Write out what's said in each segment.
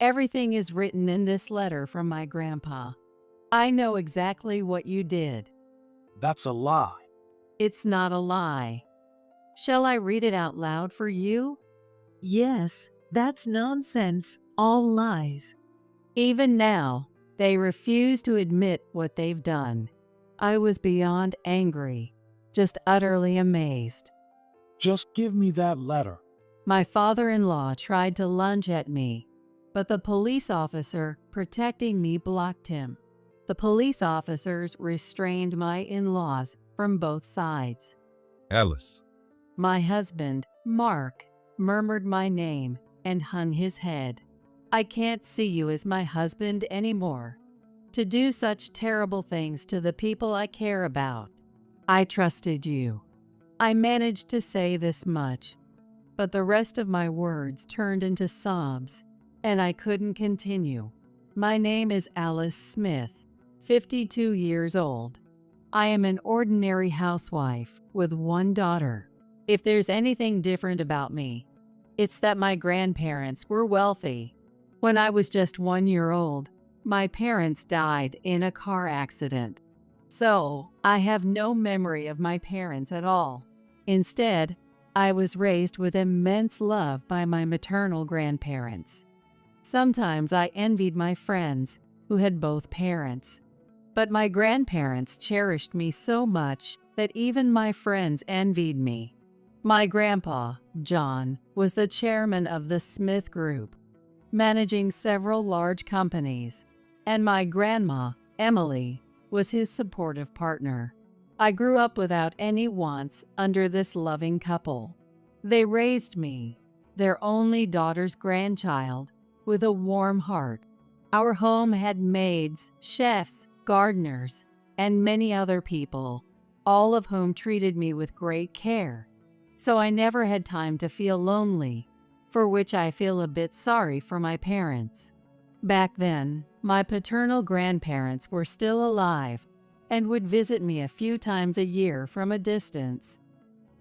Everything is written in this letter from my grandpa. I know exactly what you did. That's a lie. It's not a lie. Shall I read it out loud for you? Yes, that's nonsense, all lies. Even now, they refuse to admit what they've done. I was beyond angry, just utterly amazed. Just give me that letter. My father-in-law tried to lunge at me, but the police officer protecting me blocked him. The police officers restrained my in-laws from both sides. Alice. My husband, Mark, murmured my name and hung his head. I can't see you as my husband anymore. To do such terrible things to the people I care about. I trusted you. I managed to say this much, but the rest of my words turned into sobs, and I couldn't continue. My name is Alice Smith, 52 years old. I am an ordinary housewife with one daughter. If there's anything different about me, it's that my grandparents were wealthy. When I was just 1 year old, my parents died in a car accident. So, I have no memory of my parents at all. Instead, I was raised with immense love by my maternal grandparents. Sometimes I envied my friends who had both parents. But my grandparents cherished me so much that even my friends envied me. My grandpa, John, was the chairman of the Smith Group, managing several large companies, and my grandma, Emily, was his supportive partner. I grew up without any wants under this loving couple. They raised me, their only daughter's grandchild, with a warm heart. Our home had maids, chefs, gardeners, and many other people, all of whom treated me with great care. So I never had time to feel lonely, for which I feel a bit sorry for my parents. Back then, my paternal grandparents were still alive and would visit me a few times a year from a distance.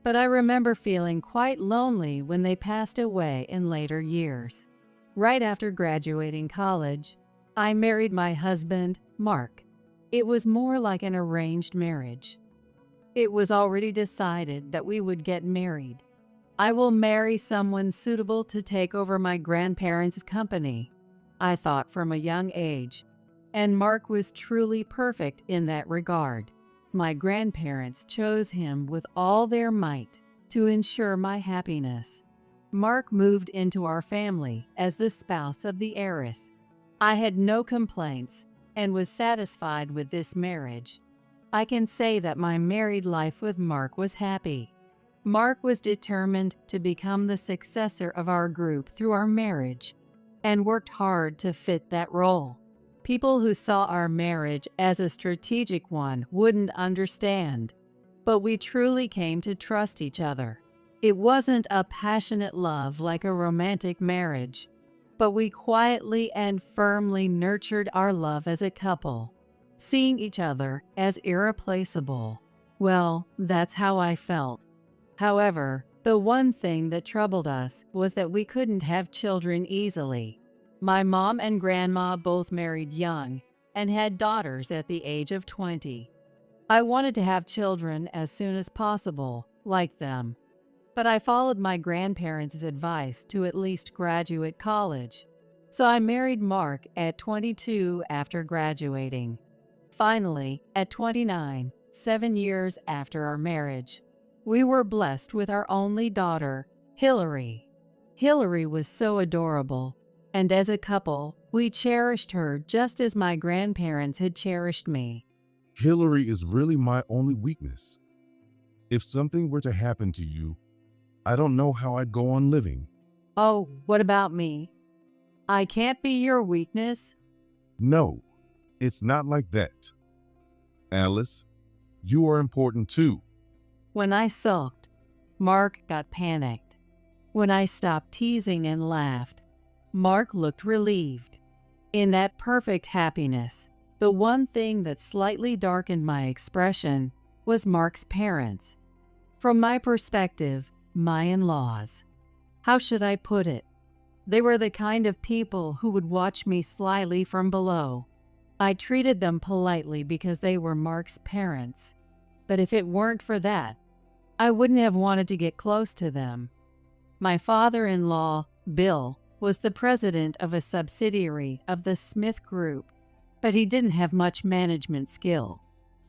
But I remember feeling quite lonely when they passed away in later years. Right after graduating college, I married my husband, Mark. It was more like an arranged marriage. It was already decided that we would get married. I will marry someone suitable to take over my grandparents' company, I thought from a young age, and Mark was truly perfect in that regard. My grandparents chose him with all their might to ensure my happiness. Mark moved into our family as the spouse of the heiress. I had no complaints and was satisfied with this marriage. I can say that my married life with Mark was happy. Mark was determined to become the successor of our group through our marriage and worked hard to fit that role. People who saw our marriage as a strategic one wouldn't understand, but we truly came to trust each other. It wasn't a passionate love like a romantic marriage, but we quietly and firmly nurtured our love as a couple, seeing each other as irreplaceable. Well, that's how I felt. However, the one thing that troubled us was that we couldn't have children easily. My mom and grandma both married young and had daughters at the age of 20. I wanted to have children as soon as possible, like them. But I followed my grandparents' advice to at least graduate college. So I married Mark at 22 after graduating. Finally, at 29, 7 years after our marriage, we were blessed with our only daughter, Hillary. Hillary was so adorable, and as a couple, we cherished her just as my grandparents had cherished me. Hillary is really my only weakness. If something were to happen to you, I don't know how I'd go on living. Oh, what about me? I can't be your weakness. No, it's not like that. Alice, you are important too. When I sulked, Mark got panicked. When I stopped teasing and laughed, Mark looked relieved. In that perfect happiness, the one thing that slightly darkened my expression was Mark's parents. From my perspective, my in-laws. How should I put it? They were the kind of people who would watch me slyly from below. I treated them politely because they were Mark's parents. But if it weren't for that, I wouldn't have wanted to get close to them. My father-in-law, Bill, was the president of a subsidiary of the Smith Group, but he didn't have much management skill.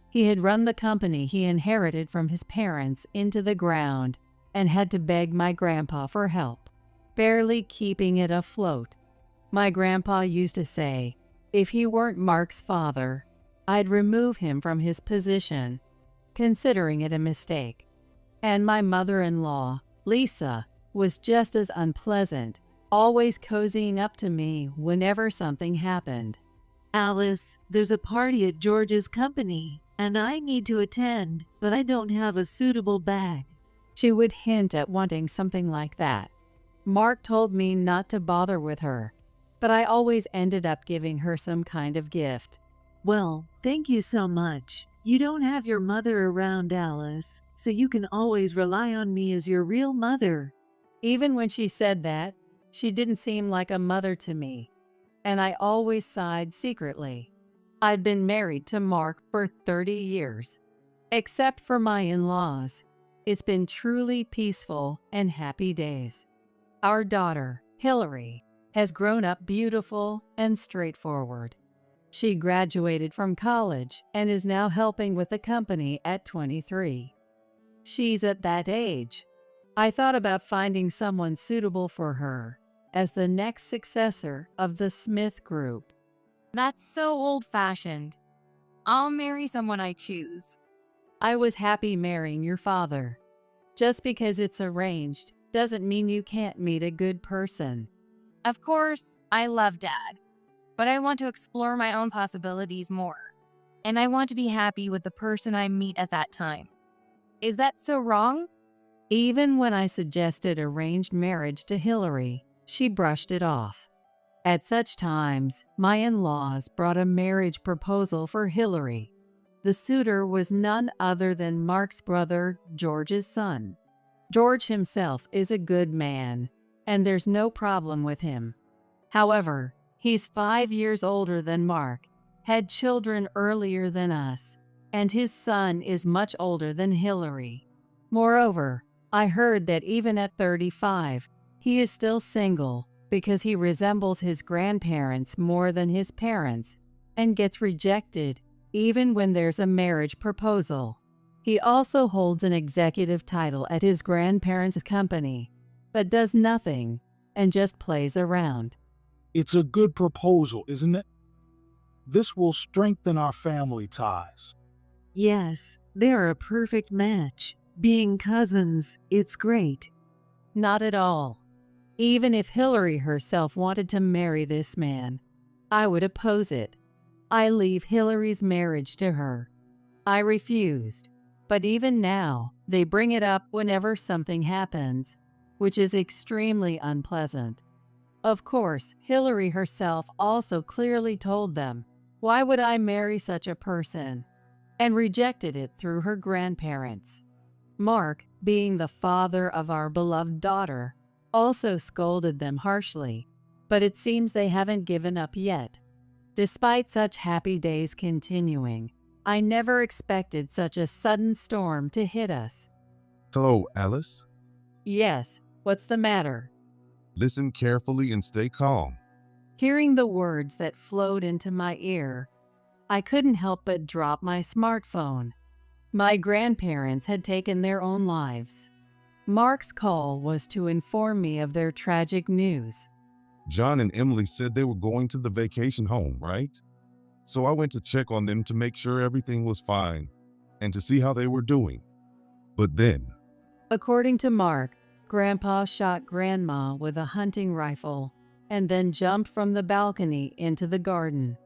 He had run the company he inherited from his parents into the ground and had to beg my grandpa for help, barely keeping it afloat. My grandpa used to say, if he weren't Mark's father, I'd remove him from his position, considering it a mistake. And my mother-in-law, Lisa, was just as unpleasant, always cozying up to me whenever something happened. Alice, there's a party at George's company, and I need to attend, but I don't have a suitable bag. She would hint at wanting something like that. Mark told me not to bother with her, but I always ended up giving her some kind of gift. Well, thank you so much. You don't have your mother around, Alice, so you can always rely on me as your real mother. Even when she said that, she didn't seem like a mother to me, and I always sighed secretly. I've been married to Mark for 30 years. Except for my in-laws, it's been truly peaceful and happy days. Our daughter, Hillary, has grown up beautiful and straightforward. She graduated from college and is now helping with the company at 23. She's at that age. I thought about finding someone suitable for her as the next successor of the Smith Group. That's so old-fashioned. I'll marry someone I choose. I was happy marrying your father. Just because it's arranged doesn't mean you can't meet a good person. Of course, I love Dad, but I want to explore my own possibilities more. And I want to be happy with the person I meet at that time. Is that so wrong? Even when I suggested arranged marriage to Hillary, she brushed it off. At such times, my in-laws brought a marriage proposal for Hillary. The suitor was none other than Mark's brother, George's son. George himself is a good man, and there's no problem with him. However, he's 5 years older than Mark, had children earlier than us, and his son is much older than Hillary. Moreover, I heard that even at 35, he is still single because he resembles his grandparents more than his parents and gets rejected even when there's a marriage proposal. He also holds an executive title at his grandparents' company, but does nothing and just plays around. It's a good proposal, isn't it? This will strengthen our family ties. Yes, they're a perfect match. Being cousins, it's great. Not at all. Even if Hillary herself wanted to marry this man, I would oppose it. I leave Hillary's marriage to her. I refused, but even now, they bring it up whenever something happens, which is extremely unpleasant. Of course, Hillary herself also clearly told them, why would I marry such a person? And rejected it through her grandparents. Mark, being the father of our beloved daughter, also scolded them harshly, but it seems they haven't given up yet. Despite such happy days continuing, I never expected such a sudden storm to hit us. Hello, Alice. Yes, what's the matter? Listen carefully and stay calm. Hearing the words that flowed into my ear, I couldn't help but drop my smartphone. My grandparents had taken their own lives. Mark's call was to inform me of their tragic news. John and Emily said they were going to the vacation home, right? So I went to check on them to make sure everything was fine and to see how they were doing. But then, According to Mark, Grandpa shot Grandma with a hunting rifle and then jumped from the balcony into the garden.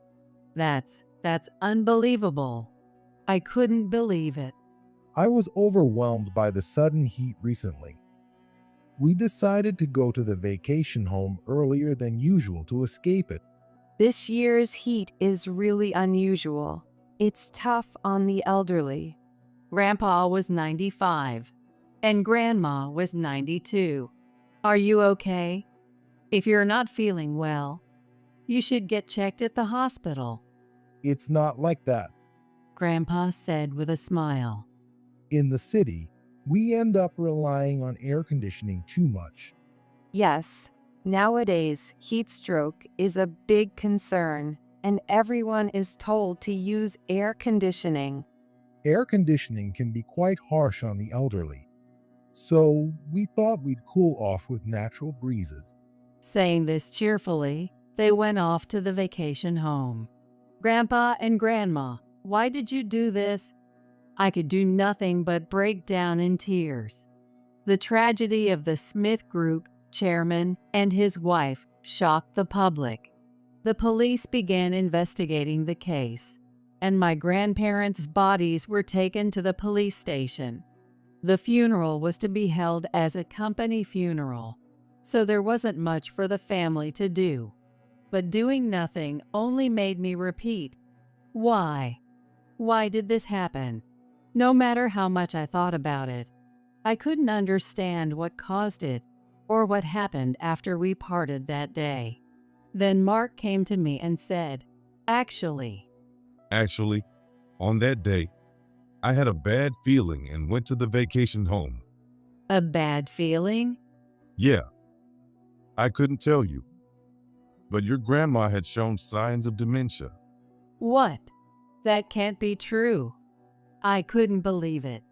That's unbelievable. I couldn't believe it. I was overwhelmed by the sudden heat recently. We decided to go to the vacation home earlier than usual to escape it. This year's heat is really unusual. It's tough on the elderly. Grandpa was 95, and Grandma was 92. Are you okay? If you're not feeling well, you should get checked at the hospital, It's not like that. Grandpa said with a smile. In the city, we end up relying on air conditioning too much. Yes, nowadays, heat stroke is a big concern, and everyone is told to use air conditioning. Air conditioning can be quite harsh on the elderly, so we thought we'd cool off with natural breezes. Saying this cheerfully, they went off to the vacation home. Grandpa and Grandma, why did you do this? I could do nothing but break down in tears. The tragedy of the Smith Group chairman and his wife shocked the public. The police began investigating the case, and my grandparents' bodies were taken to the police station. The funeral was to be held as a company funeral, so there wasn't much for the family to do. But doing nothing only made me repeat, why? Why did this happen? No matter how much I thought about it, I couldn't understand what caused it or what happened after we parted that day. Then Mark came to me and said, Actually, on that day, I had a bad feeling and went to the vacation home. a bad feeling? Yeah, I couldn't tell you, but your grandma had shown signs of dementia. What? That can't be true. I couldn't believe it.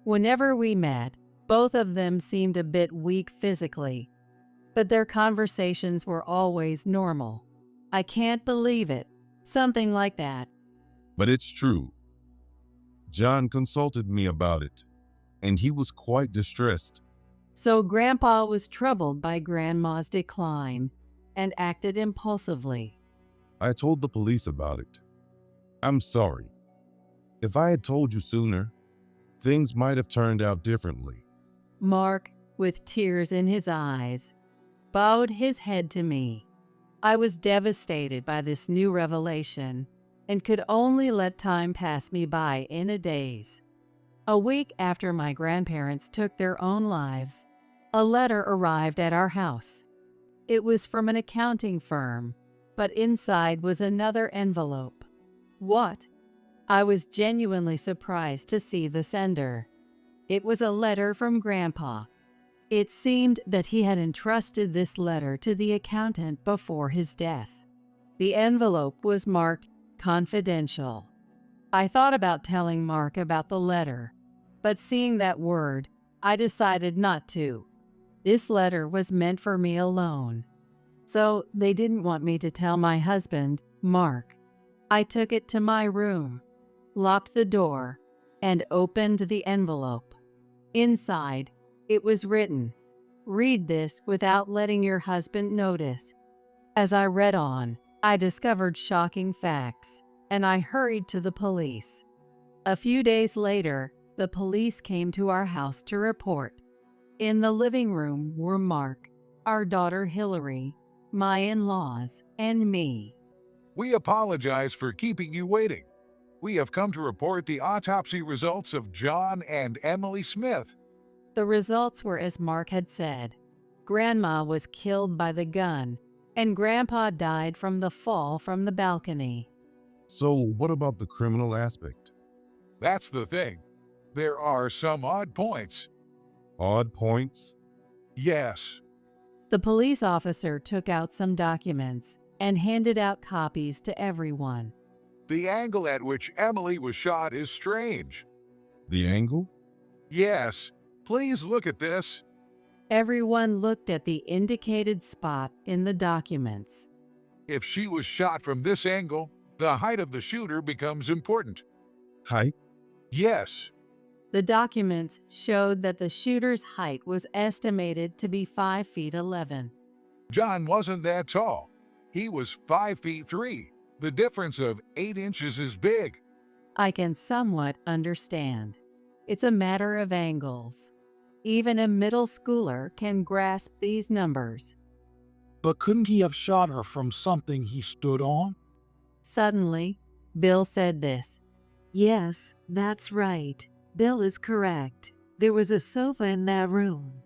Whenever we met, both of them seemed a bit weak physically, but their conversations were always normal. I can't believe it. Something like that. But it's true. John consulted me about it, and he was quite distressed. So Grandpa was troubled by Grandma's decline and acted impulsively. I told the police about it. I'm sorry. If I had told you sooner, things might have turned out differently. Mark, with tears in his eyes, bowed his head to me. I was devastated by this new revelation and could only let time pass me by in a daze. A week after my grandparents took their own lives, a letter arrived at our house. It was from an accounting firm, but inside was another envelope. What? I was genuinely surprised to see the sender. It was a letter from Grandpa. It seemed that he had entrusted this letter to the accountant before his death. The envelope was marked confidential. I thought about telling Mark about the letter, but seeing that word, I decided not to. This letter was meant for me alone. So they didn't want me to tell my husband, Mark. I took it to my room, locked the door, and opened the envelope. Inside, it was written, "Read this without letting your husband notice." As I read on, I discovered shocking facts, and I hurried to the police. A few days later, the police came to our house to report. In the living room were Mark, our daughter Hillary, my in-laws, and me. We apologize for keeping you waiting. We have come to report the autopsy results of John and Emily Smith. The results were as Mark had said. Grandma was killed by the gun, and Grandpa died from the fall from the balcony. So what about the criminal aspect? That's the thing. There are some odd points. Odd points? Yes, The police officer took out some documents and handed out copies to everyone. the angle at which Emily was shot is strange. The angle? Yes, please look at this. Everyone looked at the indicated spot in the documents. If she was shot from this angle, the height of the shooter becomes important. Height? Yes, The documents showed that the shooter's height was estimated to be 5 feet 11. John wasn't that tall. He was 5 feet 3. The difference of 8 inches is big. I can somewhat understand. It's a matter of angles. Even a middle schooler can grasp these numbers. But couldn't he have shot her from something he stood on? Suddenly, Bill said this. Yes, that's right. Bill is correct. There was a sofa in that room.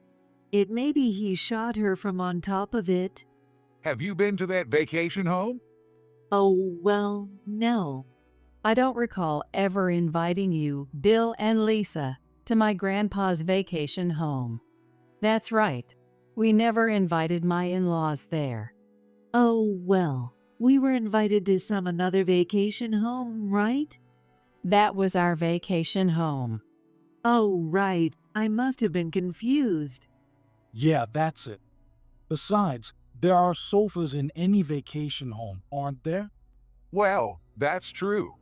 Maybe he shot her from on top of it. Have you been to that vacation home? Oh, well, no. I don't recall ever inviting you, Bill and Lisa, to my grandpa's vacation home. That's right. We never invited my in-laws there. Oh, well, we were invited to some another vacation home, right? That was our vacation home. Oh, right. I must have been confused. Yeah, that's it. Besides, there are sofas in any vacation home, aren't there? Well, that's true.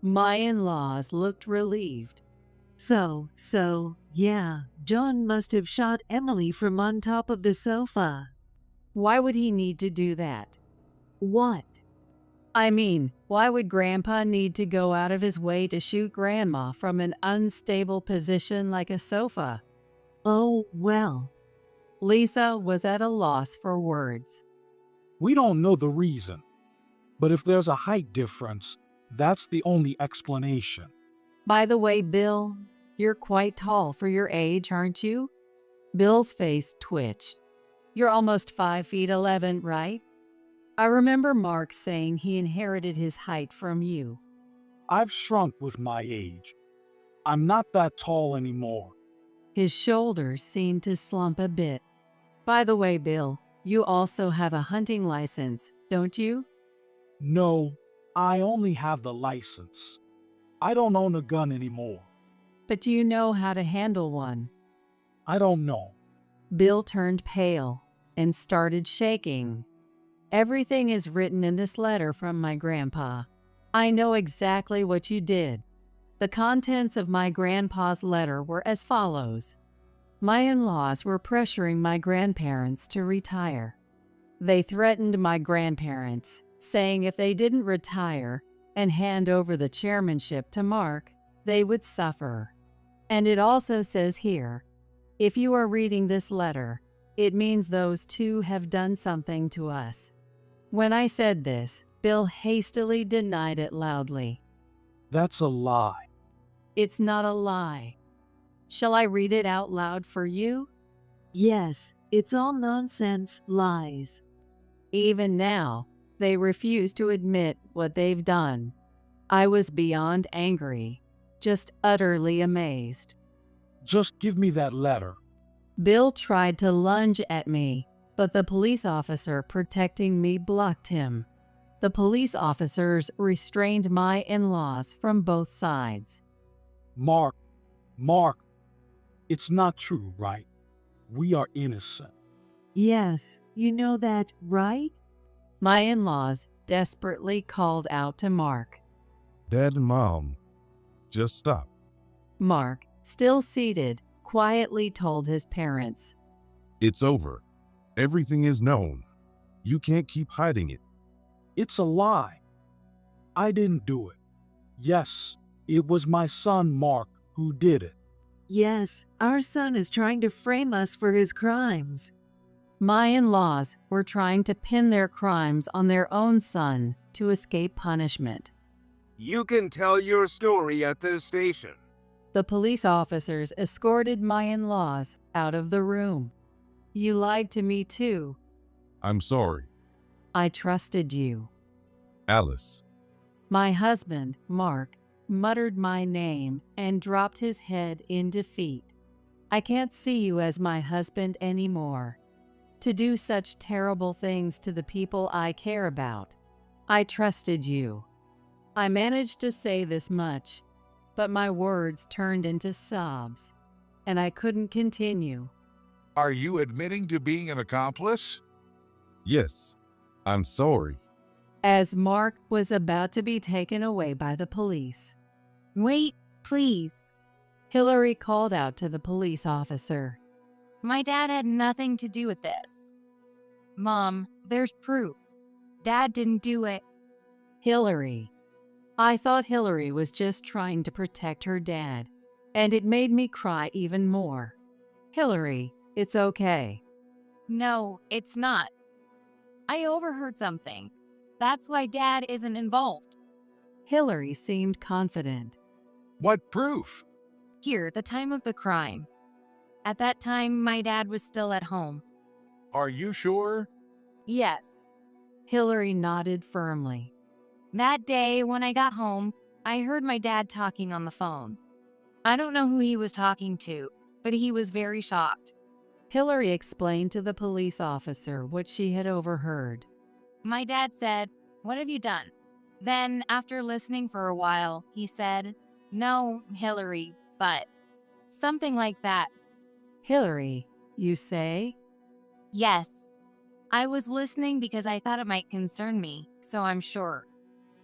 My in-laws looked relieved. Yeah, John must have shot Emily from on top of the sofa. Why would he need to do that? What? I mean, why would Grandpa need to go out of his way to shoot Grandma from an unstable position like a sofa? Oh, well. Lisa was at a loss for words. We don't know the reason. But if there's a height difference, that's the only explanation. By the way, Bill, you're quite tall for your age, aren't you? Bill's face twitched. You're almost 5'11", right? I remember Mark saying he inherited his height from you. I've shrunk with my age. I'm not that tall anymore. His shoulders seemed to slump a bit. By the way, Bill, you also have a hunting license, don't you? No, I only have the license. I don't own a gun anymore. But you know how to handle one. I don't know. Bill turned pale and started shaking. Everything is written in this letter from my grandpa. I know exactly what you did. The contents of my grandpa's letter were as follows. My in-laws were pressuring my grandparents to retire. They threatened my grandparents, saying if they didn't retire and hand over the chairmanship to Mark, they would suffer. And it also says here, if you are reading this letter, it means those two have done something to us. When I said this, Bill hastily denied it loudly. That's a lie. It's not a lie. Shall I read it out loud for you? Yes, it's all nonsense, lies. Even now, they refuse to admit what they've done. I was beyond angry, just utterly amazed. Just give me that letter. Bill tried to lunge at me, but the police officer protecting me blocked him. The police officers restrained my in-laws from both sides. Mark, it's not true, right? We are innocent. Yes, you know that, right? My in-laws desperately called out to Mark. Dad and Mom, just stop. Mark, still seated, quietly told his parents. It's over. Everything is known. You can't keep hiding it. It's a lie. I didn't do it. Yes, it was my son Mark who did it. Yes, our son is trying to frame us for his crimes. My in-laws were trying to pin their crimes on their own son to escape punishment. You can tell your story at the station. The police officers escorted my in-laws out of the room. You lied to me too. I'm sorry. I trusted you. Alice. My husband, Mark, muttered my name and dropped his head in defeat. I can't see you as my husband anymore. To do such terrible things to the people I care about. I trusted you. I managed to say this much, but my words turned into sobs, and I couldn't continue. Are you admitting to being an accomplice? Yes, I'm sorry. As Mark was about to be taken away by the police, Wait, please. Hillary called out to the police officer. My dad had nothing to do with this. Mom, there's proof. Dad didn't do it. Hillary. I thought Hillary was just trying to protect her dad, and it made me cry even more. Hillary, it's okay. No, it's not. I overheard something. That's why Dad isn't involved. Hillary seemed confident. What proof? Here, the time of the crime. At that time, my dad was still at home. Are you sure? Yes. Hillary nodded firmly. That day when I got home, I heard my dad talking on the phone. I don't know who he was talking to, but he was very shocked. Hillary explained to the police officer what she had overheard. My dad said, "What have you done?" Then, after listening for a while, he said, "No, Hillary, but..." Something like that. Hillary, you say? Yes. I was listening because I thought it might concern me, so I'm sure.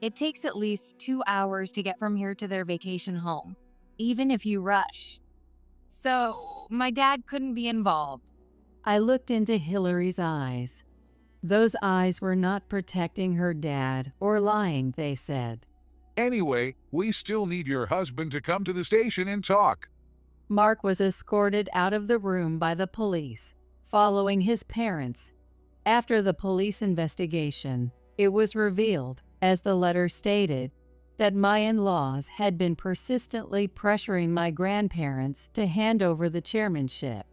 It takes at least 2 hours to get from here to their vacation home, even if you rush. So, my dad couldn't be involved. I looked into Hillary's eyes. Those eyes were not protecting her dad or lying, they said. Anyway, we still need your husband to come to the station and talk. Mark was escorted out of the room by the police, following his parents. After the police investigation, it was revealed, as the letter stated, that my in-laws had been persistently pressuring my grandparents to hand over the chairmanship.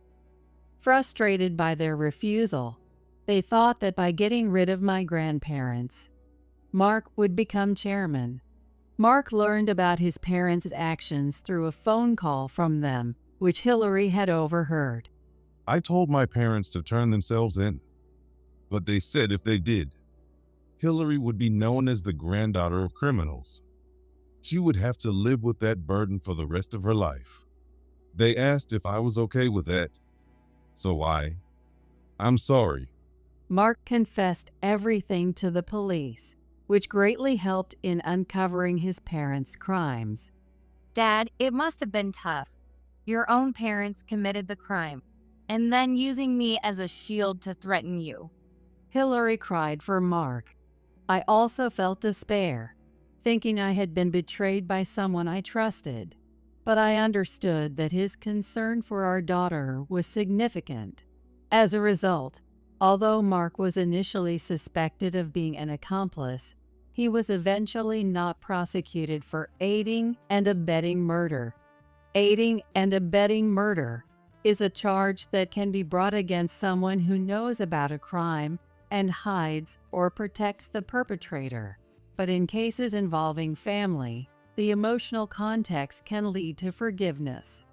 Frustrated by their refusal, they thought that by getting rid of my grandparents, Mark would become chairman. Mark learned about his parents' actions through a phone call from them, which Hillary had overheard. I told my parents to turn themselves in, but they said if they did, Hillary would be known as the granddaughter of criminals. She would have to live with that burden for the rest of her life. They asked if I was okay with that, so I'm sorry. Mark confessed everything to the police, which greatly helped in uncovering his parents' crimes. Dad, it must have been tough. Your own parents committed the crime, and then using me as a shield to threaten you. Hillary cried for Mark. I also felt despair, thinking I had been betrayed by someone I trusted. But I understood that his concern for our daughter was significant. As a result, although Mark was initially suspected of being an accomplice, he was eventually not prosecuted for aiding and abetting murder. Aiding and abetting murder is a charge that can be brought against someone who knows about a crime and hides or protects the perpetrator. But in cases involving family, the emotional context can lead to forgiveness.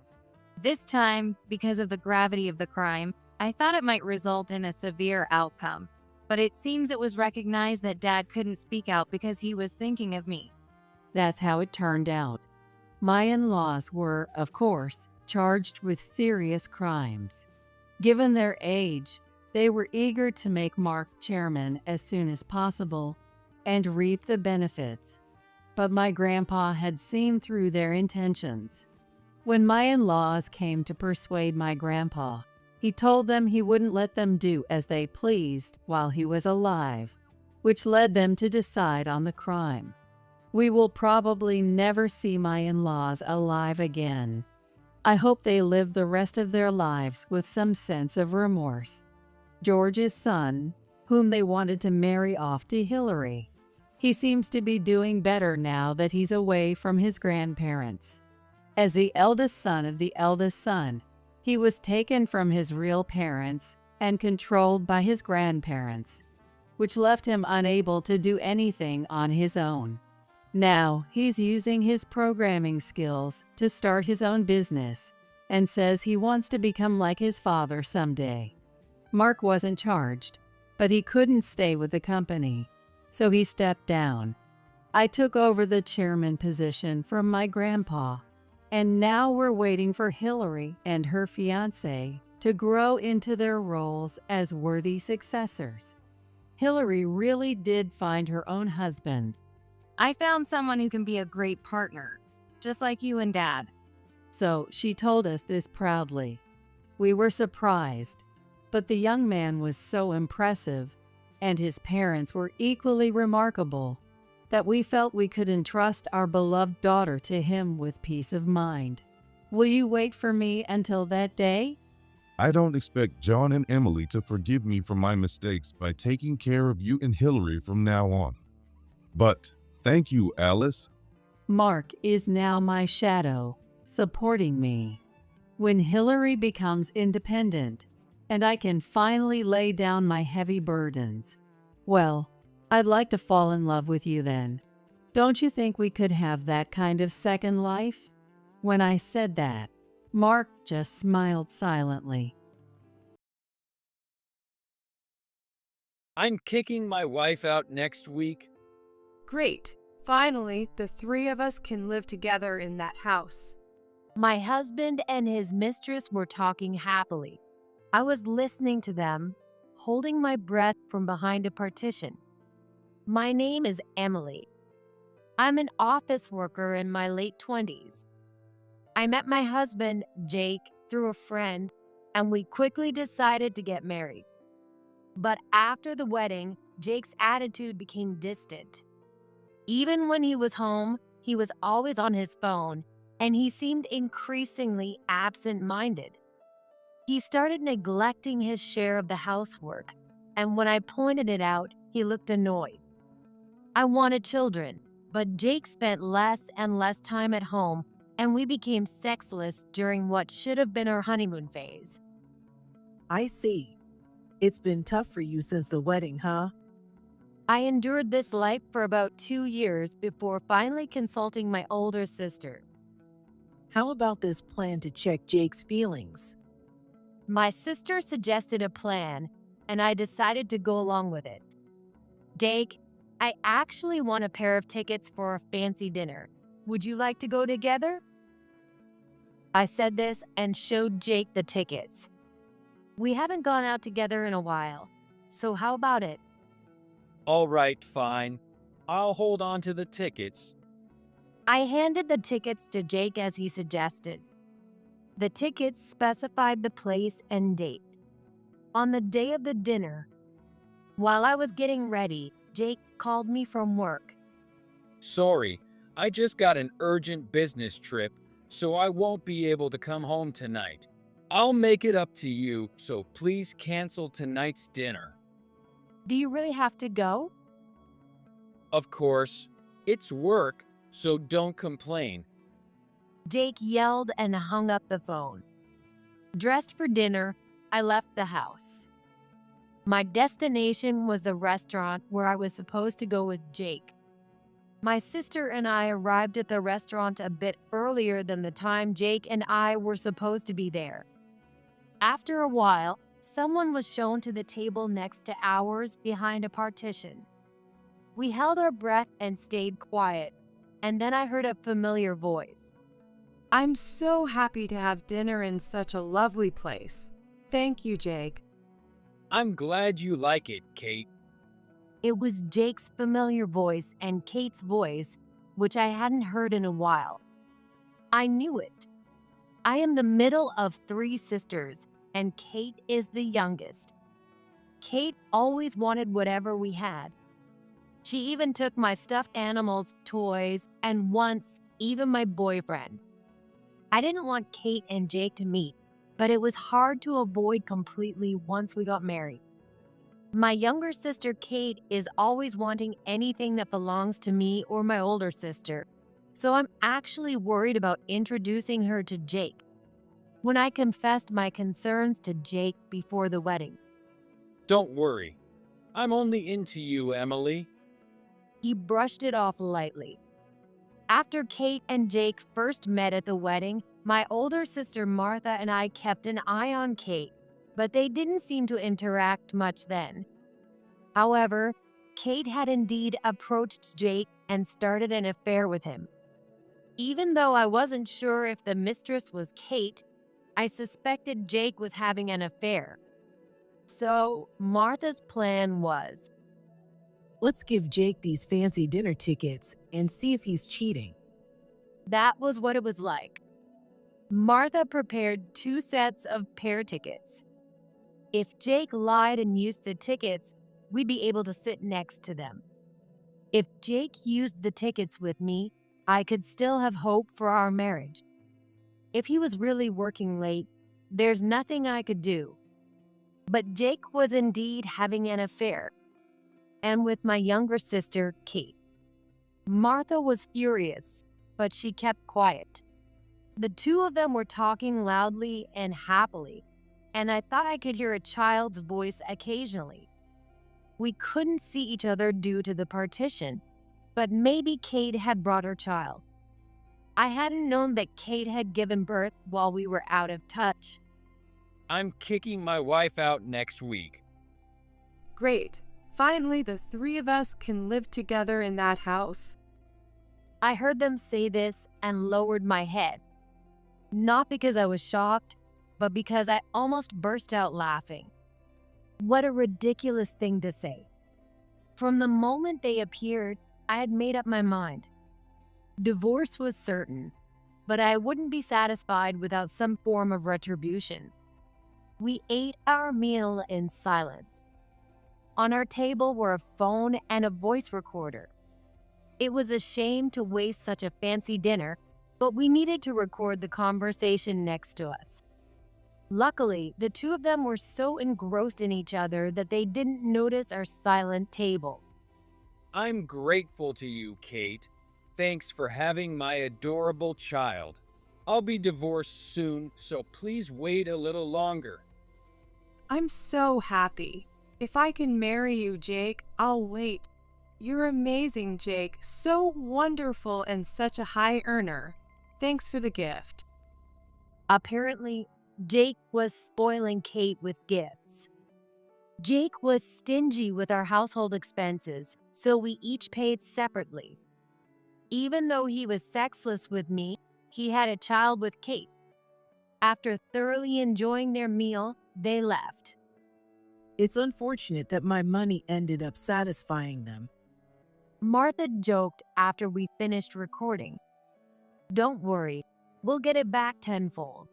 This time, because of the gravity of the crime, I thought it might result in a severe outcome, but it seems it was recognized that Dad couldn't speak out because he was thinking of me. That's how it turned out. My in-laws were, of course, charged with serious crimes. Given their age, they were eager to make Mark chairman as soon as possible and reap the benefits. But my grandpa had seen through their intentions. When my in-laws came to persuade my grandpa, he told them he wouldn't let them do as they pleased while he was alive, which led them to decide on the crime. We will probably never see my in-laws alive again. I hope they live the rest of their lives with some sense of remorse. George's son, whom they wanted to marry off to Hillary. He seems to be doing better now that he's away from his grandparents. As the eldest son of the eldest son, he was taken from his real parents and controlled by his grandparents, which left him unable to do anything on his own. Now he's using his programming skills to start his own business and says he wants to become like his father someday. Mark wasn't charged, but he couldn't stay with the company, so he stepped down. I took over the chairman position from my grandpa, and now we're waiting for Hillary and her fiancé to grow into their roles as worthy successors. Hillary really did find her own husband. I found someone who can be a great partner, just like you and Dad. So she told us this proudly. We were surprised, but the young man was so impressive, and his parents were equally remarkable, that we felt we could entrust our beloved daughter to him with peace of mind. Will you wait for me until that day? I don't expect John and Emily to forgive me for my mistakes by taking care of you and Hillary from now on. But thank you, Alice. Mark is now my shadow, supporting me. When Hillary becomes independent, and I can finally lay down my heavy burdens, well, I'd like to fall in love with you then. Don't you think we could have that kind of second life? When I said that, Mark just smiled silently. I'm kicking my wife out next week. Great. Finally, the three of us can live together in that house. My husband and his mistress were talking happily. I was listening to them, holding my breath from behind a partition. My name is Emily. I'm an office worker in my late 20s. I met my husband, Jake, through a friend, and we quickly decided to get married. But after the wedding, Jake's attitude became distant. Even when he was home, he was always on his phone, and he seemed increasingly absent-minded. He started neglecting his share of the housework, and when I pointed it out, he looked annoyed. I wanted children, but Jake spent less and less time at home, and we became sexless during what should have been our honeymoon phase. I see. It's been tough for you since the wedding, huh? I endured this life for about 2 years before finally consulting my older sister. How about this plan to check Jake's feelings? My sister suggested a plan, and I decided to go along with it. Jake, I actually won a pair of tickets for a fancy dinner. Would you like to go together? I said this and showed Jake the tickets. We haven't gone out together in a while, so how about it? All right, fine. I'll hold on to the tickets. I handed the tickets to Jake as he suggested. The tickets specified the place and date. On the day of the dinner, while I was getting ready, Jake called me from work. Sorry, I just got an urgent business trip, so I won't be able to come home tonight. I'll make it up to you, so please cancel tonight's dinner. Do you really have to go? Of course, it's work, so don't complain. Jake yelled and hung up the phone. Dressed for dinner, I left the house. My destination was the restaurant where I was supposed to go with Jake. My sister and I arrived at the restaurant a bit earlier than the time Jake and I were supposed to be there. After a while, someone was shown to the table next to ours behind a partition. We held our breath and stayed quiet, and then I heard a familiar voice. I'm so happy to have dinner in such a lovely place. Thank you, Jake. I'm glad you like it, Kate. It was Jake's familiar voice and Kate's voice, which I hadn't heard in a while. I knew it. I am the middle of 3 sisters, and Kate is the youngest. Kate always wanted whatever we had. She even took my stuffed animals, toys, and once, even my boyfriend. I didn't want Kate and Jake to meet, but it was hard to avoid completely once we got married. My younger sister Kate is always wanting anything that belongs to me or my older sister, so I'm actually worried about introducing her to Jake. When I confessed my concerns to Jake before the wedding, Don't worry. I'm only into you, Emily. he brushed it off lightly. After Kate and Jake first met at the wedding, my older sister Martha and I kept an eye on Kate, but they didn't seem to interact much then. However, Kate had indeed approached Jake and started an affair with him. Even though I wasn't sure if the mistress was Kate, I suspected Jake was having an affair. So, Martha's plan was, Let's give Jake these fancy dinner tickets and see if he's cheating. that was what it was like. Martha prepared 2 sets of pair tickets. If Jake lied and used the tickets, we'd be able to sit next to them. If Jake used the tickets with me, I could still have hope for our marriage. If he was really working late, there's nothing I could do. But Jake was indeed having an affair, and with my younger sister, Kate. Martha was furious, but she kept quiet. The 2 of them were talking loudly and happily, and I thought I could hear a child's voice occasionally. We couldn't see each other due to the partition, but maybe Kate had brought her child. I hadn't known that Kate had given birth while we were out of touch. I'm kicking my wife out next week. Great. Finally, the three of us can live together in that house. I heard them say this and lowered my head. Not because I was shocked, but because I almost burst out laughing. What a ridiculous thing to say. From the moment they appeared, I had made up my mind. Divorce was certain, but I wouldn't be satisfied without some form of retribution. We ate our meal in silence. On our table were a phone and a voice recorder. It was a shame to waste such a fancy dinner, but we needed to record the conversation next to us. Luckily, the two of them were so engrossed in each other that they didn't notice our silent table. I'm grateful to you, Kate. Thanks for having my adorable child. I'll be divorced soon, so please wait a little longer. I'm so happy. If I can marry you, Jake, I'll wait. You're amazing, Jake. So wonderful and such a high earner. Thanks for the gift. Apparently, Jake was spoiling Kate with gifts. Jake was stingy with our household expenses, so we each paid separately. Even though he was sexless with me, he had a child with Kate. After thoroughly enjoying their meal, they left. It's unfortunate that my money ended up satisfying them. Martha joked after we finished recording. Don't worry, we'll get it back tenfold.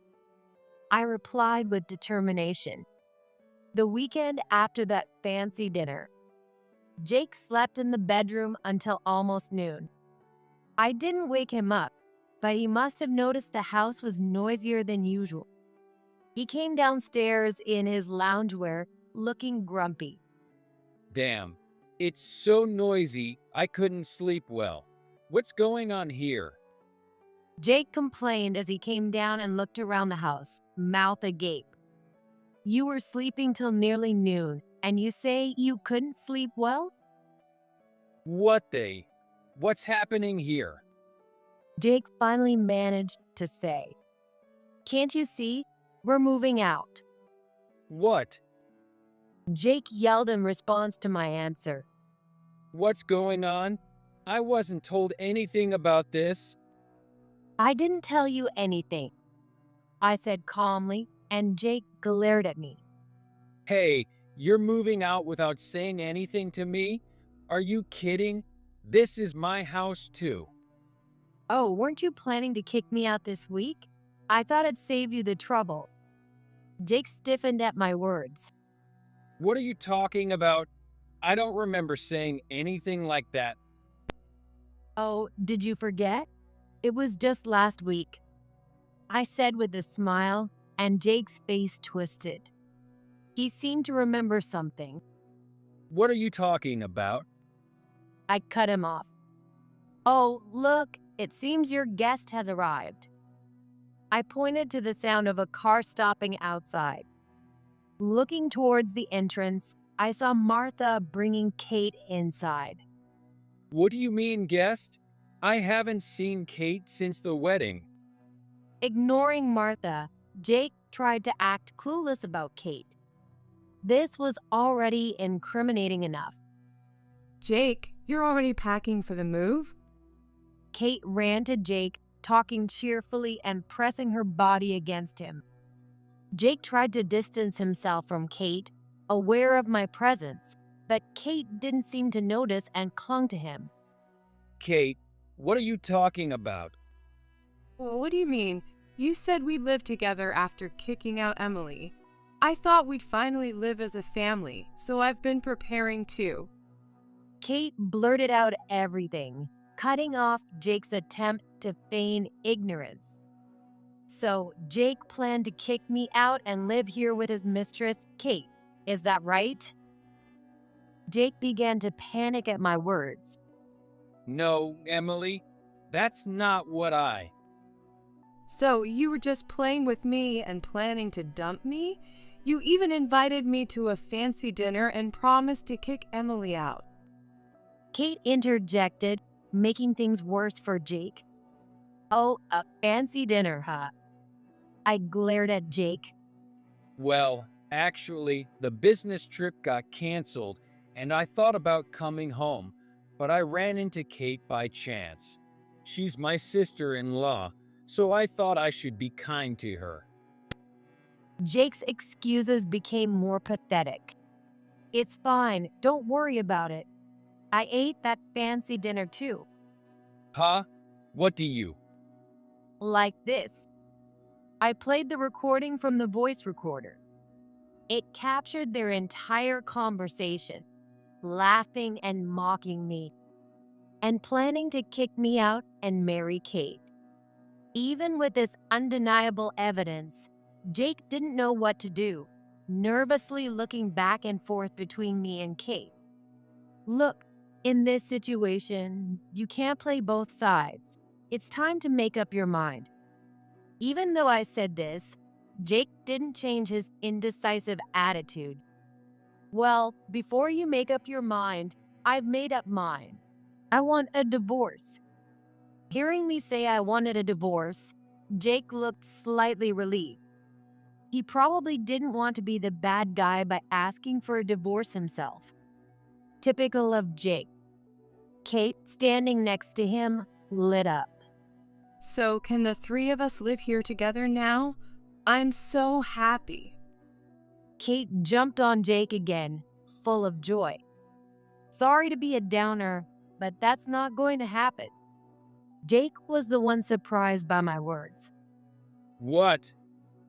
I replied with determination. The weekend after that fancy dinner, Jake slept in the bedroom until almost noon. I didn't wake him up, but he must have noticed the house was noisier than usual. He came downstairs in his loungewear, looking grumpy. Damn, it's so noisy, I couldn't sleep well. What's going on here? Jake complained as he came down and looked around the house, mouth agape. You were sleeping till nearly noon, and you say you couldn't sleep well? What's happening here? Jake finally managed to say, Can't you see? We're moving out. What? Jake yelled in response to my answer. What's going on? I wasn't told anything about this. I didn't tell you anything, I said calmly, and Jake glared at me. Hey, you're moving out without saying anything to me? Are you kidding? This is my house too. Oh, weren't you planning to kick me out this week? I thought I'd save you the trouble. Jake stiffened at my words. What are you talking about? I don't remember saying anything like that. Oh, did you forget? It was just last week, I said with a smile, and Jake's face twisted. He seemed to remember something. What are you talking about? I cut him off. Oh, look, it seems your guest has arrived. I pointed to the sound of a car stopping outside. Looking towards the entrance, I saw Martha bringing Kate inside. What do you mean, guest? I haven't seen Kate since the wedding. Ignoring Martha, Jake tried to act clueless about Kate. This was already incriminating enough. Jake, you're already packing for the move? Kate ran to Jake, talking cheerfully and pressing her body against him. Jake tried to distance himself from Kate, aware of my presence, but Kate didn't seem to notice and clung to him. Kate, what are you talking about? Well, what do you mean? You said we'd live together after kicking out Emily. I thought we'd finally live as a family, so I've been preparing too. Kate blurted out everything, cutting off Jake's attempt to feign ignorance. So, Jake planned to kick me out and live here with his mistress, Kate. Is that right? Jake began to panic at my words. No, Emily, that's not what So, you were just playing with me and planning to dump me? You even invited me to a fancy dinner and promised to kick Emily out. Kate interjected, making things worse for Jake. Oh, a fancy dinner, huh? I glared at Jake. Well, actually, the business trip got canceled, and I thought about coming home, but I ran into Kate by chance. She's my sister-in-law, so I thought I should be kind to her. Jake's excuses became more pathetic. It's fine, don't worry about it. I ate that fancy dinner too. Huh? What do you? Like this. I played the recording from the voice recorder. It captured their entire conversation, laughing and mocking me, and planning to kick me out and marry Kate. Even with this undeniable evidence, Jake didn't know what to do, nervously looking back and forth between me and Kate. Look, in this situation, you can't play both sides. It's time to make up your mind. Even though I said this, Jake didn't change his indecisive attitude. Well, before you make up your mind, I've made up mine. I want a divorce. Hearing me say I wanted a divorce, Jake looked slightly relieved. He probably didn't want to be the bad guy by asking for a divorce himself. Typical of Jake. Kate, standing next to him, lit up. So can the three of us live here together now? I'm so happy. Kate jumped on Jake again, full of joy. Sorry to be a downer, but that's not going to happen. Jake was the one surprised by my words. What?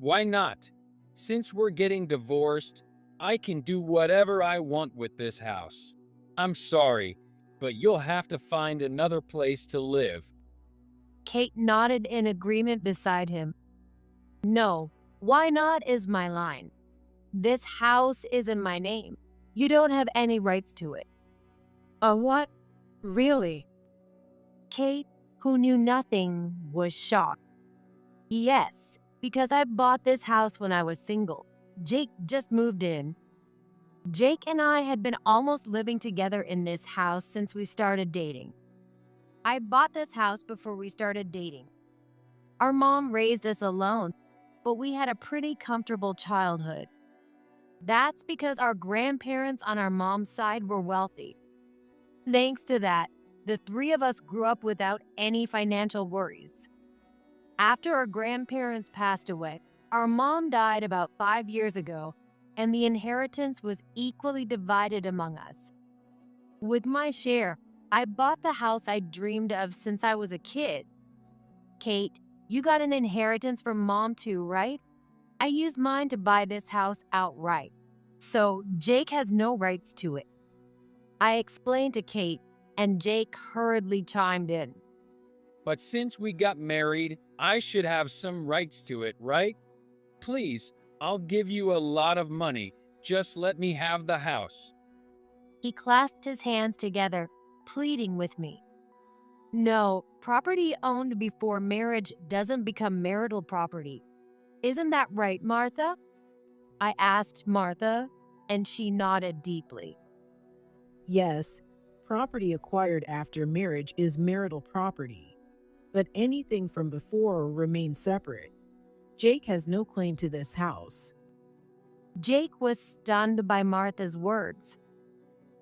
Why not? Since we're getting divorced, I can do whatever I want with this house. I'm sorry, but you'll have to find another place to live. Kate nodded in agreement beside him. No, why not is my line. This house is in my name. You don't have any rights to it. What? Really? Kate, who knew nothing, was shocked. Yes, because I bought this house when I was single. Jake just moved in. Jake and I had been almost living together in this house since we started dating. I bought this house before we started dating. Our mom raised us alone, but we had a pretty comfortable childhood. That's because our grandparents on our mom's side were wealthy. Thanks to that, the three of us grew up without any financial worries. After our grandparents passed away, our mom died about 5 years ago, and the inheritance was equally divided among us. With my share, I bought the house I dreamed of since I was a kid. Kate, you got an inheritance from mom too, right? I used mine to buy this house outright, so Jake has no rights to it. I explained to Kate, and Jake hurriedly chimed in. But since we got married, I should have some rights to it, right? Please, I'll give you a lot of money. Just let me have the house. He clasped his hands together, pleading with me. No, property owned before marriage doesn't become marital property. Isn't that right, Martha? I asked Martha, and she nodded deeply. Yes, property acquired after marriage is marital property, but anything from before remains separate. Jake has no claim to this house. Jake was stunned by Martha's words.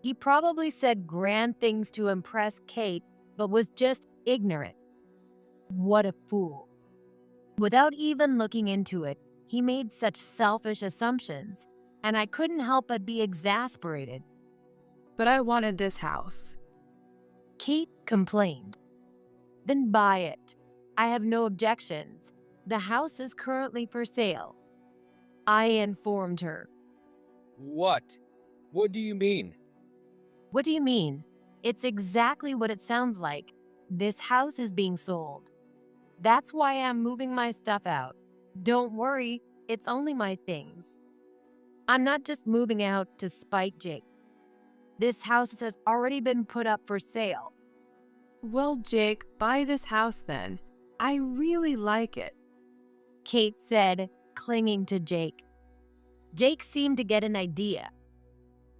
He probably said grand things to impress Kate, but was just ignorant. What a fool. Without even looking into it, he made such selfish assumptions, and I couldn't help but be exasperated. But I wanted this house. Kate complained. Then buy it. I have no objections. The house is currently for sale. I informed her. What? What do you mean? What do you mean? It's exactly what it sounds like. This house is being sold. That's why I'm moving my stuff out. Don't worry, it's only my things. I'm not just moving out to spite Jake. This house has already been put up for sale. Well, Jake, buy this house then. I really like it. Kate said, clinging to Jake. Jake seemed to get an idea.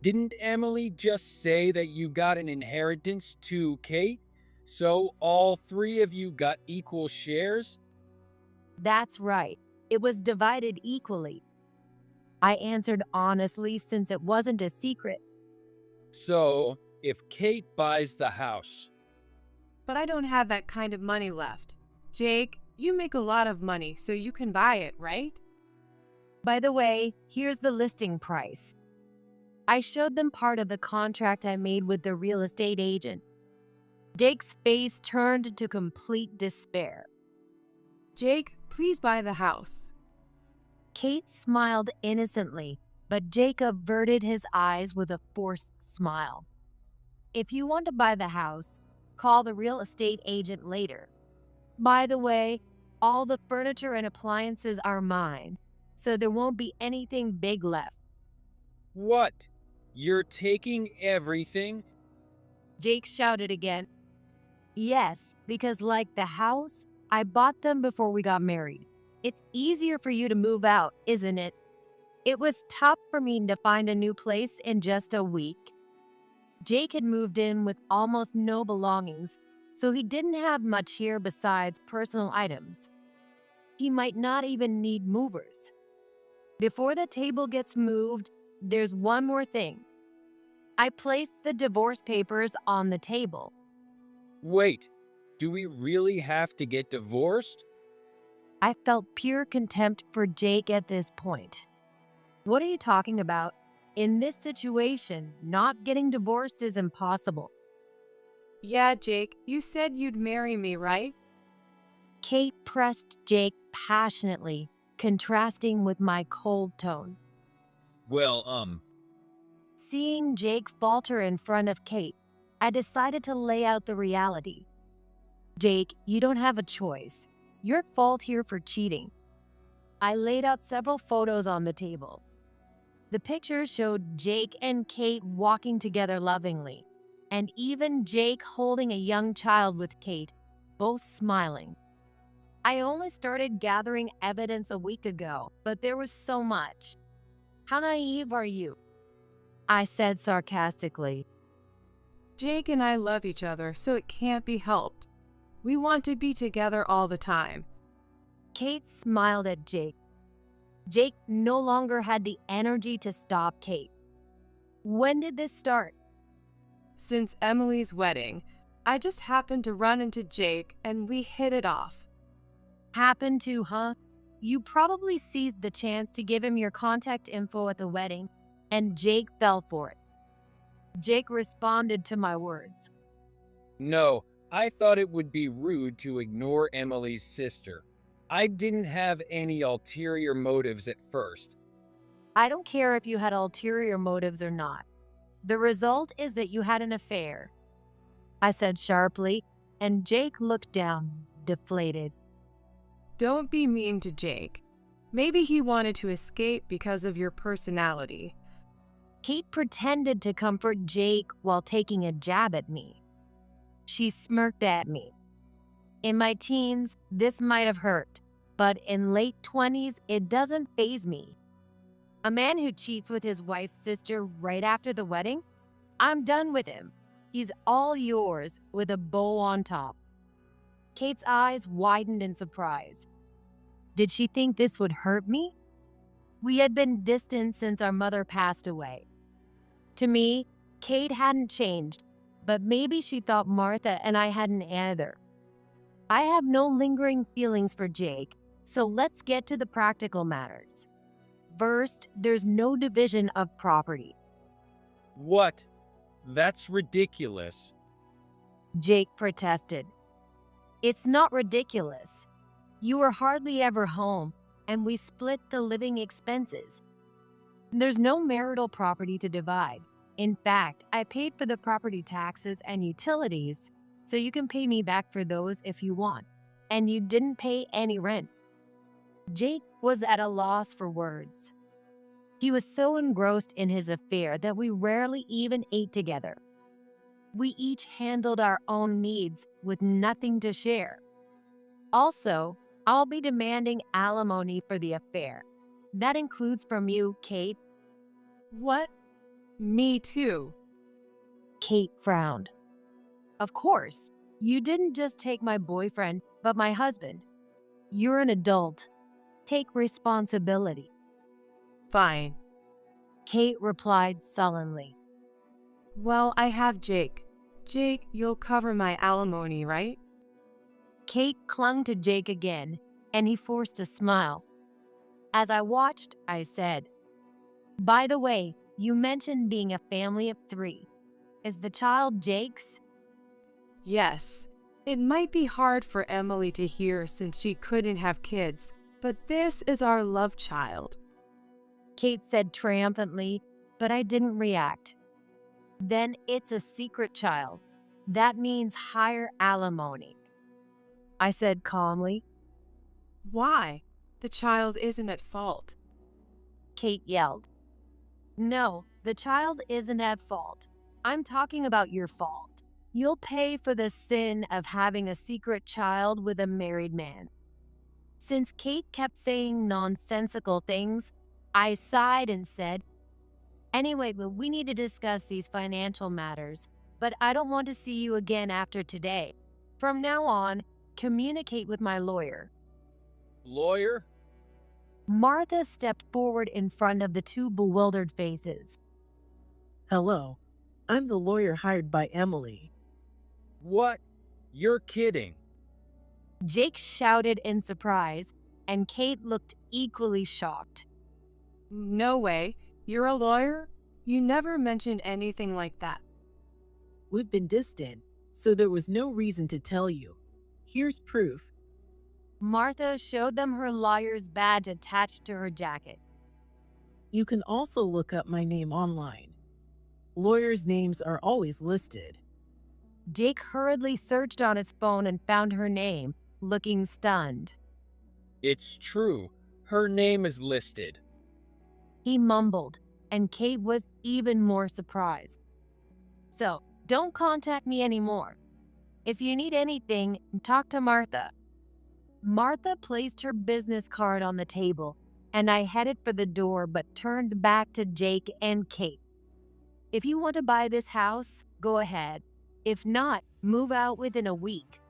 Didn't Emily just say that you got an inheritance to Kate? So all three of you got equal shares? That's right. It was divided equally. I answered honestly since it wasn't a secret. So, if Kate buys the house, But I don't have that kind of money left. Jake, you make a lot of money, so you can buy it, right? By the way, here's the listing price. I showed them part of the contract I made with the real estate agent. Jake's face turned to complete despair. Jake, please buy the house. Kate smiled innocently, but Jake averted his eyes with a forced smile. If you want to buy the house, call the real estate agent later. By the way, all the furniture and appliances are mine, so there won't be anything big left. what? You're taking everything? Jake shouted again. Yes, because like the house, I bought them before we got married. It's easier for you to move out, isn't it? It was tough for me to find a new place in just a week. Jake had moved in with almost no belongings, so he didn't have much here besides personal items. He might not even need movers. Before the table gets moved, there's one more thing. I placed the divorce papers on the table. Wait, do we really have to get divorced? I felt pure contempt for Jake at this point. What are you talking about? In this situation, not getting divorced is impossible. Yeah, Jake, you said you'd marry me, right? Kate pressed Jake passionately, contrasting with my cold tone. Well, Seeing Jake falter in front of Kate, I decided to lay out the reality. Jake, you don't have a choice. You're at fault here for cheating. I laid out several photos on the table. The pictures showed Jake and Kate walking together lovingly, and even Jake holding a young child with Kate, both smiling. I only started gathering evidence a week ago, but there was so much. How naive are you? I said sarcastically. Jake and I love each other, so it can't be helped. We want to be together all the time. Kate smiled at Jake. Jake no longer had the energy to stop Kate. When did this start? Since Emily's wedding, I just happened to run into Jake and we hit it off. Happened to, huh? You probably seized the chance to give him your contact info at the wedding, and Jake fell for it. Jake responded to my words. no, I thought it would be rude to ignore Emily's sister. I didn't have any ulterior motives at first. I don't care if you had ulterior motives or not. The result is that you had an affair, I said sharply, and Jake looked down, deflated. Don't be mean to Jake. Maybe he wanted to escape because of your personality. Kate pretended to comfort Jake while taking a jab at me. She smirked at me. In my teens, this might have hurt, but in late 20s, it doesn't faze me. A man who cheats with his wife's sister right after the wedding? I'm done with him. He's all yours with a bow on top. Kate's eyes widened in surprise. Did she think this would hurt me? We had been distant since our mother passed away. To me, Kate hadn't changed, but maybe she thought Martha and I hadn't either. I have no lingering feelings for Jake, so let's get to the practical matters. First, there's no division of property. What? That's ridiculous. Jake protested. It's not ridiculous. You were hardly ever home, and we split the living expenses. There's no marital property to divide. In fact, I paid for the property taxes and utilities, so you can pay me back for those if you want. And you didn't pay any rent. Jake was at a loss for words. He was so engrossed in his affair that we rarely even ate together. We each handled our own needs with nothing to share. Also, I'll be demanding alimony for the affair. That includes from you, Kate. What? Me too. Kate frowned. Of course, you didn't just take my boyfriend, but my husband. You're an adult. Take responsibility. Fine. Kate replied sullenly. Well, I have Jake. Jake, you'll cover my alimony, right? Kate clung to Jake again, and he forced a smile. As I watched, I said, "By the way, you mentioned being a family of 3. Is the child Jake's?" Yes. It might be hard for Emily to hear since she couldn't have kids, but this is our love child. Kate said triumphantly, but I didn't react. Then it's a secret child. That means higher alimony. I said calmly. Why? The child isn't at fault. Kate yelled. No, the child isn't at fault. I'm talking about your fault. You'll pay for the sin of having a secret child with a married man. Since Kate kept saying nonsensical things, I sighed and said, anyway, but we need to discuss these financial matters, but I don't want to see you again after today. From now on, communicate with my lawyer. Lawyer? Martha stepped forward in front of the 2 bewildered faces. Hello, I'm the lawyer hired by Emily. What? You're kidding. Jake shouted in surprise, and Kate looked equally shocked. No way. You're a lawyer? You never mentioned anything like that. We've been distant, so there was no reason to tell you. Here's proof. Martha showed them her lawyer's badge attached to her jacket. You can also look up my name online. Lawyers' names are always listed. Jake hurriedly searched on his phone and found her name, looking stunned. It's true. Her name is listed. He mumbled, and Kate was even more surprised. So, don't contact me anymore. If you need anything, talk to Martha. Martha placed her business card on the table, and I headed for the door but turned back to Jake and Kate. If you want to buy this house, go ahead. If not, move out within a week.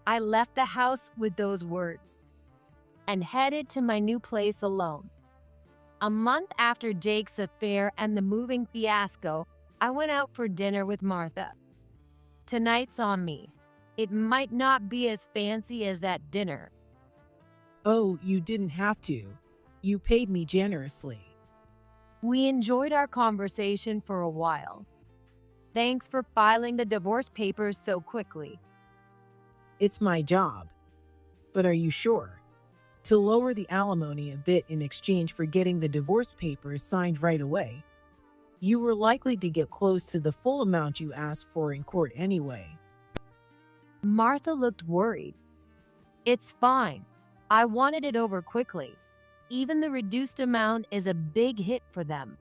I left the house with those words and headed to my new place alone. A month after Jake's affair and the moving fiasco, I went out for dinner with Martha. Tonight's on me. It might not be as fancy as that dinner. Oh, you didn't have to. You paid me generously. We enjoyed our conversation for a while. Thanks for filing the divorce papers so quickly. It's my job. But are you sure? To lower the alimony a bit in exchange for getting the divorce papers signed right away. You were likely to get close to the full amount you asked for in court anyway. Martha looked worried. It's fine. I wanted it over quickly. Even the reduced amount is a big hit for them.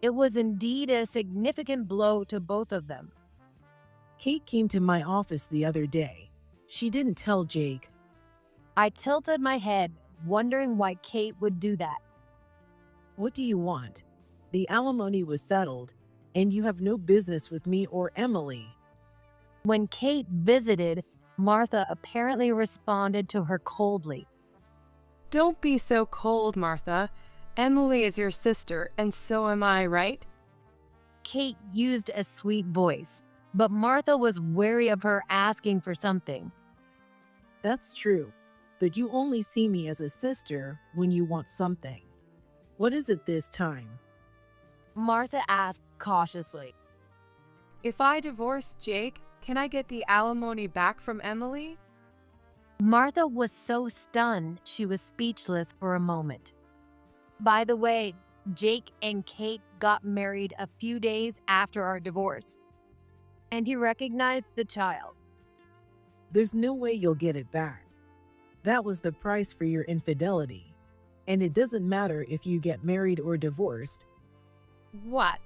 It was indeed a significant blow to both of them. Kate came to my office the other day. She didn't tell Jake. I tilted my head, wondering why Kate would do that. What do you want? The alimony was settled, and you have no business with me or Emily. When Kate visited, Martha apparently responded to her coldly. Don't be so cold, Martha. Emily is your sister, and so am I, right? Kate used a sweet voice, but Martha was wary of her asking for something. That's true, but you only see me as a sister when you want something. What is it this time? Martha asked cautiously. If I divorce Jake, can I get the alimony back from Emily? Martha was so stunned she was speechless for a moment. By the way, Jake and Kate got married a few days after our divorce, and he recognized the child. There's no way you'll get it back. That was the price for your infidelity, and it doesn't matter if you get married or divorced. What?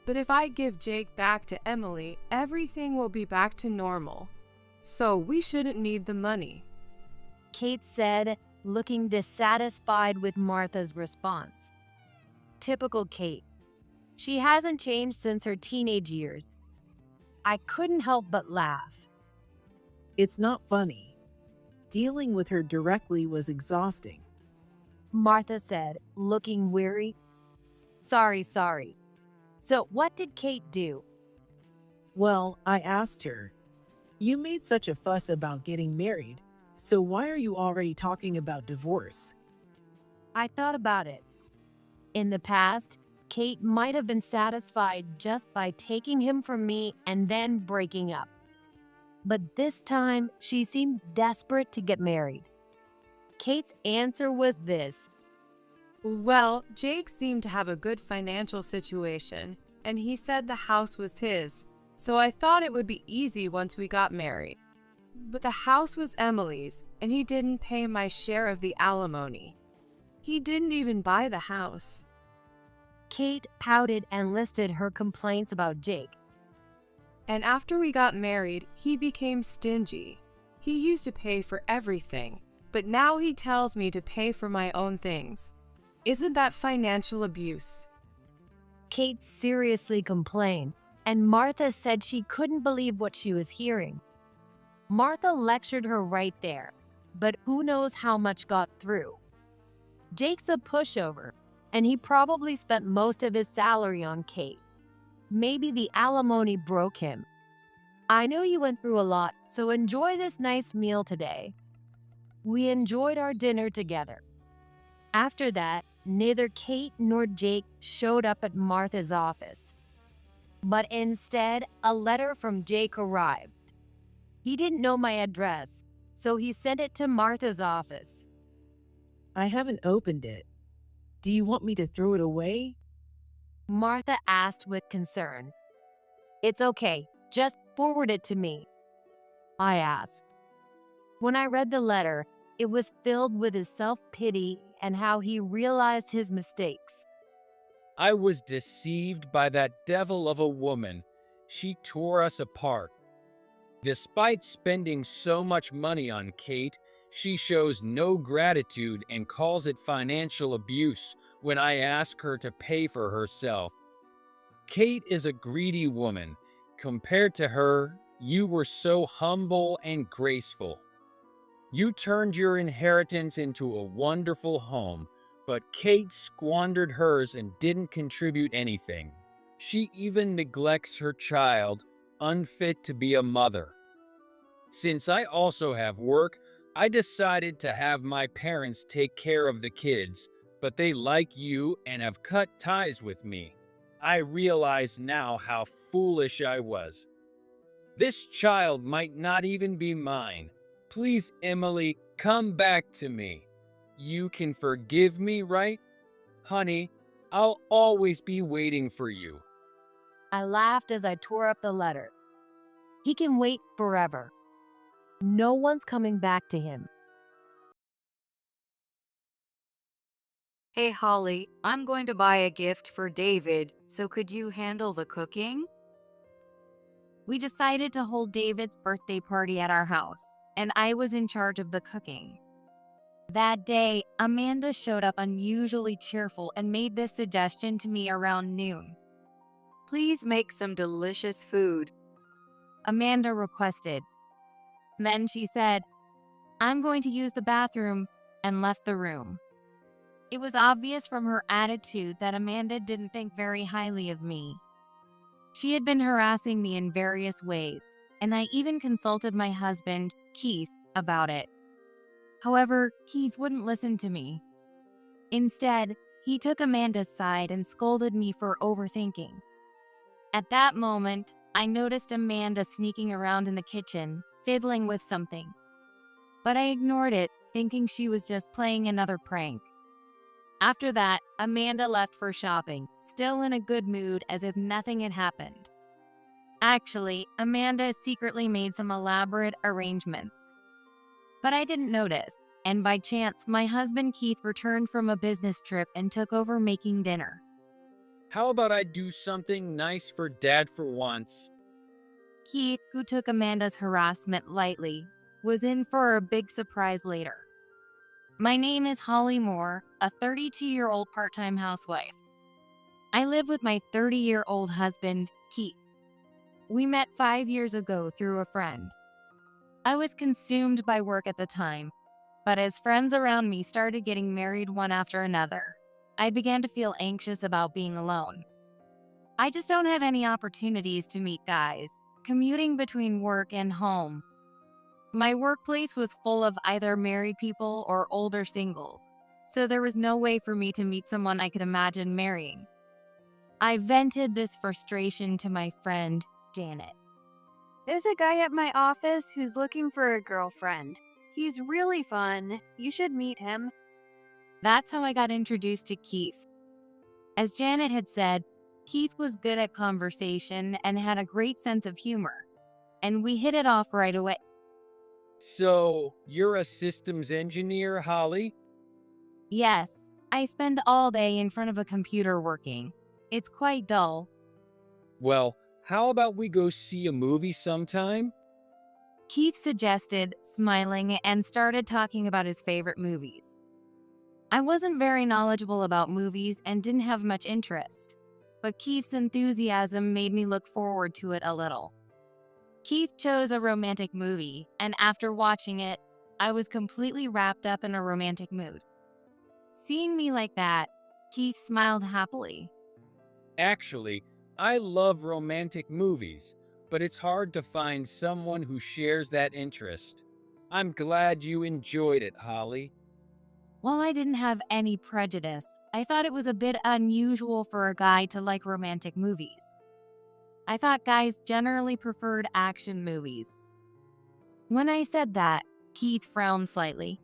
But if I give Jake back to Emily, everything will be back to normal. So we shouldn't need the money. Kate said, looking dissatisfied with Martha's response. Typical Kate. She hasn't changed since her teenage years. I couldn't help but laugh. It's not funny. Dealing with her directly was exhausting. Martha said, looking weary. Sorry. So what did Kate do? Well, I asked her, "You made such a fuss about getting married, so why are you already talking about divorce?" I thought about it. In the past, Kate might have been satisfied just by taking him from me and then breaking up. But this time, she seemed desperate to get married. Kate's answer was this. Well, Jake seemed to have a good financial situation, and he said the house was his, so I thought it would be easy once we got married. But the house was Emily's, and he didn't pay my share of the alimony. He didn't even buy the house. Kate pouted and listed her complaints about Jake. And after we got married, he became stingy. He used to pay for everything, but now he tells me to pay for my own things. Isn't that financial abuse? Kate seriously complained, and Martha said she couldn't believe what she was hearing. Martha lectured her right there, but who knows how much got through. Jake's a pushover, and he probably spent most of his salary on Kate. Maybe the alimony broke him. I know you went through a lot, so enjoy this nice meal today. We enjoyed our dinner together. After that, neither Kate nor Jake showed up at Martha's office. But instead, a letter from Jake arrived. He didn't know my address, so he sent it to Martha's office. I haven't opened it. Do you want me to throw it away? Martha asked with concern. It's okay, just forward it to me, I asked. When I read the letter, it was filled with his self-pity and how he realized his mistakes. I was deceived by that devil of a woman. She tore us apart. Despite spending so much money on Kate, she shows no gratitude and calls it financial abuse when I ask her to pay for herself. Kate is a greedy woman. Compared to her, you were so humble and graceful. You turned your inheritance into a wonderful home, but Kate squandered hers and didn't contribute anything. She even neglects her child, unfit to be a mother. Since I also have work, I decided to have my parents take care of the kids, but they like you and have cut ties with me. I realize now how foolish I was. This child might not even be mine. Please, Emily, come back to me. You can forgive me, right? Honey, I'll always be waiting for you. I laughed as I tore up the letter. He can wait forever. No one's coming back to him. Hey Holly, I'm going to buy a gift for David, so could you handle the cooking? We decided to hold David's birthday party at our house, and I was in charge of the cooking. That day, Amanda showed up unusually cheerful and made this suggestion to me around noon. Please make some delicious food. Amanda requested. Then she said, I'm going to use the bathroom, and left the room. It was obvious from her attitude that Amanda didn't think very highly of me. She had been harassing me in various ways, and I even consulted my husband, Keith, about it. However, Keith wouldn't listen to me. Instead, he took Amanda's side and scolded me for overthinking. At that moment, I noticed Amanda sneaking around in the kitchen, fiddling with something. But I ignored it, thinking she was just playing another prank. After that, Amanda left for shopping, still in a good mood as if nothing had happened. Actually, Amanda secretly made some elaborate arrangements. But I didn't notice, and by chance, my husband Keith returned from a business trip and took over making dinner. How about I do something nice for Dad for once? Keith, who took Amanda's harassment lightly, was in for a big surprise later. My name is Holly Moore, a 32-year-old part-time housewife. I live with my 30-year-old husband, Keith. We met 5 years ago through a friend. I was consumed by work at the time, but as friends around me started getting married one after another, I began to feel anxious about being alone. I just don't have any opportunities to meet guys, commuting between work and home. My workplace was full of either married people or older singles, so there was no way for me to meet someone I could imagine marrying. I vented this frustration to my friend, Janet. There's a guy at my office who's looking for a girlfriend. He's really fun. You should meet him. That's how I got introduced to Keith. As Janet had said, Keith was good at conversation and had a great sense of humor, and we hit it off right away. So, you're a systems engineer, Holly? Yes, I spend all day in front of a computer working. It's quite dull. Well, how about we go see a movie sometime? Keith suggested, smiling, and started talking about his favorite movies. I wasn't very knowledgeable about movies and didn't have much interest, but Keith's enthusiasm made me look forward to it a little. Keith chose a romantic movie, and after watching it, I was completely wrapped up in a romantic mood. Seeing me like that, Keith smiled happily. Actually, I love romantic movies, but it's hard to find someone who shares that interest. I'm glad you enjoyed it, Holly. While I didn't have any prejudice, I thought it was a bit unusual for a guy to like romantic movies. I thought guys generally preferred action movies. When I said that, Keith frowned slightly.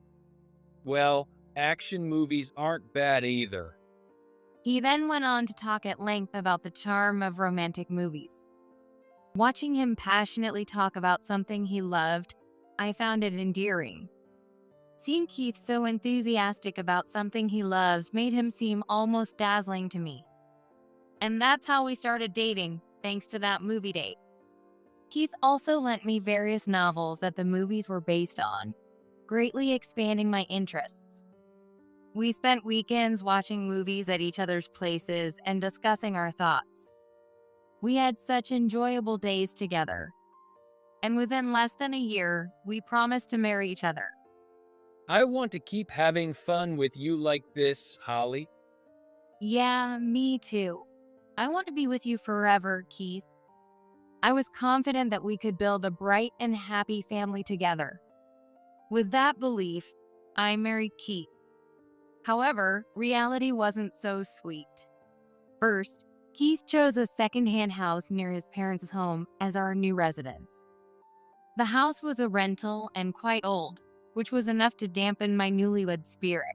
Well, action movies aren't bad either. He then went on to talk at length about the charm of romantic movies. Watching him passionately talk about something he loved, I found it endearing. Seeing Keith so enthusiastic about something he loves made him seem almost dazzling to me. And that's how we started dating, thanks to that movie date. Keith also lent me various novels that the movies were based on, greatly expanding my interests. We spent weekends watching movies at each other's places and discussing our thoughts. We had such enjoyable days together. And within less than a year, we promised to marry each other. I want to keep having fun with you like this, Holly. Yeah, me too. I want to be with you forever, Keith. I was confident that we could build a bright and happy family together. With that belief, I married Keith. However, reality wasn't so sweet. First, Keith chose a second-hand house near his parents' home as our new residence. The house was a rental and quite old, which was enough to dampen my newlywed spirit.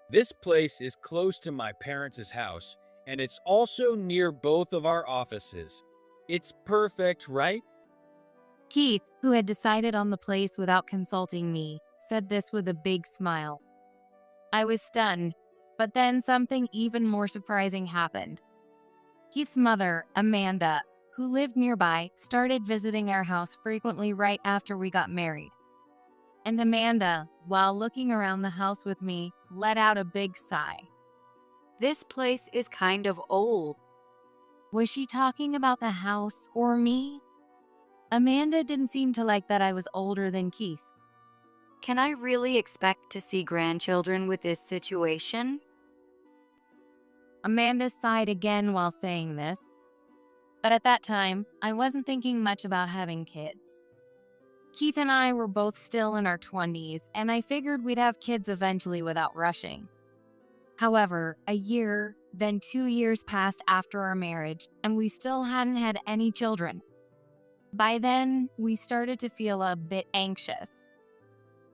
This place is close to my parents' house, and it's also near both of our offices. It's perfect, right? Keith, who had decided on the place without consulting me, said this with a big smile. I was stunned, but then something even more surprising happened. Keith's mother, Amanda, who lived nearby, started visiting our house frequently right after we got married. And Amanda, while looking around the house with me, let out a big sigh. This place is kind of old. Was she talking about the house or me? Amanda didn't seem to like that I was older than Keith. Can I really expect to see grandchildren with this situation? Amanda sighed again while saying this. But at that time, I wasn't thinking much about having kids. Keith and I were both still in our 20s, and I figured we'd have kids eventually without rushing. However, a year, then 2 years passed after our marriage, and we still hadn't had any children. By then, we started to feel a bit anxious.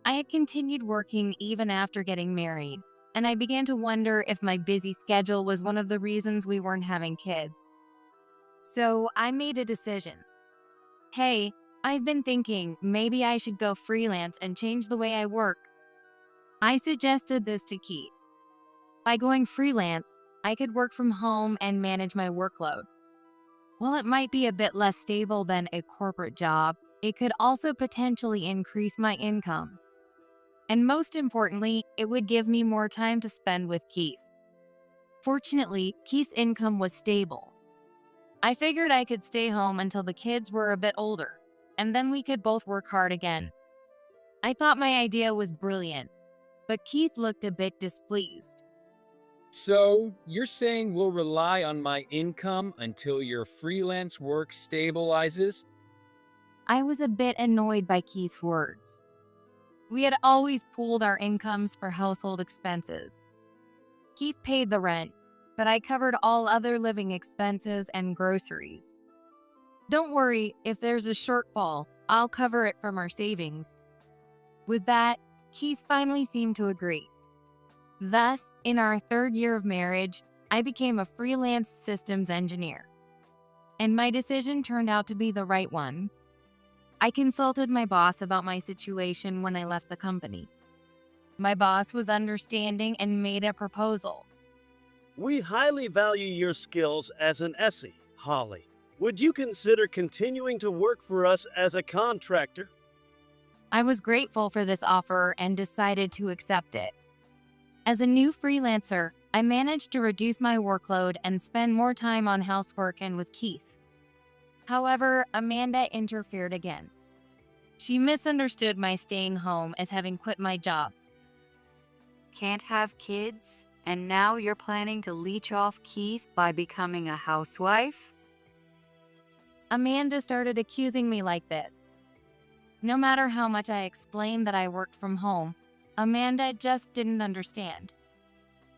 I had continued working even after getting married, and I began to wonder if my busy schedule was one of the reasons we weren't having kids. So I made a decision. Hey, I've been thinking maybe I should go freelance and change the way I work. I suggested this to Keith. By going freelance, I could work from home and manage my workload. While it might be a bit less stable than a corporate job, it could also potentially increase my income. And most importantly, it would give me more time to spend with Keith. Fortunately, Keith's income was stable. I figured I could stay home until the kids were a bit older, and then we could both work hard again. I thought my idea was brilliant, but Keith looked a bit displeased. So, you're saying we'll rely on my income until your freelance work stabilizes? I was a bit annoyed by Keith's words. We had always pooled our incomes for household expenses. Keith paid the rent, but I covered all other living expenses and groceries. Don't worry, if there's a shortfall, I'll cover it from our savings. With that, Keith finally seemed to agree. Thus, in our 3rd year of marriage, I became a freelance systems engineer. And my decision turned out to be the right one. I consulted my boss about my situation when I left the company. My boss was understanding and made a proposal. We highly value your skills as an SE, Holly. Would you consider continuing to work for us as a contractor? I was grateful for this offer and decided to accept it. As a new freelancer, I managed to reduce my workload and spend more time on housework and with Keith. However, Amanda interfered again. She misunderstood my staying home as having quit my job. Can't have kids, and now you're planning to leech off Keith by becoming a housewife? Amanda started accusing me like this. No matter how much I explained that I worked from home, Amanda just didn't understand.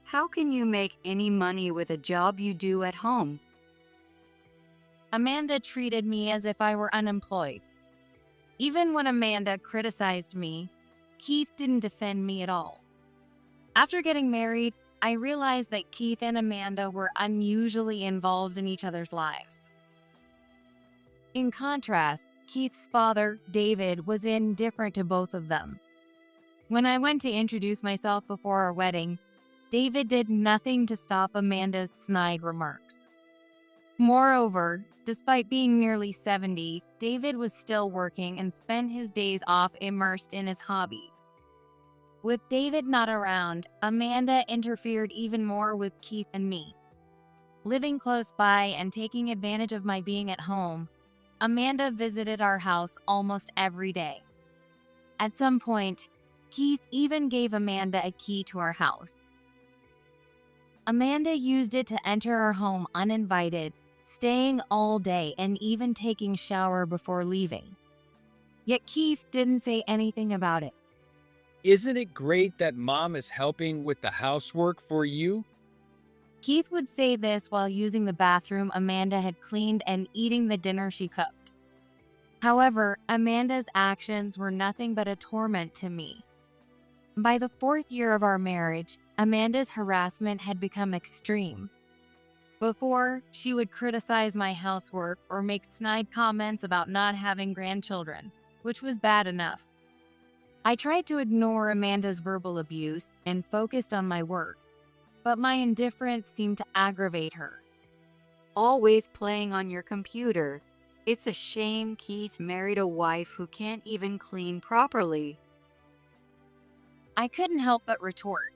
How can you make any money with a job you do at home? Amanda treated me as if I were unemployed. Even when Amanda criticized me, Keith didn't defend me at all. After getting married, I realized that Keith and Amanda were unusually involved in each other's lives. In contrast, Keith's father, David, was indifferent to both of them. When I went to introduce myself before our wedding, David did nothing to stop Amanda's snide remarks. Moreover, despite being nearly 70, David was still working and spent his days off immersed in his hobbies. With David not around, Amanda interfered even more with Keith and me. Living close by and taking advantage of my being at home, Amanda visited our house almost every day. At some point, Keith even gave Amanda a key to our house. Amanda used it to enter our home uninvited, staying all day and even taking a shower before leaving. Yet Keith didn't say anything about it. Isn't it great that Mom is helping with the housework for you? Keith would say this while using the bathroom Amanda had cleaned and eating the dinner she cooked. However, Amanda's actions were nothing but a torment to me. By the 4th year of our marriage, Amanda's harassment had become extreme. Before, she would criticize my housework or make snide comments about not having grandchildren, which was bad enough. I tried to ignore Amanda's verbal abuse and focused on my work, but my indifference seemed to aggravate her. Always playing on your computer. It's a shame Keith married a wife who can't even clean properly. I couldn't help but retort.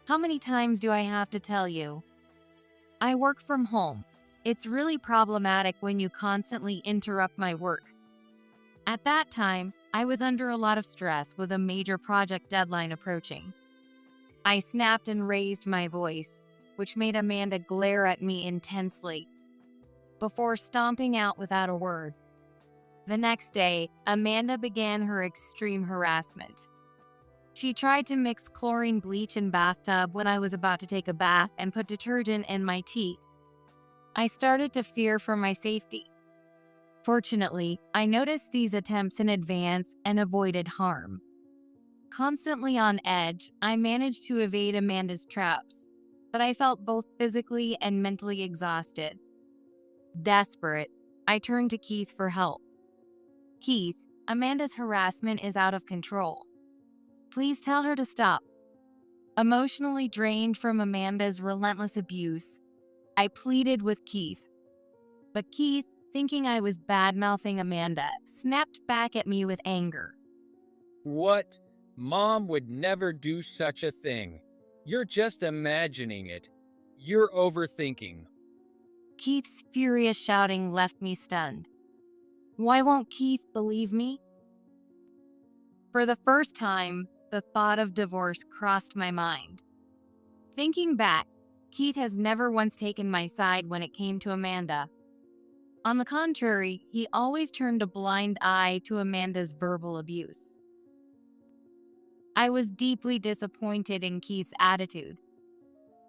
How many times do I have to tell you? I work from home. It's really problematic when you constantly interrupt my work. At that time, I was under a lot of stress with a major project deadline approaching. I snapped and raised my voice, which made Amanda glare at me intensely, before stomping out without a word. The next day, Amanda began her extreme harassment. She tried to mix chlorine bleach in bathtub when I was about to take a bath and put detergent in my tea. I started to fear for my safety. Fortunately, I noticed these attempts in advance and avoided harm. Constantly on edge, I managed to evade Amanda's traps, but I felt both physically and mentally exhausted. Desperate, I turned to Keith for help. Keith, Amanda's harassment is out of control. Please tell her to stop. Emotionally drained from Amanda's relentless abuse, I pleaded with Keith. But Keith, thinking I was bad-mouthing Amanda, snapped back at me with anger. What? Mom would never do such a thing. You're just imagining it. You're overthinking. Keith's furious shouting left me stunned. Why won't Keith believe me? For the first time, the thought of divorce crossed my mind. Thinking back, Keith has never once taken my side when it came to Amanda. On the contrary, he always turned a blind eye to Amanda's verbal abuse. I was deeply disappointed in Keith's attitude.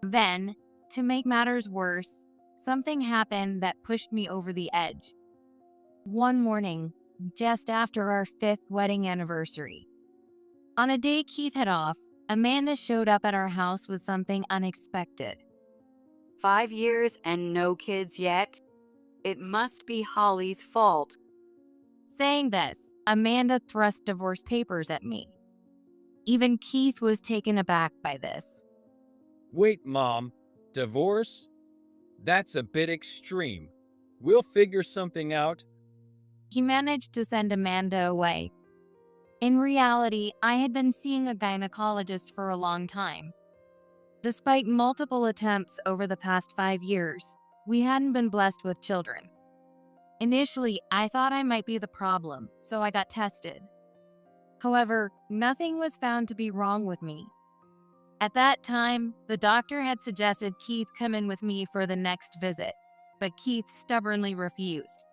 Then, to make matters worse, something happened that pushed me over the edge. One morning, just after our 5th wedding anniversary, on a day Keith had off, Amanda showed up at our house with something unexpected. 5 years and no kids yet? It must be Holly's fault. Saying this, Amanda thrust divorce papers at me. Even Keith was taken aback by this. Wait, Mom. Divorce? That's a bit extreme. We'll figure something out. He managed to send Amanda away. In reality, I had been seeing a gynecologist for a long time. Despite multiple attempts over the past 5 years, we hadn't been blessed with children. Initially, I thought I might be the problem, so I got tested. However, nothing was found to be wrong with me. At that time, the doctor had suggested Keith come in with me for the next visit, but Keith stubbornly refused.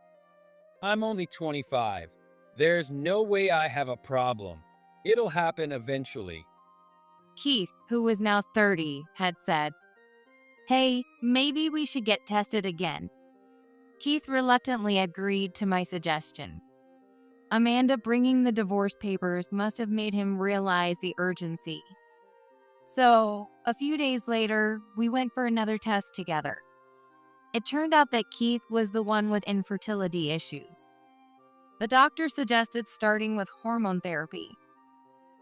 I'm only 25. There's no way I have a problem. It'll happen eventually. Keith, who was now 30, had said, "Hey, maybe we should get tested again." Keith reluctantly agreed to my suggestion. Amanda bringing the divorce papers must have made him realize the urgency. So, a few days later, we went for another test together. It turned out that Keith was the one with infertility issues. The doctor suggested starting with hormone therapy.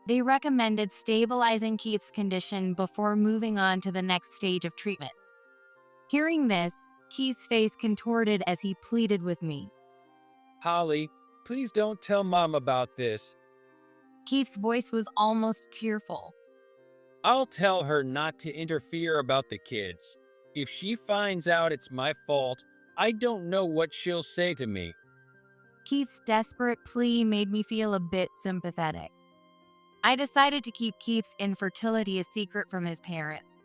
They recommended stabilizing Keith's condition before moving on to the next stage of treatment. Hearing this, Keith's face contorted as he pleaded with me. Holly, please don't tell Mom about this. Keith's voice was almost tearful. I'll tell her not to interfere about the kids. If she finds out it's my fault, I don't know what she'll say to me. Keith's desperate plea made me feel a bit sympathetic. I decided to keep Keith's infertility a secret from his parents.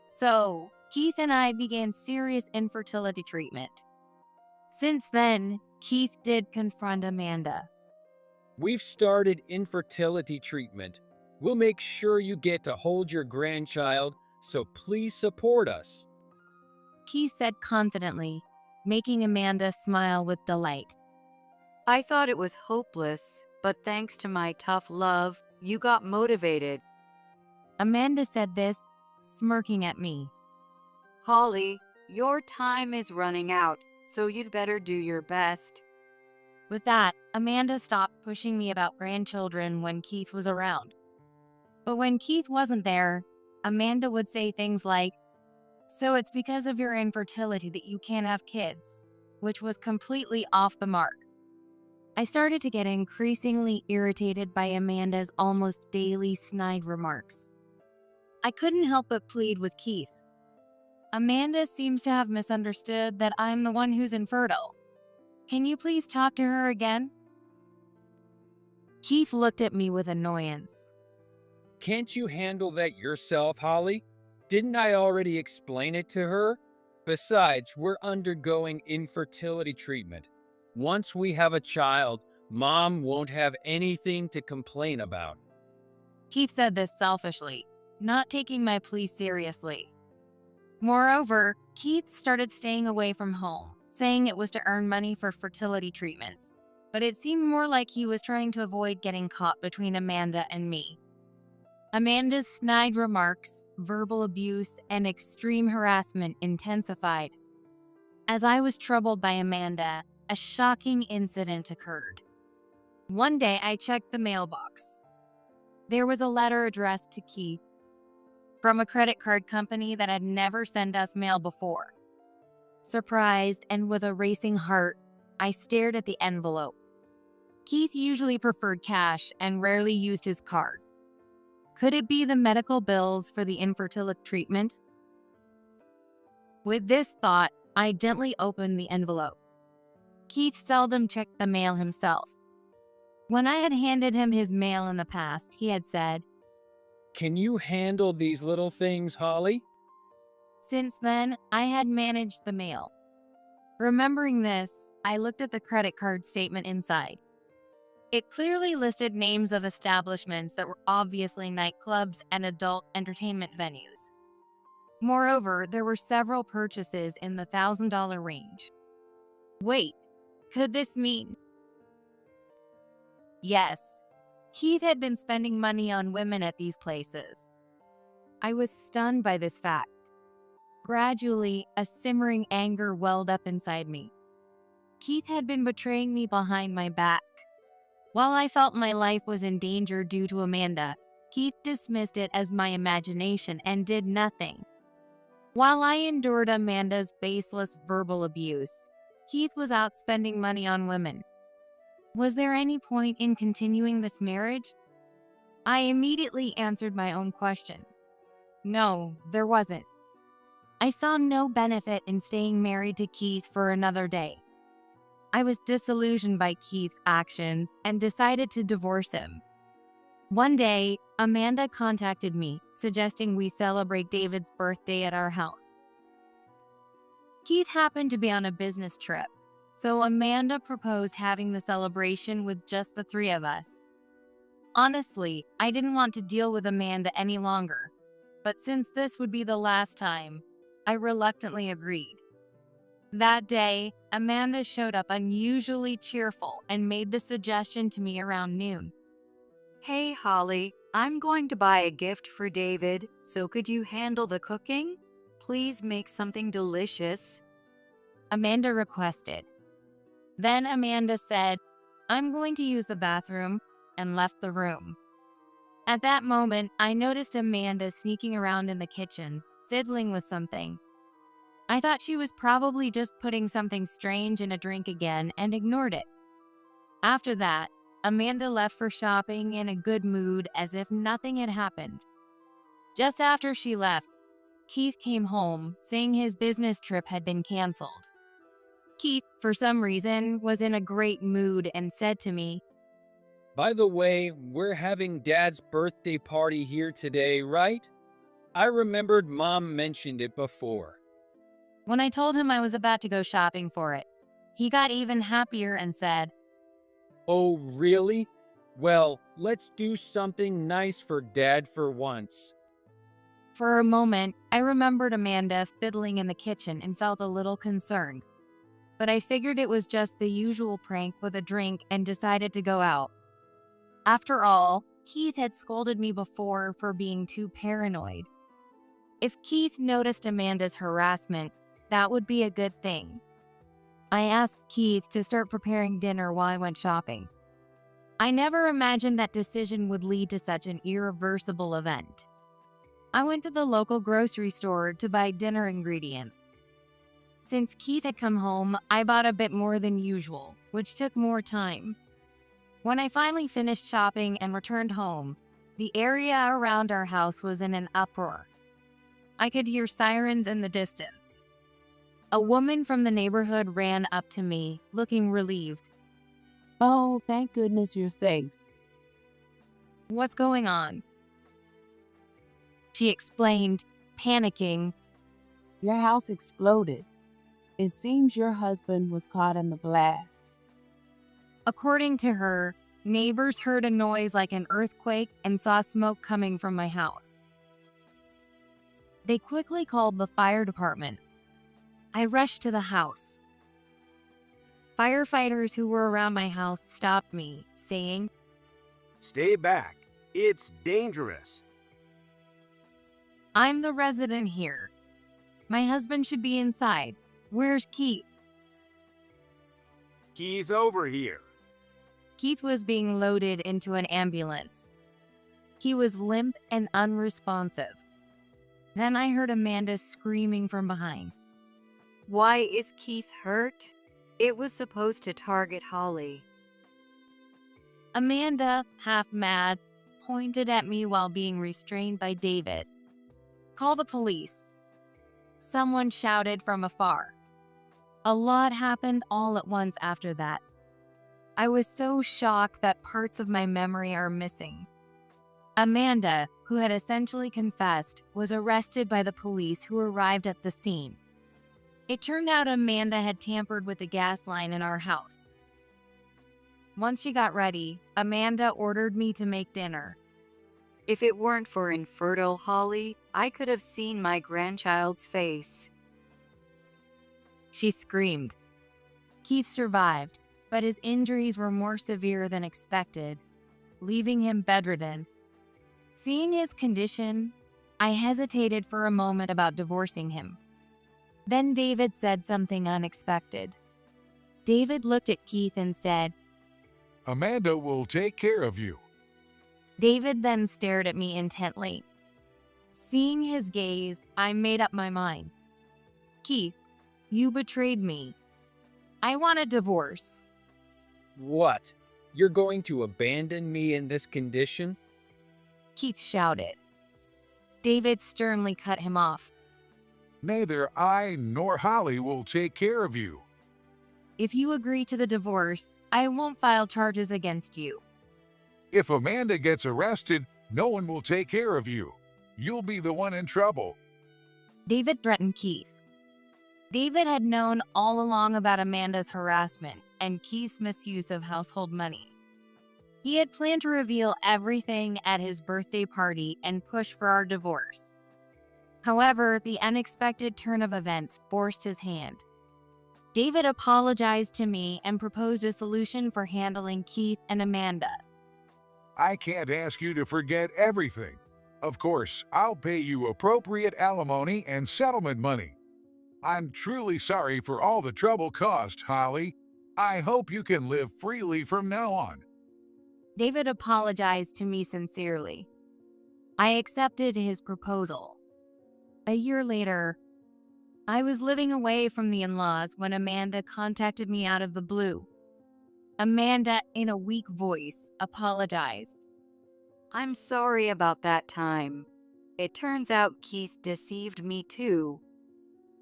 So, Keith and I began serious infertility treatment. Since then, Keith did confront Amanda. We've started infertility treatment. We'll make sure you get to hold your grandchild, so please support us. Keith said confidently, making Amanda smile with delight. I thought it was hopeless, but thanks to my tough love, you got motivated. Amanda said this, smirking at me. Holly, your time is running out, so you'd better do your best. With that, Amanda stopped pushing me about grandchildren when Keith was around. But when Keith wasn't there, Amanda would say things like, "So it's because of your infertility that you can't have kids," which was completely off the mark. I started to get increasingly irritated by Amanda's almost daily snide remarks. I couldn't help but plead with Keith. Amanda seems to have misunderstood that I'm the one who's infertile. Can you please talk to her again? Keith looked at me with annoyance. Can't you handle that yourself, Holly? Didn't I already explain it to her? Besides, we're undergoing infertility treatment. Once we have a child, Mom won't have anything to complain about. Keith said this selfishly, not taking my plea seriously. Moreover, Keith started staying away from home, saying it was to earn money for fertility treatments, but it seemed more like he was trying to avoid getting caught between Amanda and me. Amanda's snide remarks, verbal abuse, and extreme harassment intensified. As I was troubled by Amanda, a shocking incident occurred. One day, I checked the mailbox. There was a letter addressed to Keith from a credit card company that had never sent us mail before. Surprised and with a racing heart, I stared at the envelope. Keith usually preferred cash and rarely used his card. Could it be the medical bills for the infertility treatment? With this thought, I gently opened the envelope. Keith seldom checked the mail himself. When I had handed him his mail in the past, he had said, "Can you handle these little things, Holly?" Since then, I had managed the mail. Remembering this, I looked at the credit card statement inside. It clearly listed names of establishments that were obviously nightclubs and adult entertainment venues. Moreover, there were several purchases in the $1,000 range. Wait, could this mean? Yes, Keith had been spending money on women at these places. I was stunned by this fact. Gradually, a simmering anger welled up inside me. Keith had been betraying me behind my back. While I felt my life was in danger due to Amanda, Keith dismissed it as my imagination and did nothing. While I endured Amanda's baseless verbal abuse, Keith was out spending money on women. Was there any point in continuing this marriage? I immediately answered my own question. No, there wasn't. I saw no benefit in staying married to Keith for another day. I was disillusioned by Keith's actions and decided to divorce him. One day, Amanda contacted me, suggesting we celebrate David's birthday at our house. Keith happened to be on a business trip, so Amanda proposed having the celebration with just the three of us. Honestly, I didn't want to deal with Amanda any longer, but since this would be the last time, I reluctantly agreed. That day, Amanda showed up unusually cheerful and made the suggestion to me around noon. Hey, Holly, I'm going to buy a gift for David, so could you handle the cooking? Please make something delicious. Amanda requested. Then Amanda said, "I'm going to use the bathroom," and left the room. At that moment, I noticed Amanda sneaking around in the kitchen, fiddling with something. I thought she was probably just putting something strange in a drink again and ignored it. After that, Amanda left for shopping in a good mood as if nothing had happened. Just after she left, Keith came home saying his business trip had been canceled. Keith, for some reason, was in a great mood and said to me, "By the way, we're having Dad's birthday party here today, right? I remembered Mom mentioned it before." When I told him I was about to go shopping for it, he got even happier and said, "Oh, really? Well, let's do something nice for Dad for once." For a moment, I remembered Amanda fiddling in the kitchen and felt a little concerned. But I figured it was just the usual prank with a drink and decided to go out. After all, Keith had scolded me before for being too paranoid. If Keith noticed Amanda's harassment, that would be a good thing. I asked Keith to start preparing dinner while I went shopping. I never imagined that decision would lead to such an irreversible event. I went to the local grocery store to buy dinner ingredients. Since Keith had come home, I bought a bit more than usual, which took more time. When I finally finished shopping and returned home, the area around our house was in an uproar. I could hear sirens in the distance. A woman from the neighborhood ran up to me, looking relieved. "Oh, thank goodness you're safe." "What's going on?" She explained, panicking. "Your house exploded. It seems your husband was caught in the blast." According to her, neighbors heard a noise like an earthquake and saw smoke coming from my house. They quickly called the fire department. I rushed to the house. Firefighters who were around my house stopped me, saying, "Stay back. It's dangerous." "I'm the resident here. My husband should be inside. Where's Keith?" "He's over here." Keith was being loaded into an ambulance. He was limp and unresponsive. Then I heard Amanda screaming from behind. Why is Keith hurt? It was supposed to target Holly. Amanda, half mad, pointed at me while being restrained by David. "Call the police," someone shouted from afar. A lot happened all at once after that. I was so shocked that parts of my memory are missing. Amanda, who had essentially confessed, was arrested by the police who arrived at the scene. It turned out Amanda had tampered with the gas line in our house. Once she got ready, Amanda ordered me to make dinner. If it weren't for infertile Holly, I could have seen my grandchild's face. She screamed. Keith survived, but his injuries were more severe than expected, leaving him bedridden. Seeing his condition, I hesitated for a moment about divorcing him. Then David said something unexpected. David looked at Keith and said, Amanda will take care of you. David then stared at me intently. Seeing his gaze, I made up my mind. Keith, you betrayed me. I want a divorce. What? You're going to abandon me in this condition? Keith shouted. David sternly cut him off. Neither I nor Holly will take care of you. If you agree to the divorce, I won't file charges against you. If Amanda gets arrested, no one will take care of you. You'll be the one in trouble. David threatened Keith. David had known all along about Amanda's harassment and Keith's misuse of household money. He had planned to reveal everything at his birthday party and push for our divorce. However, the unexpected turn of events forced his hand. David apologized to me and proposed a solution for handling Keith and Amanda. I can't ask you to forget everything. Of course, I'll pay you appropriate alimony and settlement money. I'm truly sorry for all the trouble caused, Holly. I hope you can live freely from now on. David apologized to me sincerely. I accepted his proposal. A year later, I was living away from the in-laws when Amanda contacted me out of the blue. Amanda, in a weak voice, apologized. I'm sorry about that time. It turns out Keith deceived me too.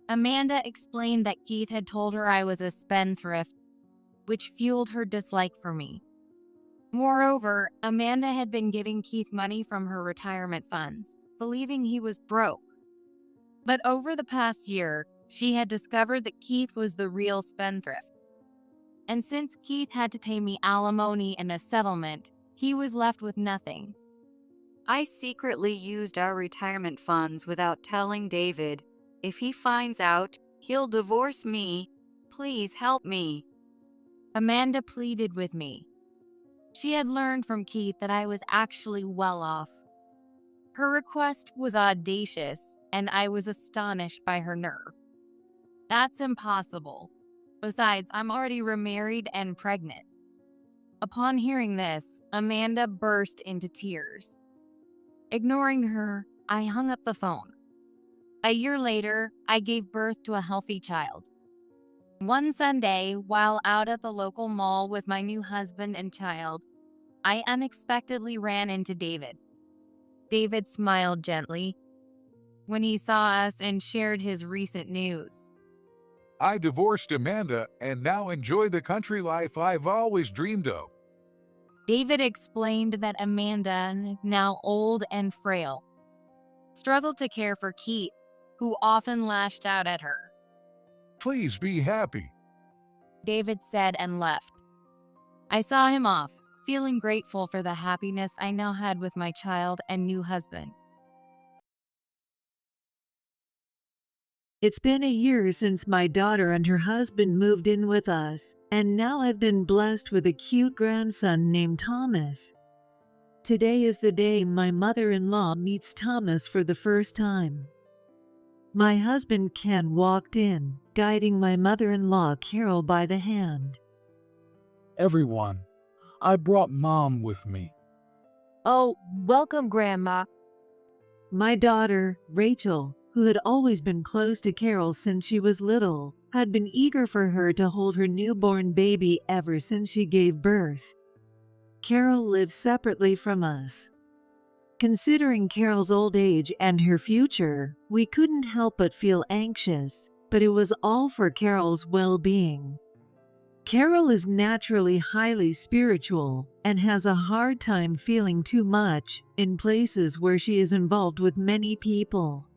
Amanda explained that Keith had told her I was a spendthrift, which fueled her dislike for me. Moreover, Amanda had been giving Keith money from her retirement funds, believing he was broke. But over the past year, she had discovered that Keith was the real spendthrift. And since Keith had to pay me alimony and a settlement, he was left with nothing. I secretly used our retirement funds without telling David. If he finds out, he'll divorce me. Please help me. Amanda pleaded with me. She had learned from Keith that I was actually well off. Her request was audacious, and I was astonished by her nerve. That's impossible. Besides, I'm already remarried and pregnant. Upon hearing this, Amanda burst into tears. Ignoring her, I hung up the phone. A year later, I gave birth to a healthy child. One Sunday, while out at the local mall with my new husband and child, I unexpectedly ran into David. David smiled gently when he saw us and shared his recent news. I divorced Amanda and now enjoy the country life I've always dreamed of. David explained that Amanda, now old and frail, struggled to care for Keith, who often lashed out at her. Please be happy, David said and left. I saw him off, feeling grateful for the happiness I now had with my child and new husband. It's been a year since my daughter and her husband moved in with us, and now I've been blessed with a cute grandson named Thomas. Today is the day my mother-in-law meets Thomas for the first time. My husband Ken walked in, guiding my mother-in-law Carol by the hand. Everyone, I brought Mom with me. Oh, welcome, Grandma. My daughter, Rachel, who had always been close to Carol since she was little, had been eager for her to hold her newborn baby ever since she gave birth. Carol lives separately from us. Considering Carol's old age and her future, we couldn't help but feel anxious, but it was all for Carol's well-being. Carol is naturally highly spiritual and has a hard time feeling too much in places where she is involved with many people.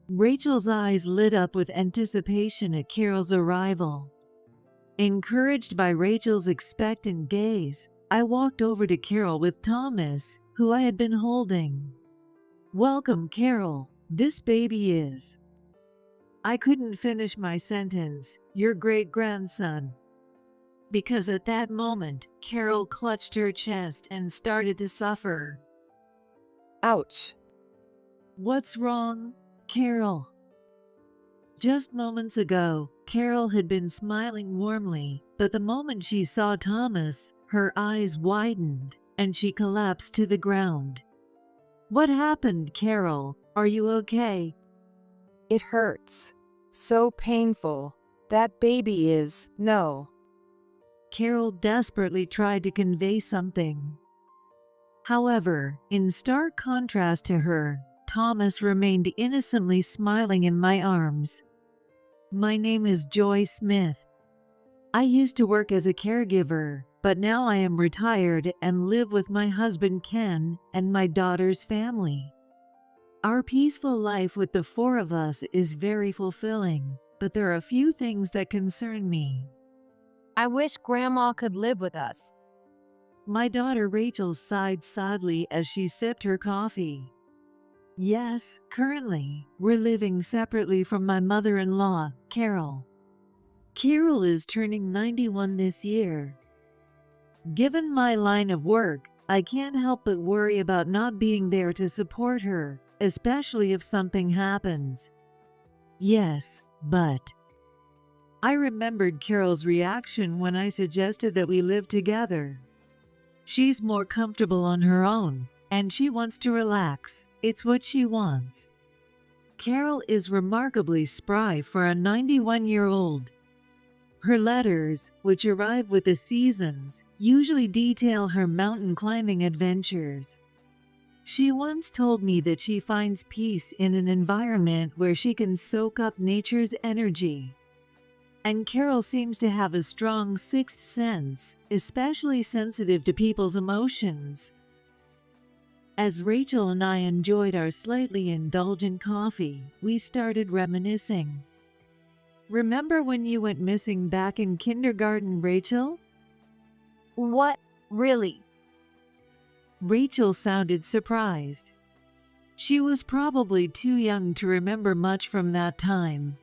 Rachel's eyes lit up with anticipation at Carol's arrival. Encouraged by Rachel's expectant gaze, I walked over to Carol with Thomas, who I had been holding. "Welcome, Carol. This baby is..." I couldn't finish my sentence, "your great-grandson," because at that moment, Carol clutched her chest and started to suffer. Ouch. "What's wrong, Carol?" Just moments ago, Carol had been smiling warmly, but the moment she saw Thomas, her eyes widened, and she collapsed to the ground. "What happened, Carol? Are you okay?" It hurts. So painful. That baby is, no. Carol desperately tried to convey something. However, in stark contrast to her, Thomas remained innocently smiling in my arms. "My name is Joy Smith. I used to work as a caregiver, but now I am retired and live with my husband Ken and my daughter's family. Our peaceful life with the four of us is very fulfilling, but there are a few things that concern me." I wish Grandma could live with us. My daughter Rachel sighed sadly as she sipped her coffee. "Yes, currently, we're living separately from my mother-in-law, Carol. Carol is turning 91 this year. Given my line of work, I can't help but worry about not being there to support her, especially if something happens." "Yes, but..." I remembered Carol's reaction when I suggested that we live together. She's more comfortable on her own, and she wants to relax. It's what she wants. Carol is remarkably spry for a 91-year-old. Her letters, which arrive with the seasons, usually detail her mountain climbing adventures. She once told me that she finds peace in an environment where she can soak up nature's energy. And Carol seems to have a strong sixth sense, especially sensitive to people's emotions. As Rachel and I enjoyed our slightly indulgent coffee, we started reminiscing. "Remember when you went missing back in kindergarten, Rachel?" What? Really? Rachel sounded surprised. She was probably too young to remember much from that time.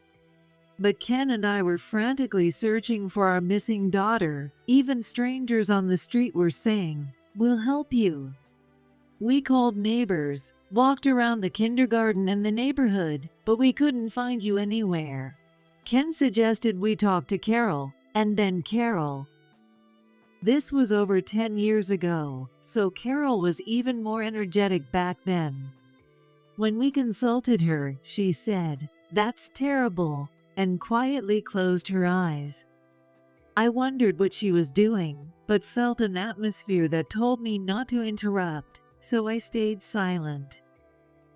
But Ken and I were frantically searching for our missing daughter. Even strangers on the street were saying, "We'll help you." We called neighbors, walked around the kindergarten and the neighborhood, but we couldn't find you anywhere. Ken suggested we talk to Carol, and then Carol. This was over 10 years ago, so Carol was even more energetic back then. When we consulted her, she said, "That's terrible," and quietly closed her eyes. I wondered what she was doing, but felt an atmosphere that told me not to interrupt, so I stayed silent.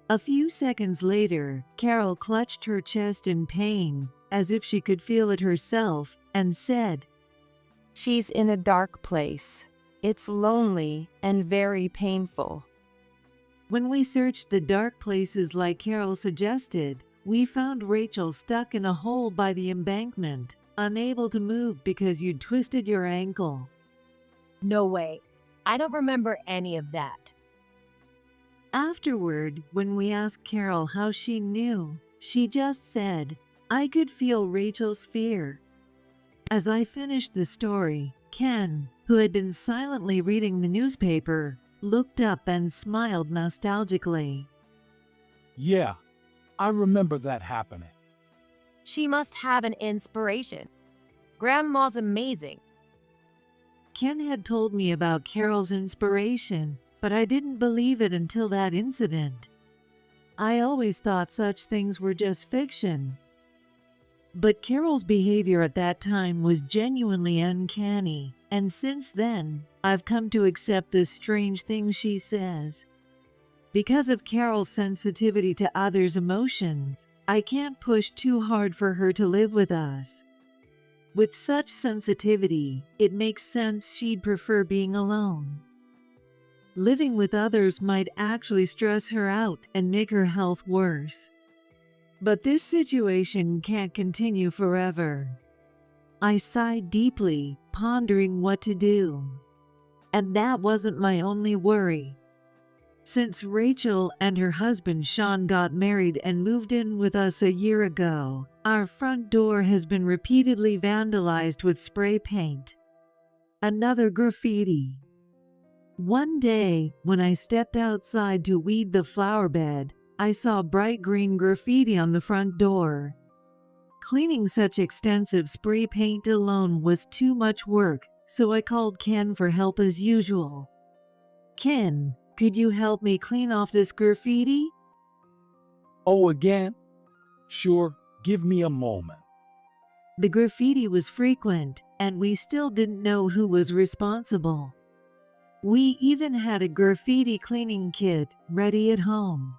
A few seconds later, Carol clutched her chest in pain, as if she could feel it herself, and said, "She's in a dark place. It's lonely and very painful." When we searched the dark places like Carol suggested, we found Rachel stuck in a hole by the embankment, unable to move because you'd twisted your ankle. No way. I don't remember any of that. Afterward, when we asked Carol how she knew, she just said, "I could feel Rachel's fear." As I finished the story, Ken, who had been silently reading the newspaper, looked up and smiled nostalgically. "Yeah, I remember that happening." She must have an inspiration. Grandma's amazing. Ken had told me about Carol's inspiration, but I didn't believe it until that incident. I always thought such things were just fiction. But Carol's behavior at that time was genuinely uncanny, and since then, I've come to accept the strange things she says. Because of Carol's sensitivity to others' emotions, I can't push too hard for her to live with us. With such sensitivity, it makes sense she'd prefer being alone. Living with others might actually stress her out and make her health worse. But this situation can't continue forever. I sighed deeply, pondering what to do. And that wasn't my only worry. Since Rachel and her husband Sean got married and moved in with us a year ago, our front door has been repeatedly vandalized with spray paint. Another graffiti. One day, when I stepped outside to weed the flower bed, I saw bright green graffiti on the front door. Cleaning such extensive spray paint alone was too much work, so I called Ken for help as usual. Ken, could you help me clean off this graffiti? Oh, again? Sure, give me a moment. The graffiti was frequent, and we still didn't know who was responsible. We even had a graffiti cleaning kit ready at home.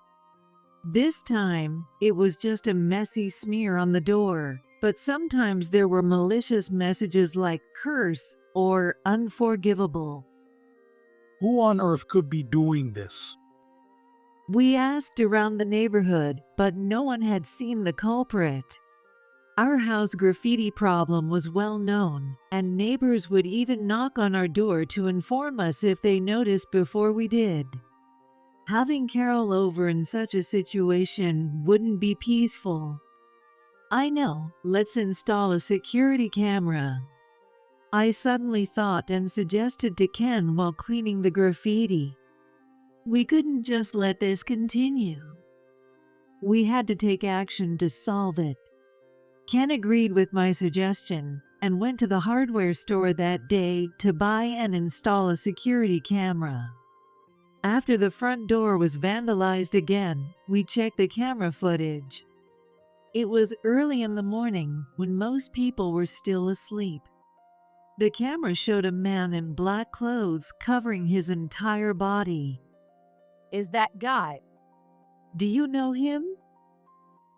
This time, it was just a messy smear on the door, but sometimes there were malicious messages like curse or unforgivable. Who on earth could be doing this? We asked around the neighborhood, but no one had seen the culprit. Our house graffiti problem was well known, and neighbors would even knock on our door to inform us if they noticed before we did. Having Carol over in such a situation wouldn't be peaceful. I know, let's install a security camera. I suddenly thought and suggested to Ken while cleaning the graffiti. We couldn't just let this continue. We had to take action to solve it. Ken agreed with my suggestion and went to the hardware store that day to buy and install a security camera. After the front door was vandalized again, we checked the camera footage. It was early in the morning when most people were still asleep. The camera showed a man in black clothes covering his entire body. Is that guy? Do you know him?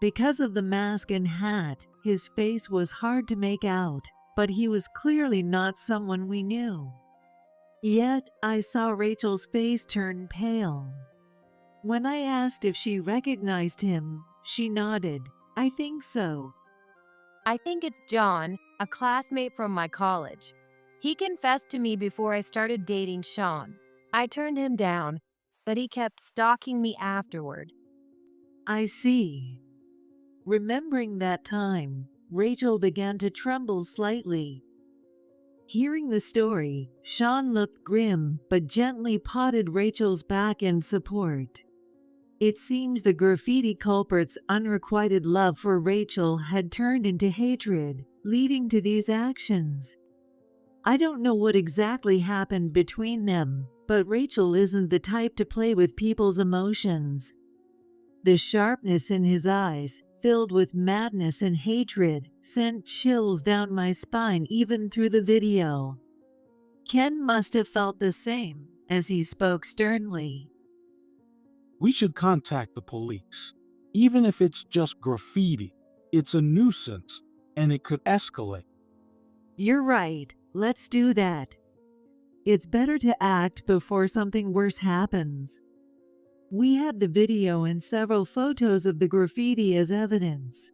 Because of the mask and hat, his face was hard to make out, but he was clearly not someone we knew. Yet, I saw Rachel's face turn pale. When I asked if she recognized him, she nodded. I think so. I think it's John, a classmate from my college. He confessed to me before I started dating Sean. I turned him down, but he kept stalking me afterward. I see. Remembering that time, Rachel began to tremble slightly. Hearing the story, Sean looked grim but gently patted Rachel's back in support. It seems the graffiti culprit's unrequited love for Rachel had turned into hatred, leading to these actions. I don't know what exactly happened between them, but Rachel isn't the type to play with people's emotions. The sharpness in his eyes, filled with madness and hatred, sent chills down my spine even through the video. Ken must have felt the same, as he spoke sternly. We should contact the police. Even if it's just graffiti, it's a nuisance, and it could escalate. You're right, let's do that. It's better to act before something worse happens. We had the video and several photos of the graffiti as evidence.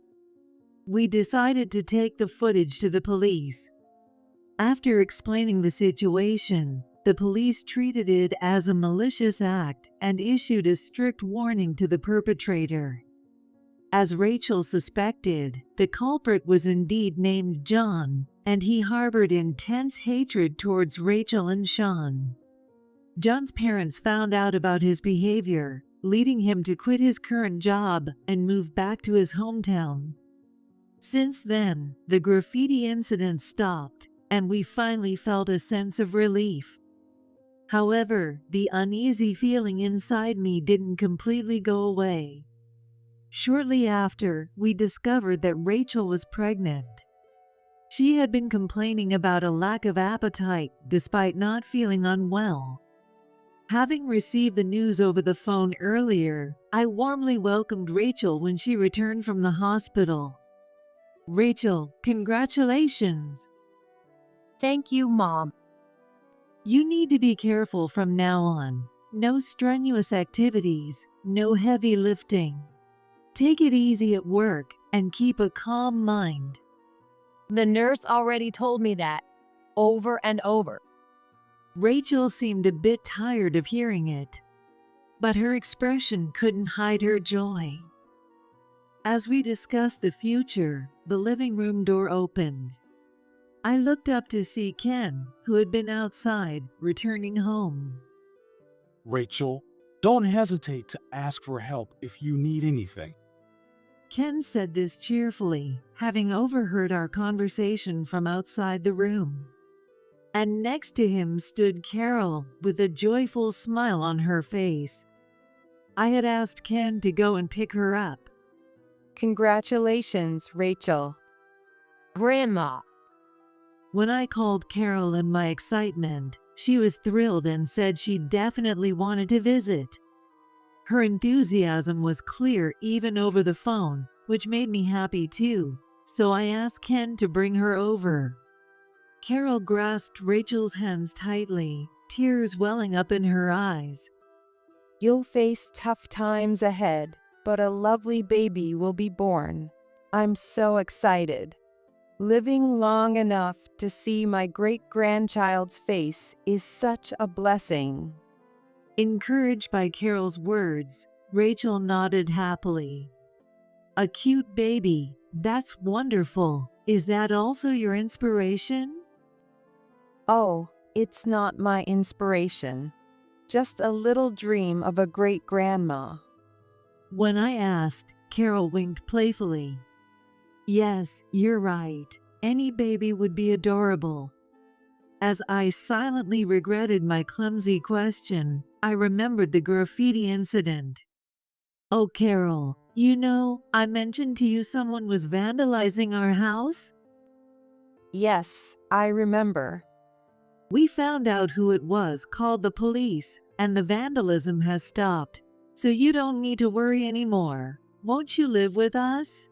We decided to take the footage to the police. After explaining the situation, the police treated it as a malicious act and issued a strict warning to the perpetrator. As Rachel suspected, the culprit was indeed named John, and he harbored intense hatred towards Rachel and Sean. John's parents found out about his behavior, leading him to quit his current job and move back to his hometown. Since then, the graffiti incident stopped, and we finally felt a sense of relief. However, the uneasy feeling inside me didn't completely go away. Shortly after, we discovered that Rachel was pregnant. She had been complaining about a lack of appetite despite not feeling unwell. Having received the news over the phone earlier, I warmly welcomed Rachel when she returned from the hospital. Rachel, congratulations! Thank you, Mom. You need to be careful from now on. No strenuous activities, no heavy lifting. Take it easy at work and keep a calm mind. The nurse already told me that, over and over. Rachel seemed a bit tired of hearing it, but her expression couldn't hide her joy. As we discussed the future, the living room door opened. I looked up to see Ken, who had been outside, returning home. Rachel, don't hesitate to ask for help if you need anything. Ken said this cheerfully, having overheard our conversation from outside the room. And next to him stood Carol with a joyful smile on her face. I had asked Ken to go and pick her up. Congratulations, Rachel. Grandma. When I called Carol in my excitement, she was thrilled and said she definitely wanted to visit. Her enthusiasm was clear even over the phone, which made me happy too, so I asked Ken to bring her over. Carol grasped Rachel's hands tightly, tears welling up in her eyes. You'll face tough times ahead, but a lovely baby will be born. I'm so excited. Living long enough to see my great-grandchild's face is such a blessing. Encouraged by Carol's words, Rachel nodded happily. A cute baby, that's wonderful. Is that also your inspiration? Oh, it's not my inspiration. Just a little dream of a great-grandma. When I asked, Carol winked playfully. Yes, you're right. Any baby would be adorable. As I silently regretted my clumsy question, I remembered the graffiti incident. Oh, Carol, you know, I mentioned to you someone was vandalizing our house? Yes, I remember. We found out who it was, called the police, and the vandalism has stopped. So you don't need to worry anymore. Won't you live with us?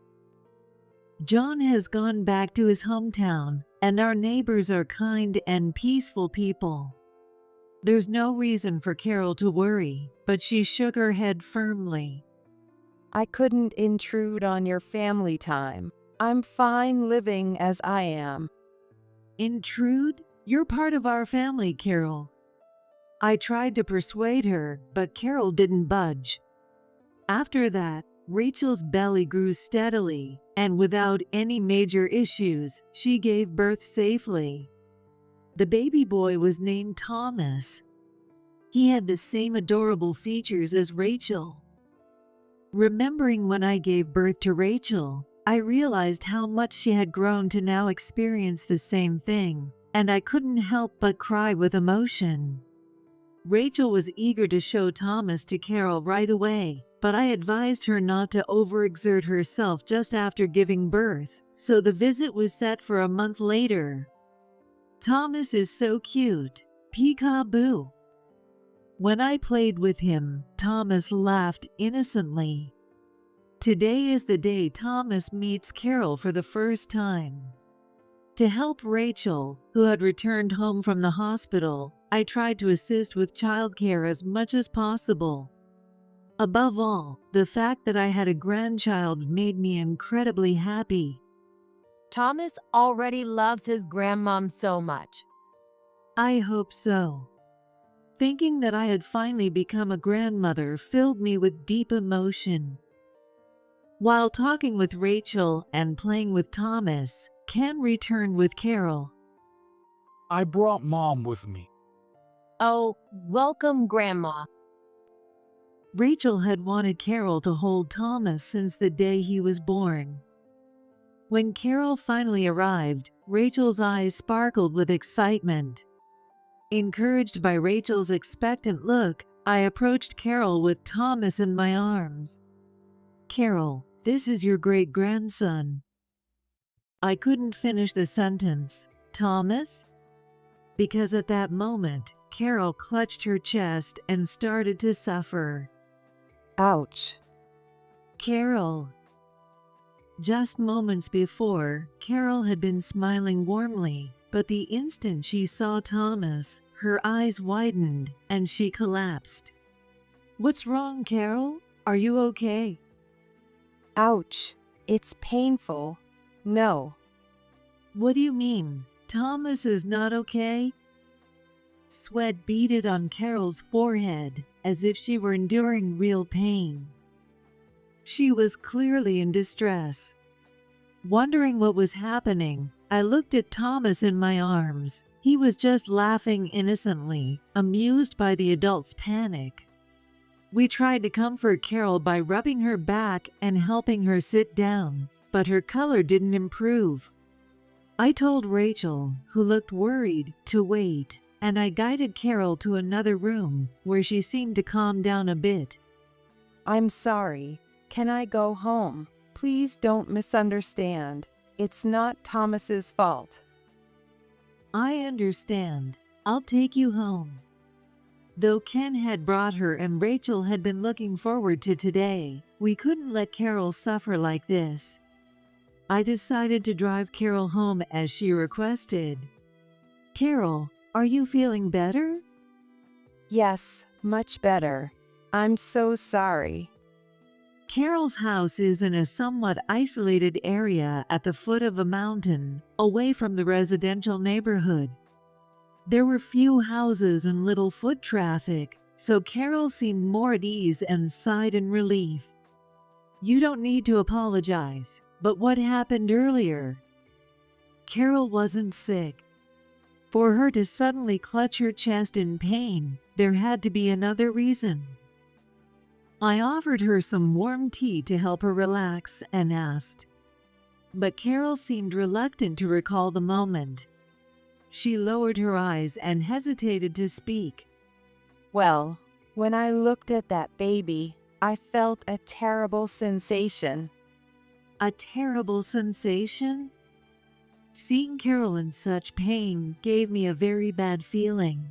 John has gone back to his hometown, and our neighbors are kind and peaceful people. There's no reason for Carol to worry, but she shook her head firmly. I couldn't intrude on your family time. I'm fine living as I am. Intrude? You're part of our family, Carol. I tried to persuade her, but Carol didn't budge. After that, Rachel's belly grew steadily, and without any major issues, she gave birth safely. The baby boy was named Thomas. He had the same adorable features as Rachel. Remembering when I gave birth to Rachel, I realized how much she had grown to now experience the same thing, and I couldn't help but cry with emotion. Rachel was eager to show Thomas to Carol right away, but I advised her not to overexert herself just after giving birth, so the visit was set for a month later. Thomas is so cute. Peekaboo. When I played with him, Thomas laughed innocently. Today is the day Thomas meets Carol for the first time. To help Rachel, who had returned home from the hospital, I tried to assist with childcare as much as possible. Above all, the fact that I had a grandchild made me incredibly happy. Thomas already loves his grandmom so much. I hope so. Thinking that I had finally become a grandmother filled me with deep emotion. While talking with Rachel and playing with Thomas, Ken returned with Carol. I brought Mom with me. Oh, welcome, Grandma. Rachel had wanted Carol to hold Thomas since the day he was born. When Carol finally arrived, Rachel's eyes sparkled with excitement. Encouraged by Rachel's expectant look, I approached Carol with Thomas in my arms. Carol, this is your great-grandson. I couldn't finish the sentence. Thomas? Because at that moment, Carol clutched her chest and started to suffer. Ouch. Carol. Just moments before, Carol had been smiling warmly, but the instant she saw Thomas, her eyes widened and she collapsed. What's wrong, Carol? Are you okay? Ouch. It's painful. No. What do you mean? Thomas is not okay? Sweat beaded on Carol's forehead, as if she were enduring real pain. She was clearly in distress. Wondering what was happening, I looked at Thomas in my arms. He was just laughing innocently, amused by the adult's panic. We tried to comfort Carol by rubbing her back and helping her sit down, but her color didn't improve. I told Rachel, who looked worried, to wait, and I guided Carol to another room where she seemed to calm down a bit. I'm sorry. Can I go home? Please don't misunderstand. It's not Thomas's fault. I understand. I'll take you home. Though Ken had brought her and Rachel had been looking forward to today, we couldn't let Carol suffer like this. I decided to drive Carol home as she requested. Carol, are you feeling better? Yes, much better. I'm so sorry. Carol's house is in a somewhat isolated area at the foot of a mountain, away from the residential neighborhood. There were few houses and little foot traffic, so Carol seemed more at ease and sighed in relief. You don't need to apologize, but what happened earlier? Carol wasn't sick. For her to suddenly clutch her chest in pain, there had to be another reason. I offered her some warm tea to help her relax and asked. But Carol seemed reluctant to recall the moment. She lowered her eyes and hesitated to speak. Well, when I looked at that baby, I felt a terrible sensation. A terrible sensation? Seeing Carol in such pain gave me a very bad feeling.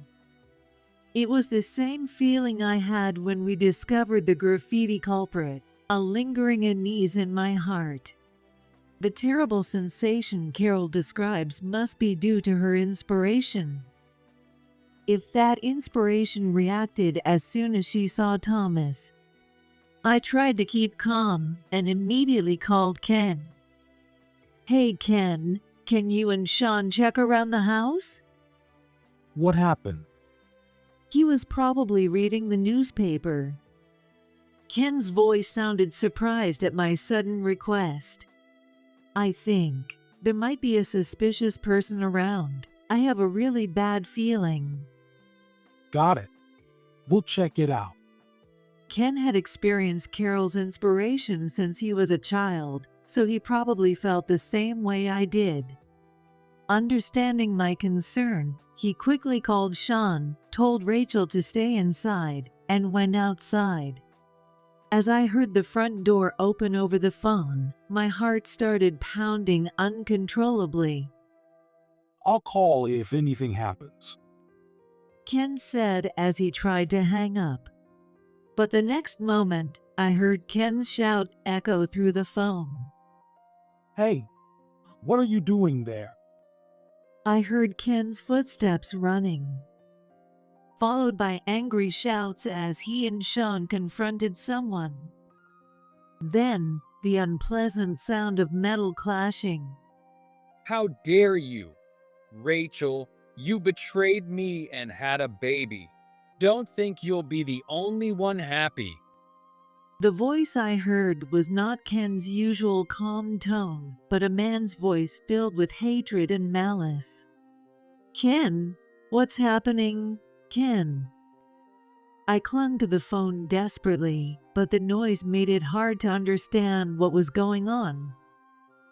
It was the same feeling I had when we discovered the graffiti culprit, a lingering unease in my heart. The terrible sensation Carol describes must be due to her inspiration. If that inspiration reacted as soon as she saw Thomas. I tried to keep calm and immediately called Ken. Hey Ken, can you and Sean check around the house? What happened? He was probably reading the newspaper. Ken's voice sounded surprised at my sudden request. I think there might be a suspicious person around. I have a really bad feeling. Got it. We'll check it out. Ken had experienced Carol's inspiration since he was a child, so he probably felt the same way I did. Understanding my concern, he quickly called Sean, told Rachel to stay inside, and went outside. As I heard the front door open over the phone, my heart started pounding uncontrollably. I'll call if anything happens, Ken said as he tried to hang up. But the next moment, I heard Ken's shout echo through the phone. Hey, what are you doing there? I heard Ken's footsteps running, followed by angry shouts as he and Sean confronted someone. Then, the unpleasant sound of metal clashing. How dare you? Rachel, you betrayed me and had a baby. Don't think you'll be the only one happy. The voice I heard was not Ken's usual calm tone, but a man's voice filled with hatred and malice. Ken, what's happening? Ken. I clung to the phone desperately, but the noise made it hard to understand what was going on.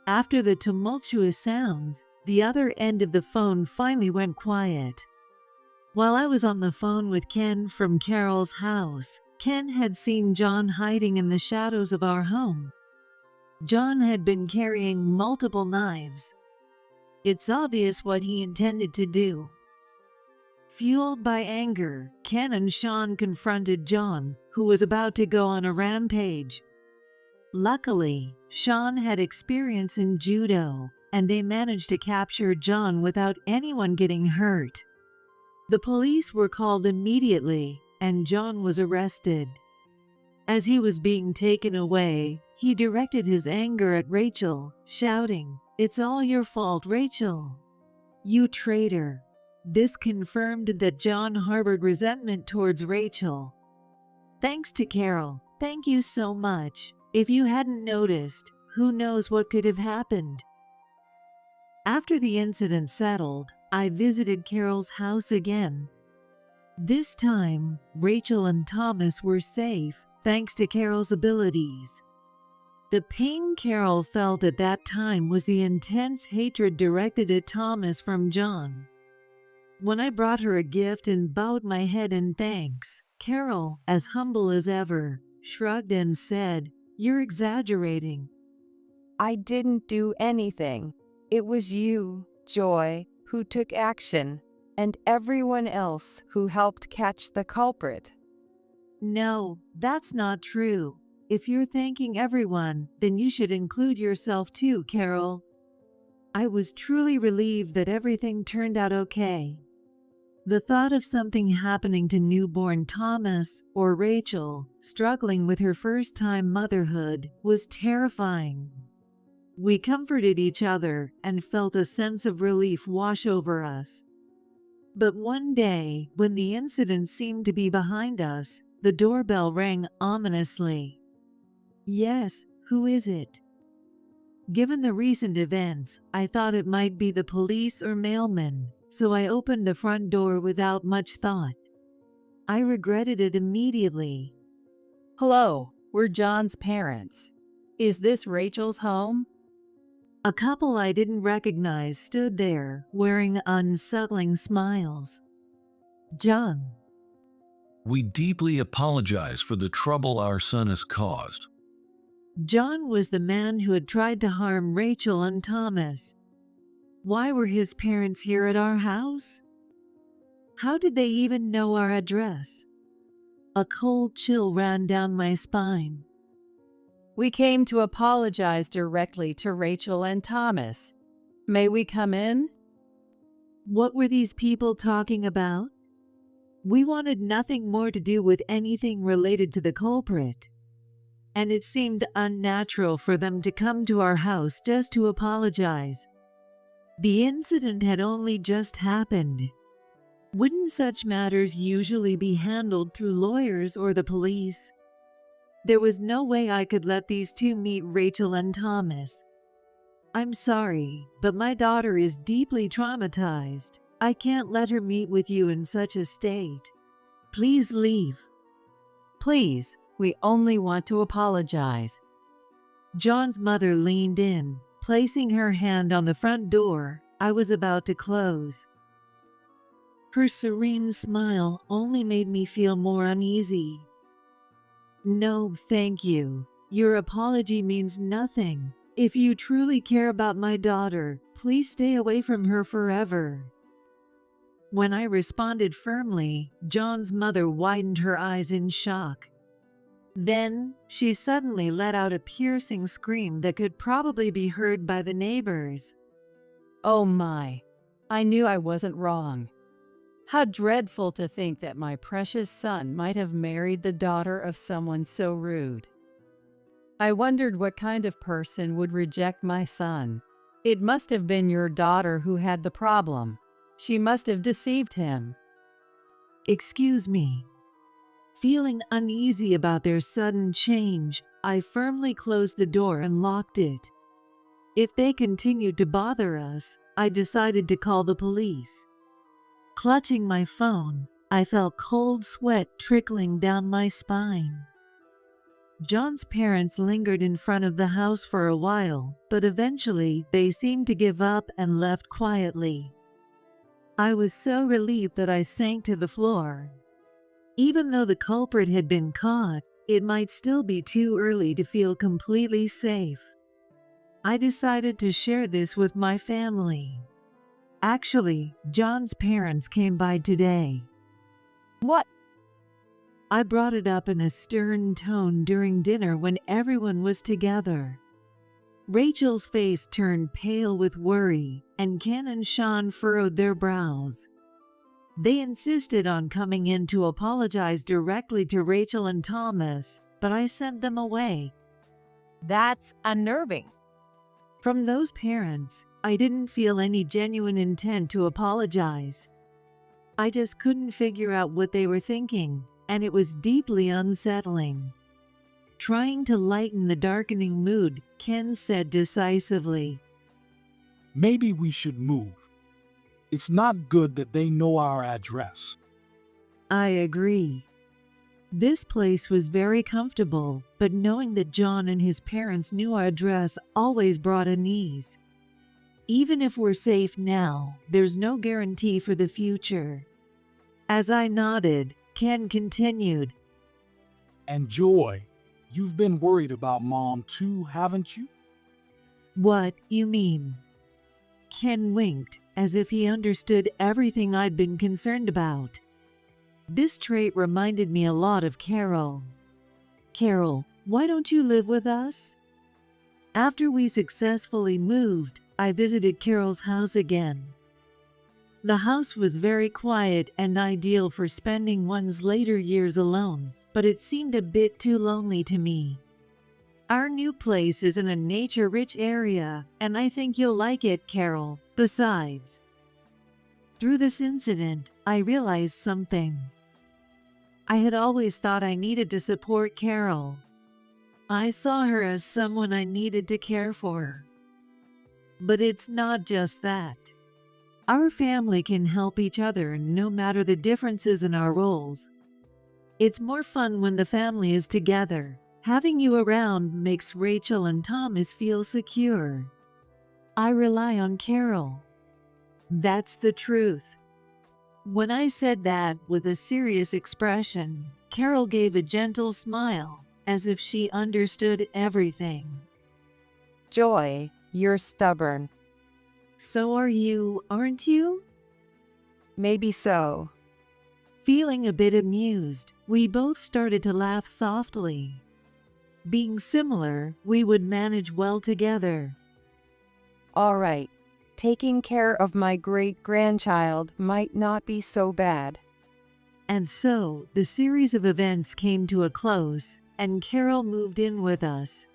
After the tumultuous sounds, the other end of the phone finally went quiet. While I was on the phone with Ken from Carol's house, Ken had seen John hiding in the shadows of our home. John had been carrying multiple knives. It's obvious what he intended to do. Fueled by anger, Ken and Sean confronted John, who was about to go on a rampage. Luckily, Sean had experience in judo, and they managed to capture John without anyone getting hurt. The police were called immediately, and John was arrested. As he was being taken away, he directed his anger at Rachel, shouting, "It's all your fault, Rachel. You traitor." This confirmed that John harbored resentment towards Rachel. Thanks to Carol, thank you so much. If you hadn't noticed, who knows what could have happened. After the incident settled, I visited Carol's house again. This time, Rachel and Thomas were safe, thanks to Carol's abilities. The pain Carol felt at that time was the intense hatred directed at Thomas from John. When I brought her a gift and bowed my head in thanks, Carol, as humble as ever, shrugged and said, "You're exaggerating." I didn't do anything. It was you, Joy, who took action, and everyone else who helped catch the culprit. No, that's not true. If you're thanking everyone, then you should include yourself too, Carol. I was truly relieved that everything turned out okay. The thought of something happening to newborn Thomas or Rachel, struggling with her first-time motherhood, was terrifying. We comforted each other and felt a sense of relief wash over us. But one day, when the incident seemed to be behind us, the doorbell rang ominously. Yes, who is it? Given the recent events, I thought it might be the police or mailman, so I opened the front door without much thought. I regretted it immediately. Hello, we're John's parents. Is this Rachel's home? A couple I didn't recognize stood there, wearing unsettling smiles. John. We deeply apologize for the trouble our son has caused. John was the man who had tried to harm Rachel and Thomas. Why were his parents here at our house? How did they even know our address? A cold chill ran down my spine. We came to apologize directly to Rachel and Thomas. May we come in? What were these people talking about? We wanted nothing more to do with anything related to the culprit, and it seemed unnatural for them to come to our house just to apologize. The incident had only just happened. Wouldn't such matters usually be handled through lawyers or the police? There was no way I could let these two meet Rachel and Thomas. I'm sorry, but my daughter is deeply traumatized. I can't let her meet with you in such a state. Please leave. Please, we only want to apologize. John's mother leaned in, placing her hand on the front door I was about to close. Her serene smile only made me feel more uneasy. No, thank you. Your apology means nothing. If you truly care about my daughter, please stay away from her forever. When I responded firmly, John's mother widened her eyes in shock. Then, she suddenly let out a piercing scream that could probably be heard by the neighbors. Oh my, I knew I wasn't wrong. How dreadful to think that my precious son might have married the daughter of someone so rude. I wondered what kind of person would reject my son. It must have been your daughter who had the problem. She must have deceived him. Excuse me. Feeling uneasy about their sudden change, I firmly closed the door and locked it. If they continued to bother us, I decided to call the police. Clutching my phone, I felt cold sweat trickling down my spine. John's parents lingered in front of the house for a while, but eventually they seemed to give up and left quietly. I was so relieved that I sank to the floor. Even though the culprit had been caught, it might still be too early to feel completely safe. I decided to share this with my family. Actually, John's parents came by today. What? I brought it up in a stern tone during dinner when everyone was together. Rachel's face turned pale with worry, and Ken and Sean furrowed their brows. They insisted on coming in to apologize directly to Rachel and Thomas, but I sent them away. That's unnerving. From those parents, I didn't feel any genuine intent to apologize. I just couldn't figure out what they were thinking, and it was deeply unsettling. Trying to lighten the darkening mood, Ken said decisively, Maybe we should move. It's not good that they know our address. I agree. This place was very comfortable, but knowing that John and his parents knew our address always brought unease. Even if we're safe now, there's no guarantee for the future. As I nodded, Ken continued, And Joy, you've been worried about Mom too, haven't you? What you mean? Ken winked, as if he understood everything I'd been concerned about. This trait reminded me a lot of Carol. Carol, why don't you live with us? After we successfully moved, I visited Carol's house again. The house was very quiet and ideal for spending one's later years alone, but it seemed a bit too lonely to me. Our new place is in a nature-rich area, and I think you'll like it, Carol. Besides, through this incident, I realized something. I had always thought I needed to support Carol. I saw her as someone I needed to care for. But it's not just that. Our family can help each other no matter the differences in our roles. It's more fun when the family is together. Having you around makes Rachel and Thomas feel secure. I rely on Carol. That's the truth. When I said that with a serious expression, Carol gave a gentle smile, as if she understood everything. Joy, you're stubborn. So are you, aren't you? Maybe so. Feeling a bit amused, we both started to laugh softly. Being similar, we would manage well together. All right. Taking care of my great-grandchild might not be so bad. And so, the series of events came to a close, and Carol moved in with us.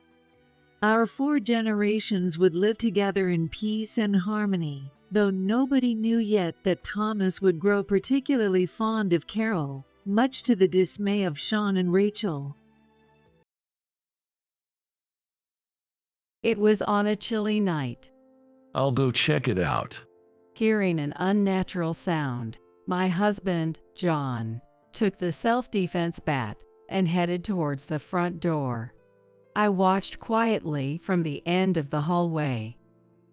Our 4 generations would live together in peace and harmony, though nobody knew yet that Thomas would grow particularly fond of Carol, much to the dismay of Sean and Rachel. It was on a chilly night. I'll go check it out. Hearing an unnatural sound, my husband, John, took the self-defense bat and headed towards the front door. I watched quietly from the end of the hallway.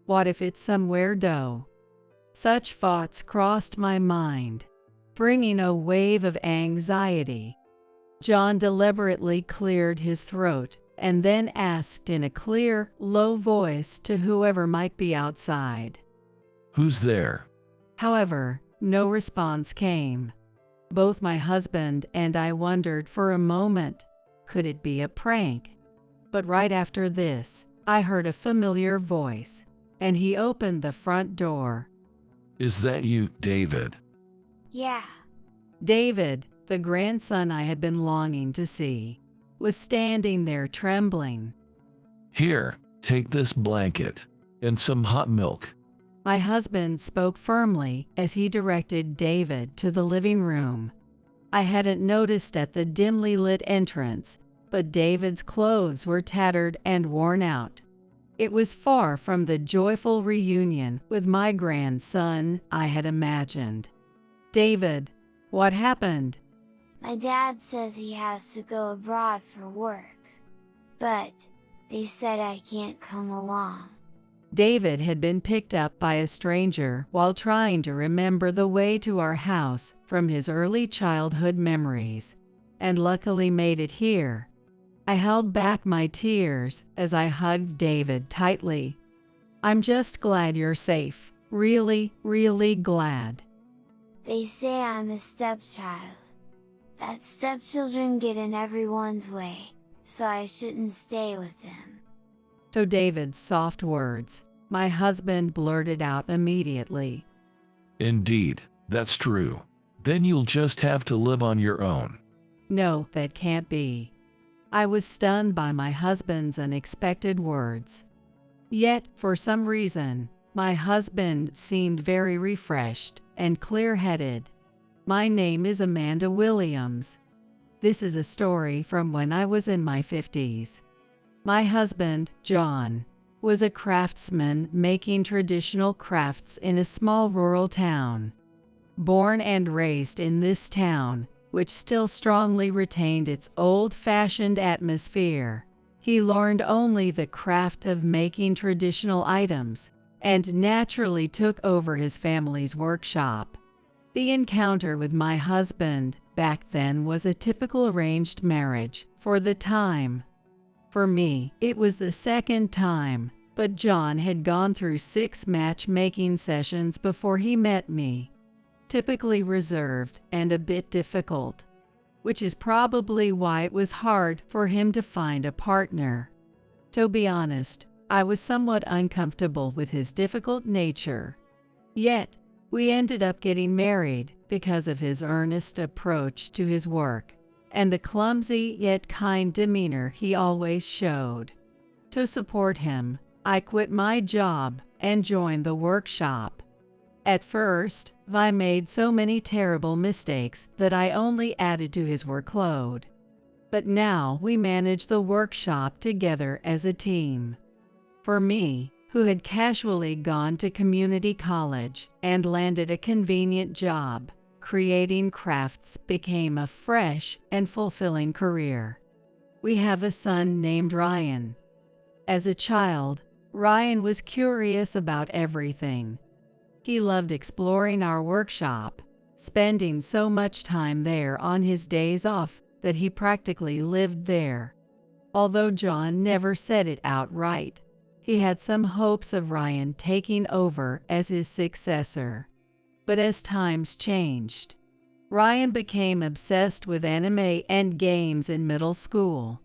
What if it's some weirdo? Such thoughts crossed my mind, bringing a wave of anxiety. John deliberately cleared his throat and then asked in a clear, low voice to whoever might be outside. Who's there? However, no response came. Both my husband and I wondered for a moment, could it be a prank? But right after this, I heard a familiar voice, and he opened the front door. Is that you, David? Yeah. David, the grandson I had been longing to see, was standing there trembling. Here, take this blanket and some hot milk. My husband spoke firmly as he directed David to the living room. I hadn't noticed at the dimly lit entrance, but David's clothes were tattered and worn out. It was far from the joyful reunion with my grandson I had imagined. David, what happened? My dad says he has to go abroad for work, but they said I can't come along. David had been picked up by a stranger while trying to remember the way to our house from his early childhood memories, and luckily made it here. I held back my tears as I hugged David tightly. I'm just glad you're safe. Really, really glad. They say I'm a stepchild. That stepchildren get in everyone's way, so I shouldn't stay with them. To David's soft words, my husband blurted out immediately. Indeed, that's true. Then you'll just have to live on your own. No, that can't be. I was stunned by my husband's unexpected words. Yet, for some reason, my husband seemed very refreshed and clear-headed. My name is Amanda Williams. This is a story from when I was in my 50s. My husband, John, was a craftsman making traditional crafts in a small rural town. Born and raised in this town, which still strongly retained its old-fashioned atmosphere, he learned only the craft of making traditional items and naturally took over his family's workshop. The encounter with my husband back then was a typical arranged marriage for the time. For me, it was the second time, but John had gone through 6 matchmaking sessions before he met me. Typically reserved and a bit difficult, which is probably why it was hard for him to find a partner. To be honest, I was somewhat uncomfortable with his difficult nature. Yet, we ended up getting married because of his earnest approach to his work and the clumsy yet kind demeanor he always showed. To support him, I quit my job and joined the workshop. At first, I made so many terrible mistakes that I only added to his workload. But now we manage the workshop together as a team. For me, who had casually gone to community college and landed a convenient job, creating crafts became a fresh and fulfilling career. We have a son named Ryan. As a child, Ryan was curious about everything. He loved exploring our workshop, spending so much time there on his days off that he practically lived there. Although John never said it outright, he had some hopes of Ryan taking over as his successor. But as times changed, Ryan became obsessed with anime and games in middle school.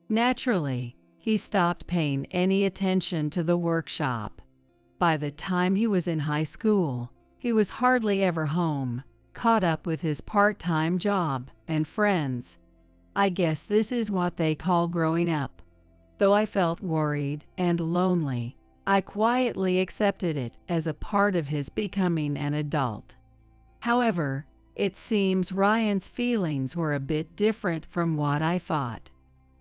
Naturally, he stopped paying any attention to the workshop. By the time he was in high school, he was hardly ever home, caught up with his part-time job and friends. I guess this is what they call growing up. Though I felt worried and lonely, I quietly accepted it as a part of his becoming an adult. However, it seems Ryan's feelings were a bit different from what I thought.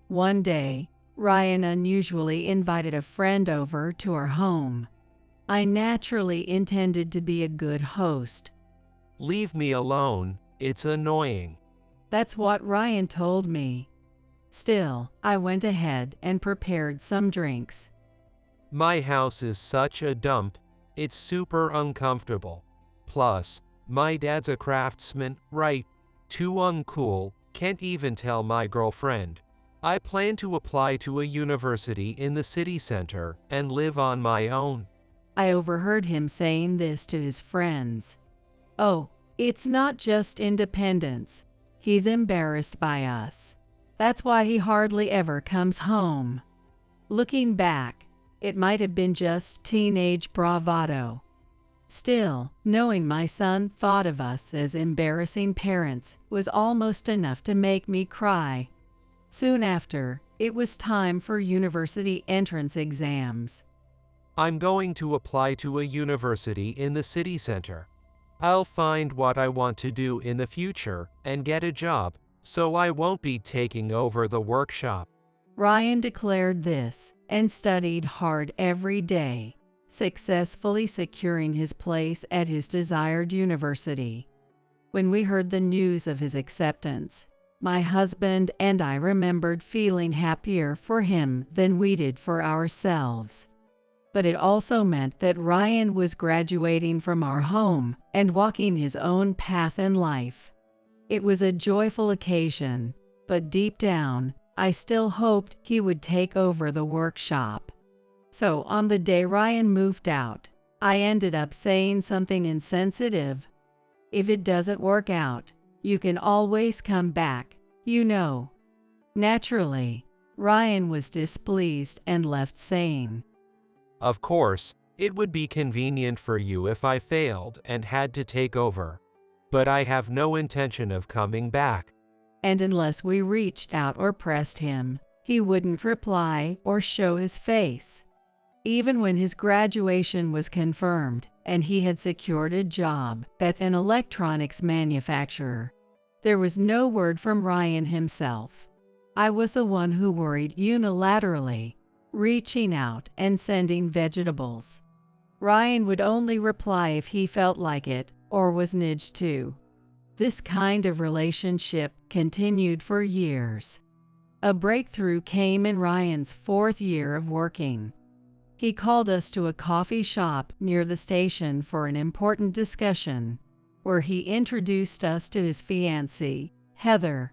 One day, Ryan unusually invited a friend over to our home. I naturally intended to be a good host. Leave me alone, it's annoying. That's what Ryan told me. Still, I went ahead and prepared some drinks. My house is such a dump, it's super uncomfortable. Plus, my dad's a craftsman, right? Too uncool, can't even tell my girlfriend. I plan to apply to a university in the city center and live on my own. I overheard him saying this to his friends. Oh, it's not just independence. He's embarrassed by us. That's why he hardly ever comes home. Looking back, it might have been just teenage bravado. Still, knowing my son thought of us as embarrassing parents was almost enough to make me cry. Soon after, it was time for university entrance exams. I'm going to apply to a university in the city center. I'll find what I want to do in the future and get a job, so I won't be taking over the workshop. Ryan declared this and studied hard every day, successfully securing his place at his desired university. When we heard the news of his acceptance, my husband and I remembered feeling happier for him than we did for ourselves. But it also meant that Ryan was graduating from our home and walking his own path in life. It was a joyful occasion, but deep down, I still hoped he would take over the workshop. So on the day Ryan moved out, I ended up saying something insensitive. If it doesn't work out, you can always come back, you know. Naturally, Ryan was displeased and left saying, Of course, it would be convenient for you if I failed and had to take over. But I have no intention of coming back. And unless we reached out or pressed him, he wouldn't reply or show his face. Even when his graduation was confirmed and he had secured a job at an electronics manufacturer, there was no word from Ryan himself. I was the one who worried unilaterally, reaching out and sending vegetables. Ryan would only reply if he felt like it or was nudged to. This kind of relationship continued for years. A breakthrough came in Ryan's 4th year of working. He called us to a coffee shop near the station for an important discussion, where he introduced us to his fiancée, Heather.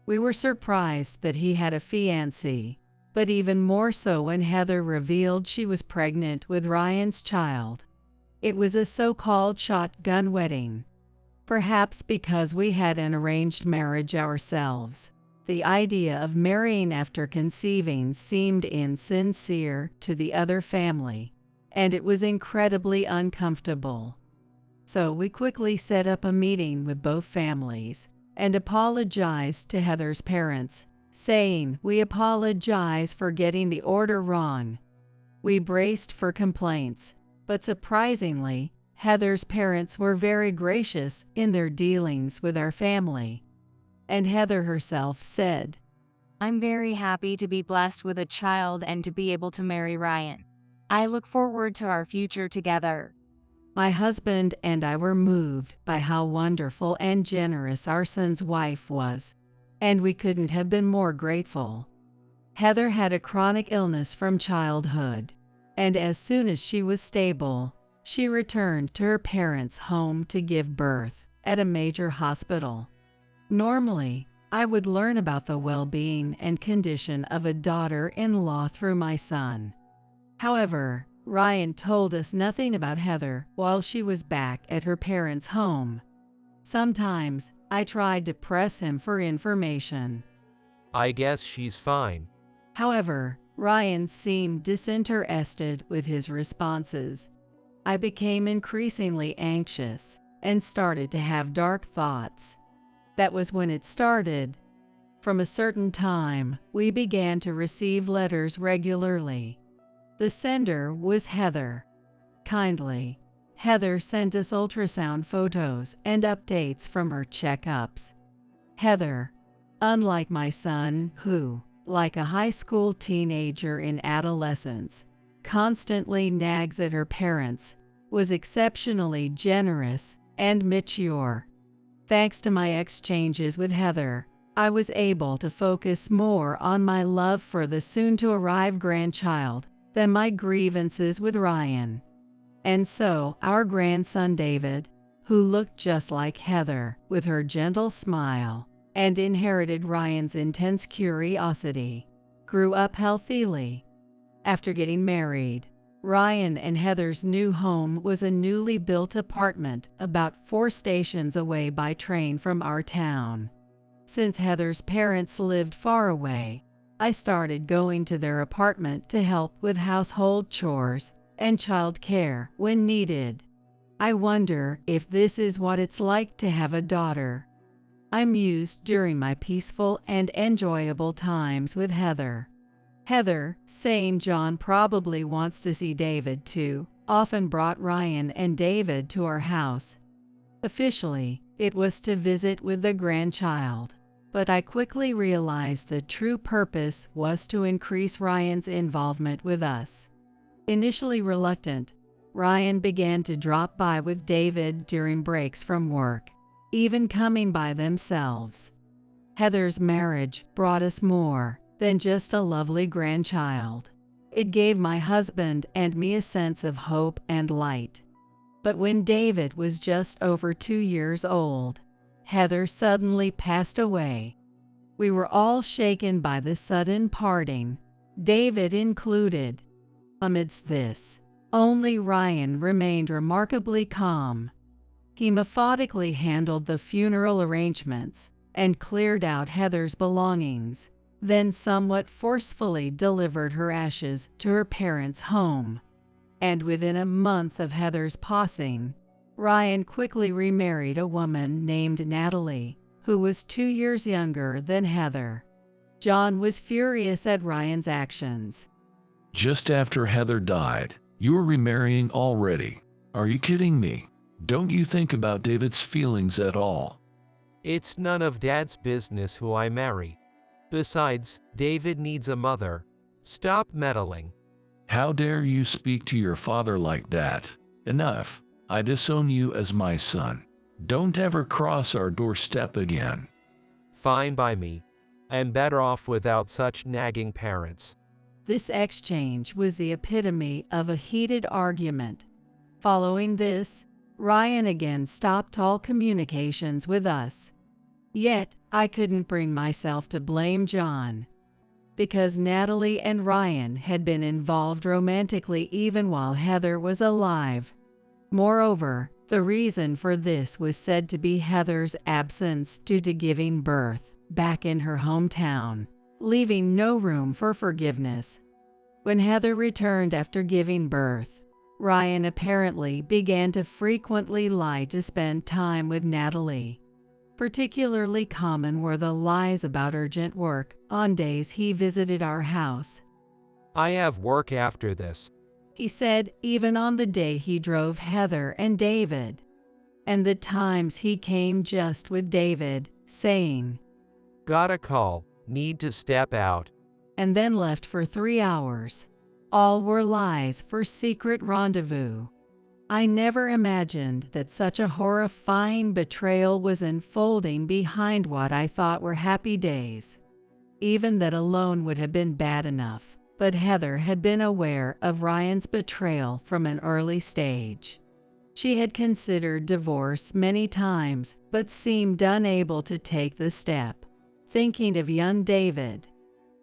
We were surprised that he had a fiancée, but even more so when Heather revealed she was pregnant with Ryan's child. It was a so-called shotgun wedding. Perhaps because we had an arranged marriage ourselves, the idea of marrying after conceiving seemed insincere to the other family, and it was incredibly uncomfortable. So we quickly set up a meeting with both families and apologized to Heather's parents, saying we apologize for getting the order wrong. We braced for complaints, but surprisingly, Heather's parents were very gracious in their dealings with our family. And Heather herself said, I'm very happy to be blessed with a child and to be able to marry Ryan. I look forward to our future together. My husband and I were moved by how wonderful and generous our son's wife was, and we couldn't have been more grateful. Heather had a chronic illness from childhood, and as soon as she was stable, she returned to her parents' home to give birth at a major hospital. Normally, I would learn about the well-being and condition of a daughter-in-law through my son. However, Ryan told us nothing about Heather while she was back at her parents' home. Sometimes, I tried to press him for information. I guess she's fine. However, Ryan seemed disinterested with his responses. I became increasingly anxious and started to have dark thoughts. That was when it started. From a certain time, we began to receive letters regularly. The sender was Heather. Kindly, Heather sent us ultrasound photos and updates from her checkups. Heather, unlike my son, who, like a high school teenager in adolescence, constantly nags at her parents, was exceptionally generous and mature. Thanks to my exchanges with Heather, I was able to focus more on my love for the soon-to-arrive grandchild than my grievances with Ryan. And so our grandson David, who looked just like Heather with her gentle smile and inherited Ryan's intense curiosity, grew up healthily. After getting married, Ryan and Heather's new home was a newly built apartment about 4 stations away by train from our town. Since Heather's parents lived far away, I started going to their apartment to help with household chores and child care when needed. I wonder if this is what it's like to have a daughter. I mused during my peaceful and enjoyable times with Heather. Heather, saying John probably wants to see David too, often brought Ryan and David to our house. Officially, it was to visit with the grandchild, but I quickly realized the true purpose was to increase Ryan's involvement with us. Initially reluctant, Ryan began to drop by with David during breaks from work, even coming by themselves. Heather's marriage brought us more than just a lovely grandchild. It gave my husband and me a sense of hope and light. But when David was just over 2 years old, Heather suddenly passed away. We were all shaken by the sudden parting, David included. Amidst this, only Ryan remained remarkably calm. He methodically handled the funeral arrangements and cleared out Heather's belongings, then somewhat forcefully delivered her ashes to her parents' home. And within a month of Heather's passing, Ryan quickly remarried a woman named Natalie, who was 2 years younger than Heather. John was furious at Ryan's actions. Just after Heather died, you were remarrying already. Are you kidding me? Don't you think about David's feelings at all? It's none of Dad's business who I marry. Besides, David needs a mother. Stop meddling. How dare you speak to your father like that? Enough. I disown you as my son. Don't ever cross our doorstep again. Fine by me. I'm better off without such nagging parents. This exchange was the epitome of a heated argument. Following this, Ryan again stopped all communications with us. Yet, I couldn't bring myself to blame John, because Natalie and Ryan had been involved romantically even while Heather was alive. Moreover, the reason for this was said to be Heather's absence due to giving birth back in her hometown, leaving no room for forgiveness. When Heather returned after giving birth, Ryan apparently began to frequently lie to spend time with Natalie. Particularly common were the lies about urgent work on days he visited our house. I have work after this, he said, even on the day he drove Heather and David. And the times he came just with David, saying, got a call, need to step out, and then left for 3 hours. All were lies for secret rendezvous. I never imagined that such a horrifying betrayal was unfolding behind what I thought were happy days. Even that alone would have been bad enough, but Heather had been aware of Ryan's betrayal from an early stage. She had considered divorce many times, but seemed unable to take the step, thinking of young David.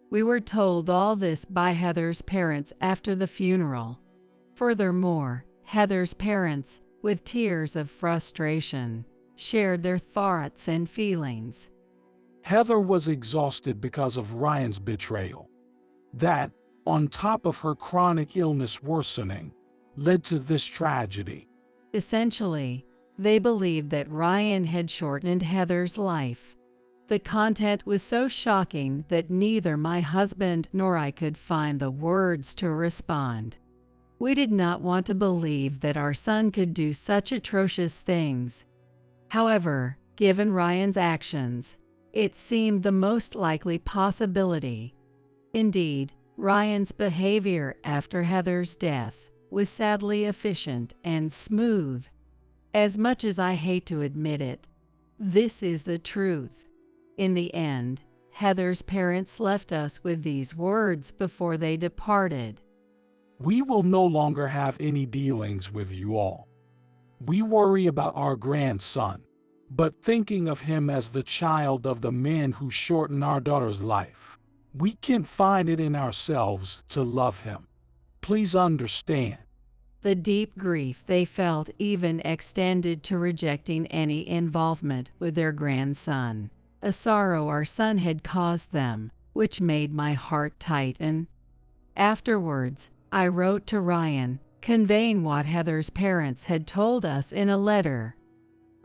We were told all this by Heather's parents after the funeral. Furthermore, Heather's parents, with tears of frustration, shared their thoughts and feelings. Heather was exhausted because of Ryan's betrayal. That, on top of her chronic illness worsening, led to this tragedy. Essentially, they believed that Ryan had shortened Heather's life. The content was so shocking that neither my husband nor I could find the words to respond. We did not want to believe that our son could do such atrocious things. However, given Ryan's actions, it seemed the most likely possibility. Indeed, Ryan's behavior after Heather's death was sadly efficient and smooth. As much as I hate to admit it, this is the truth. In the end, Heather's parents left us with these words before they departed. We will no longer have any dealings with you all. We worry about our grandson, but thinking of him as the child of the man who shortened our daughter's life, we can't find it in ourselves to love him. Please understand. The deep grief they felt even extended to rejecting any involvement with their grandson, a sorrow our son had caused them, which made my heart tighten. Afterwards, I wrote to Ryan, conveying what Heather's parents had told us in a letter.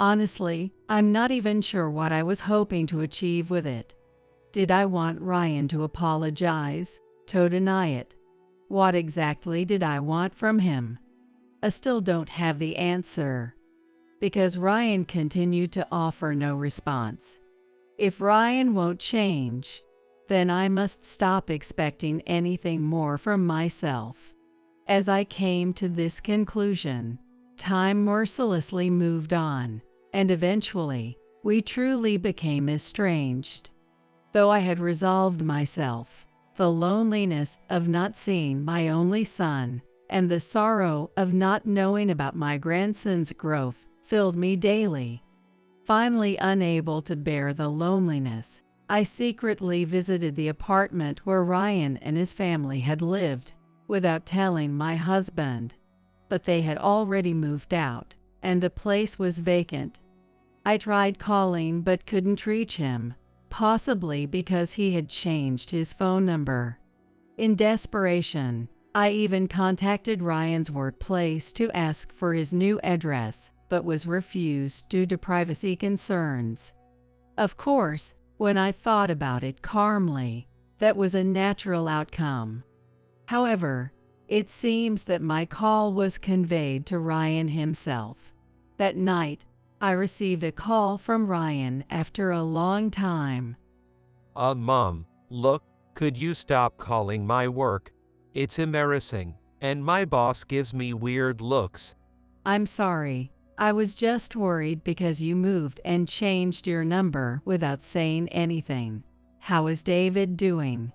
Honestly, I'm not even sure what I was hoping to achieve with it. Did I want Ryan to apologize, to deny it? What exactly did I want from him? I still don't have the answer, because Ryan continued to offer no response. If Ryan won't change, then I must stop expecting anything more from myself. As I came to this conclusion, time mercilessly moved on, and eventually, we truly became estranged. Though I had resolved myself, the loneliness of not seeing my only son and the sorrow of not knowing about my grandson's growth filled me daily. Finally unable to bear the loneliness, I secretly visited the apartment where Ryan and his family had lived, without telling my husband. But they had already moved out, and the place was vacant. I tried calling but couldn't reach him, possibly because he had changed his phone number. In desperation, I even contacted Ryan's workplace to ask for his new address, but was refused due to privacy concerns. Of course, when I thought about it calmly, that was a natural outcome. However, it seems that my call was conveyed to Ryan himself. That night, I received a call from Ryan after a long time. Mom, look, could you stop calling my work? It's embarrassing, and my boss gives me weird looks. I'm sorry. I was just worried because you moved and changed your number without saying anything. How is David doing?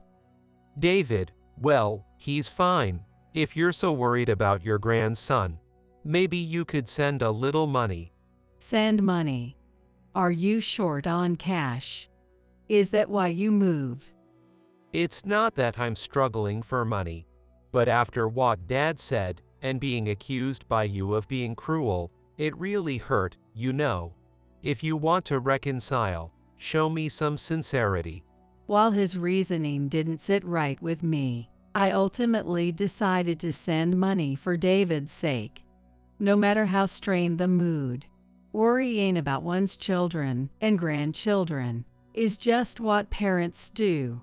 David, well, he's fine. If you're so worried about your grandson, maybe you could send a little money. Send money. Are you short on cash? Is that why you moved? It's not that I'm struggling for money, but after what Dad said, and being accused by you of being cruel, it really hurt, you know. If you want to reconcile, show me some sincerity. While his reasoning didn't sit right with me, I ultimately decided to send money for David's sake. No matter how strained the mood, worrying about one's children and grandchildren is just what parents do.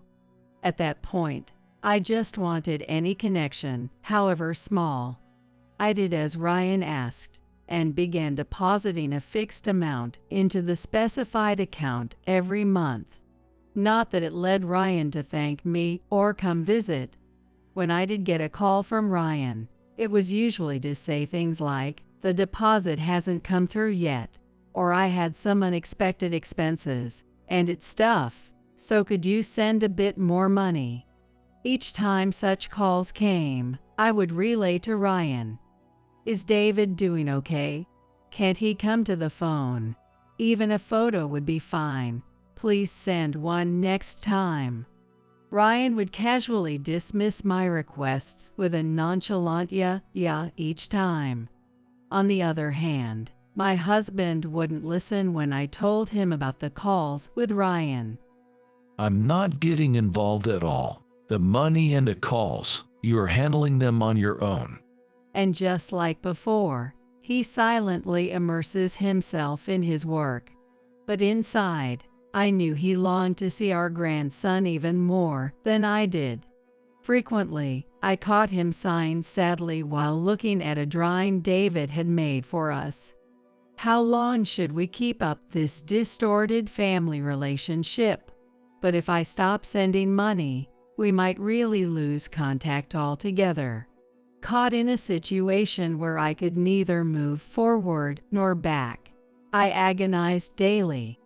At that point, I just wanted any connection, however small. I did as Ryan asked, and began depositing a fixed amount into the specified account every month. Not that it led Ryan to thank me or come visit. When I did get a call from Ryan, it was usually to say things like, "The deposit hasn't come through yet," or "I had some unexpected expenses, and it's stuff, so could you send a bit more money?" Each time such calls came, I would relay to Ryan, "Is David doing okay? Can't he come to the phone? Even a photo would be fine. Please send one next time." Ryan would casually dismiss my requests with a nonchalant yeah each time. On the other hand, my husband wouldn't listen when I told him about the calls with Ryan. I'm not getting involved at all. The money and the calls, you're handling them on your own. And just like before, he silently immerses himself in his work. But inside, I knew he longed to see our grandson even more than I did. Frequently, I caught him sighing sadly while looking at a drawing David had made for us. How long should we keep up this distorted family relationship? But if I stop sending money, we might really lose contact altogether. Caught in a situation where I could neither move forward nor back, I agonized daily.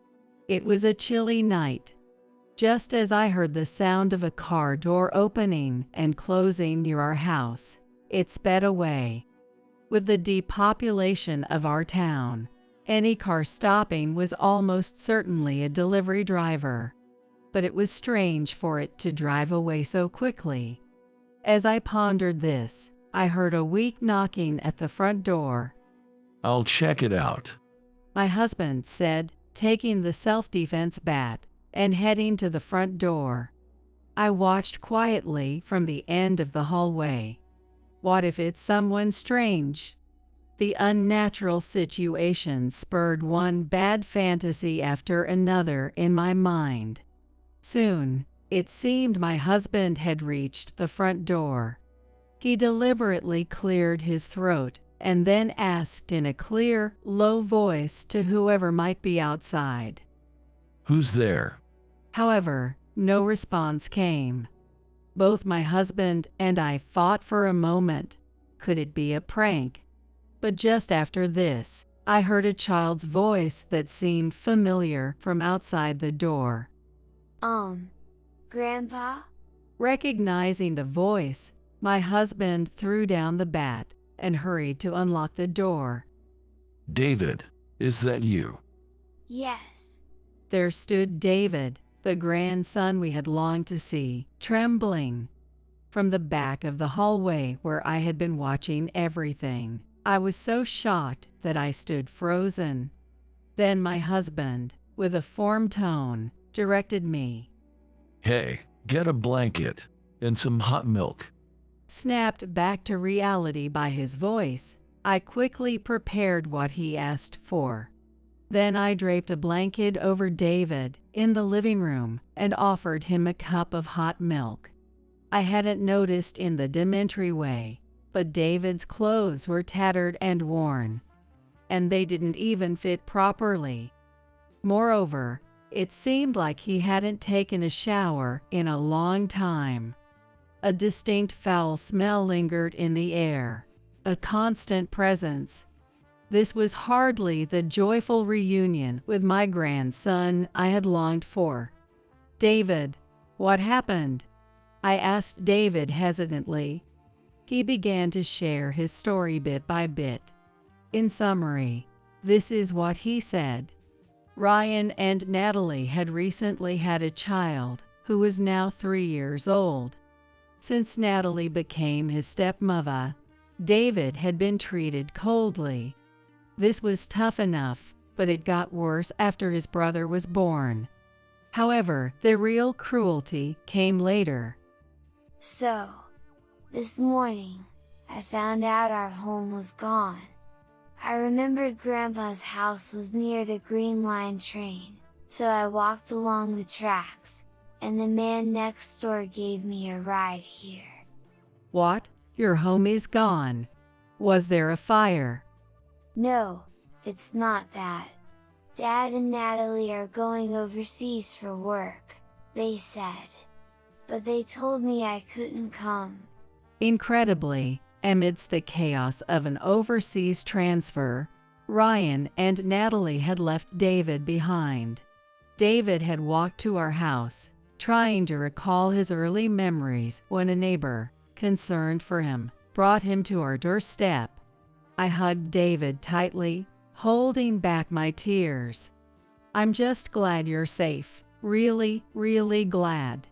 It was a chilly night. Just as I heard the sound of a car door opening and closing near our house, it sped away. With the depopulation of our town, any car stopping was almost certainly a delivery driver. But it was strange for it to drive away so quickly. As I pondered this, I heard a weak knocking at the front door. I'll check it out, my husband said, taking the self-defense bat and heading to the front door. I watched quietly from the end of the hallway. What if it's someone strange? The unnatural situation spurred one bad fantasy after another in my mind. Soon, it seemed my husband had reached the front door. He deliberately cleared his throat and then asked in a clear, low voice to whoever might be outside, "Who's there?" However, no response came. Both my husband and I thought for a moment, could it be a prank? But just after this, I heard a child's voice that seemed familiar from outside the door. Grandpa? Recognizing the voice, my husband threw down the bat and hurried to unlock the door. "David, is that you?" Yes. There stood David, the grandson we had longed to see, trembling. From the back of the hallway where I had been watching everything, I was so shocked that I stood frozen. Then my husband, with a firm tone, directed me. Hey, get a blanket and some hot milk. Snapped back to reality by his voice, I quickly prepared what he asked for. Then I draped a blanket over David in the living room and offered him a cup of hot milk. I hadn't noticed in the dim entryway, but David's clothes were tattered and worn, and they didn't even fit properly. Moreover, it seemed like he hadn't taken a shower in a long time. A distinct foul smell lingered in the air, a constant presence. This was hardly the joyful reunion with my grandson I had longed for. David, what happened? I asked David hesitantly. He began to share his story bit by bit. In summary, this is what he said. Ryan and Natalie had recently had a child who was now 3 years old. Since Natalie became his stepmother, David had been treated coldly. This was tough enough, but it got worse after his brother was born. However, the real cruelty came later. So, this morning, I found out our home was gone. I remembered Grandpa's house was near the Green Line train, so I walked along the tracks, and the man next door gave me a ride here. What? Your home is gone? Was there a fire? No, it's not that. Dad and Natalie are going overseas for work, they said. But they told me I couldn't come. Incredibly, amidst the chaos of an overseas transfer, Ryan and Natalie had left David behind. David had walked to our house, trying to recall his early memories when a neighbor, concerned for him, brought him to our doorstep. I hugged David tightly, holding back my tears. I'm just glad you're safe. Really, really glad.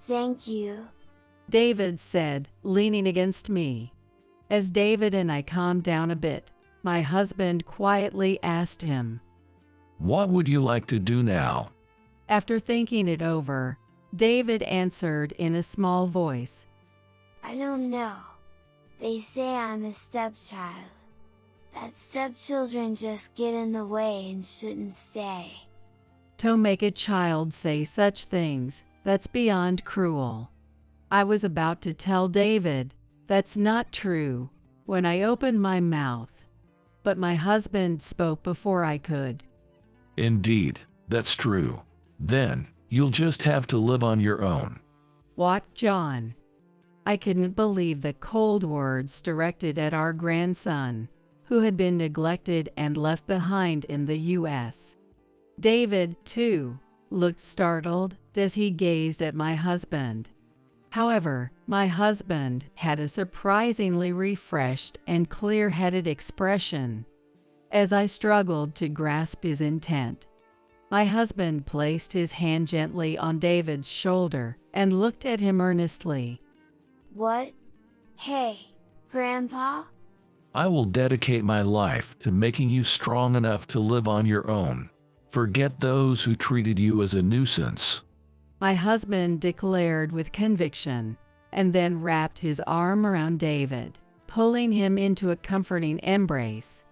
Thank you, David said, leaning against me. As David and I calmed down a bit, my husband quietly asked him, What would you like to do now? After thinking it over, David answered in a small voice, I don't know. They say I'm a stepchild. That stepchildren just get in the way and shouldn't stay. To make a child say such things, that's beyond cruel. I was about to tell David, that's not true, when I opened my mouth. But my husband spoke before I could. Indeed, that's true. Then, you'll just have to live on your own. What, John? I couldn't believe the cold words directed at our grandson, who had been neglected and left behind in the U.S. David, too, looked startled as he gazed at my husband. However, my husband had a surprisingly refreshed and clear-headed expression. As I struggled to grasp his intent, my husband placed his hand gently on David's shoulder and looked at him earnestly. What? Hey, Grandpa? I will dedicate my life to making you strong enough to live on your own. Forget those who treated you as a nuisance. My husband declared with conviction, and then wrapped his arm around David, pulling him into a comforting embrace.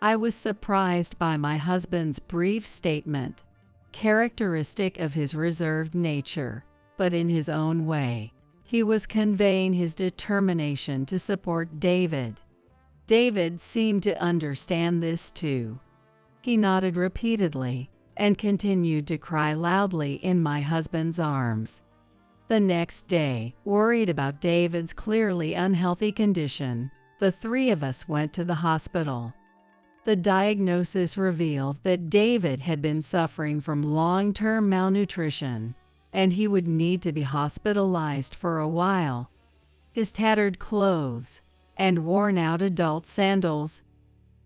I was surprised by my husband's brief statement, characteristic of his reserved nature, but in his own way, he was conveying his determination to support David. David seemed to understand this too. He nodded repeatedly and continued to cry loudly in my husband's arms. The next day, worried about David's clearly unhealthy condition, the three of us went to the hospital. The diagnosis revealed that David had been suffering from long-term malnutrition, and he would need to be hospitalized for a while. His tattered clothes and worn-out adult sandals,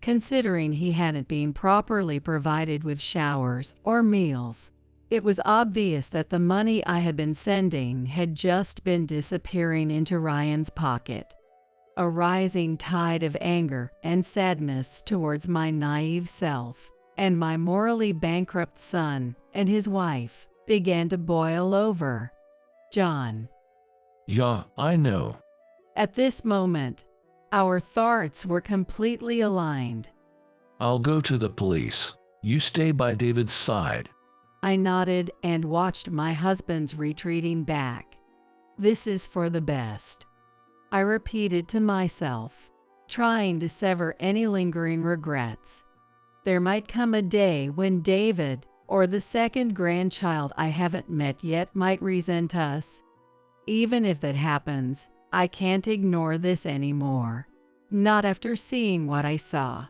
considering he hadn't been properly provided with showers or meals, It was obvious that the money I had been sending had just been disappearing into Ryan's pocket. A rising tide of anger and sadness towards my naive self and my morally bankrupt son and his wife began to boil over. John. Yeah, I know. At this moment, our thoughts were completely aligned. I'll go to the police. You stay by David's side. I nodded and watched my husband's retreating back. This is for the best, I repeated to myself, trying to sever any lingering regrets. There might come a day when David, or the second grandchild I haven't met yet, might resent us. Even if that happens, I can't ignore this anymore. Not after seeing what I saw.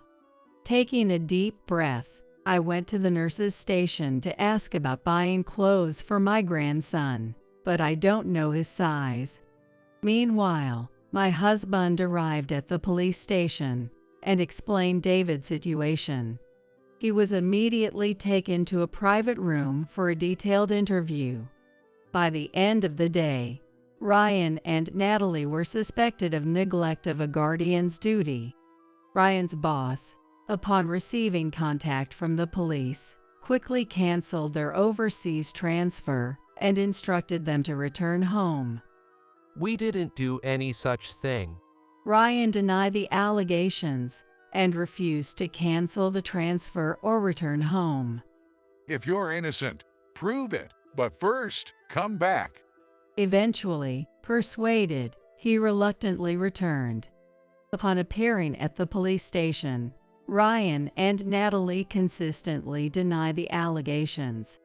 Taking a deep breath, I went to the nurse's station to ask about buying clothes for my grandson, but I don't know his size. Meanwhile, my husband arrived at the police station and explained David's situation. He was immediately taken to a private room for a detailed interview. By the end of the day, Ryan and Natalie were suspected of neglect of a guardian's duty. Ryan's boss, upon receiving contact from the police, quickly canceled their overseas transfer and instructed them to return home. We didn't do any such thing. Ryan denied the allegations and refused to cancel the transfer or return home. If you're innocent, prove it, but first, come back. Eventually, persuaded, he reluctantly returned. Upon appearing at the police station, Ryan and Natalie consistently denied the allegations.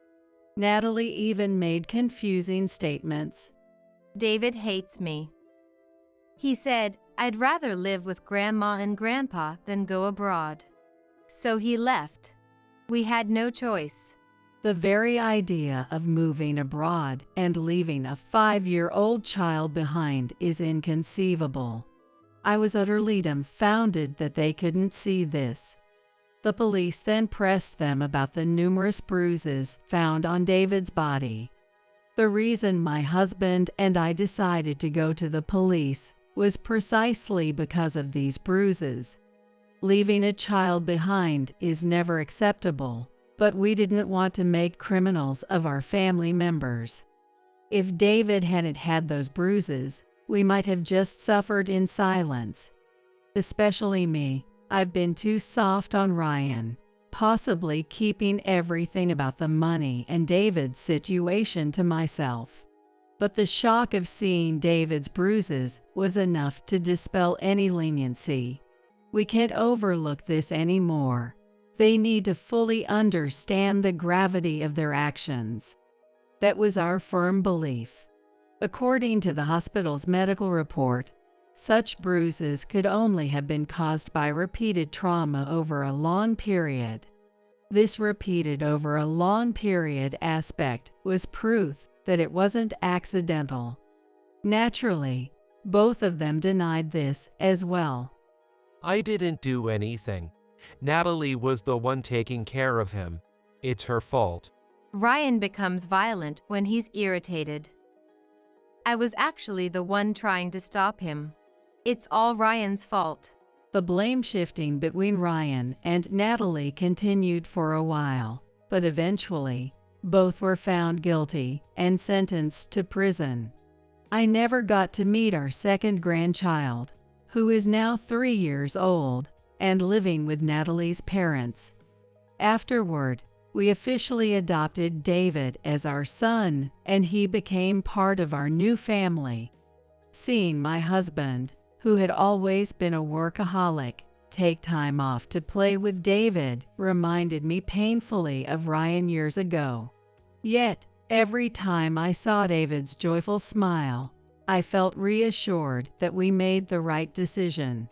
Natalie even made confusing statements. David hates me. He said, I'd rather live with Grandma and Grandpa than go abroad. So he left. We had no choice. The very idea of moving abroad and leaving a 5-year-old child behind is inconceivable. I was utterly dumbfounded that they couldn't see this. The police then pressed them about the numerous bruises found on David's body. The reason my husband and I decided to go to the police was precisely because of these bruises. Leaving a child behind is never acceptable, but we didn't want to make criminals of our family members. If David hadn't had those bruises, we might have just suffered in silence. Especially me, I've been too soft on Ryan, possibly keeping everything about the money and David's situation to myself. But the shock of seeing David's bruises was enough to dispel any leniency. We can't overlook this anymore. They need to fully understand the gravity of their actions. That was our firm belief. According to the hospital's medical report, such bruises could only have been caused by repeated trauma over a long period. This repeated over a long period aspect was proof that it wasn't accidental. Naturally, both of them denied this as well. I didn't do anything. Natalie was the one taking care of him. It's her fault. Ryan becomes violent when he's irritated. I was actually the one trying to stop him. It's all Ryan's fault. The blame shifting between Ryan and Natalie continued for a while, but eventually, both were found guilty and sentenced to prison. I never got to meet our second grandchild, who is now 3 years old and living with Natalie's parents. Afterward, we officially adopted David as our son, and he became part of our new family. Seeing my husband, who had always been a workaholic, take time off to play with David reminded me painfully of Ryan years ago. Yet, every time I saw David's joyful smile, I felt reassured that we made the right decision.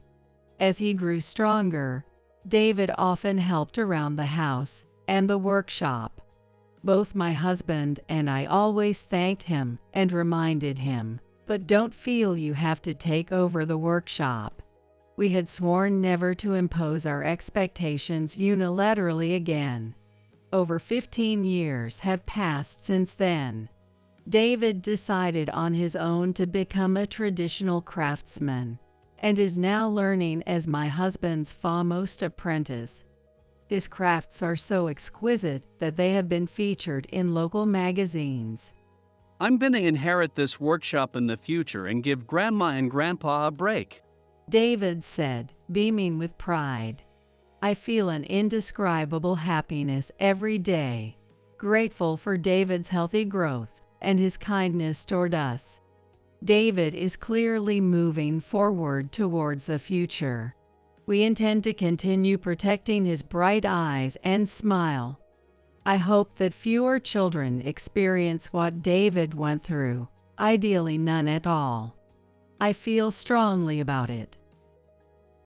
As he grew stronger, David often helped around the house and the workshop. Both my husband and I always thanked him and reminded him, but don't feel you have to take over the workshop. We had sworn never to impose our expectations unilaterally again. Over 15 years have passed since then. David decided on his own to become a traditional craftsman and is now learning as my husband's foremost apprentice. His crafts are so exquisite that they have been featured in local magazines. I'm going to inherit this workshop in the future and give Grandma and Grandpa a break, David said, beaming with pride. I feel an indescribable happiness every day, grateful for David's healthy growth and his kindness toward us. David is clearly moving forward towards the future. We intend to continue protecting his bright eyes and smile. I hope that fewer children experience what David went through, ideally none at all. I feel strongly about it.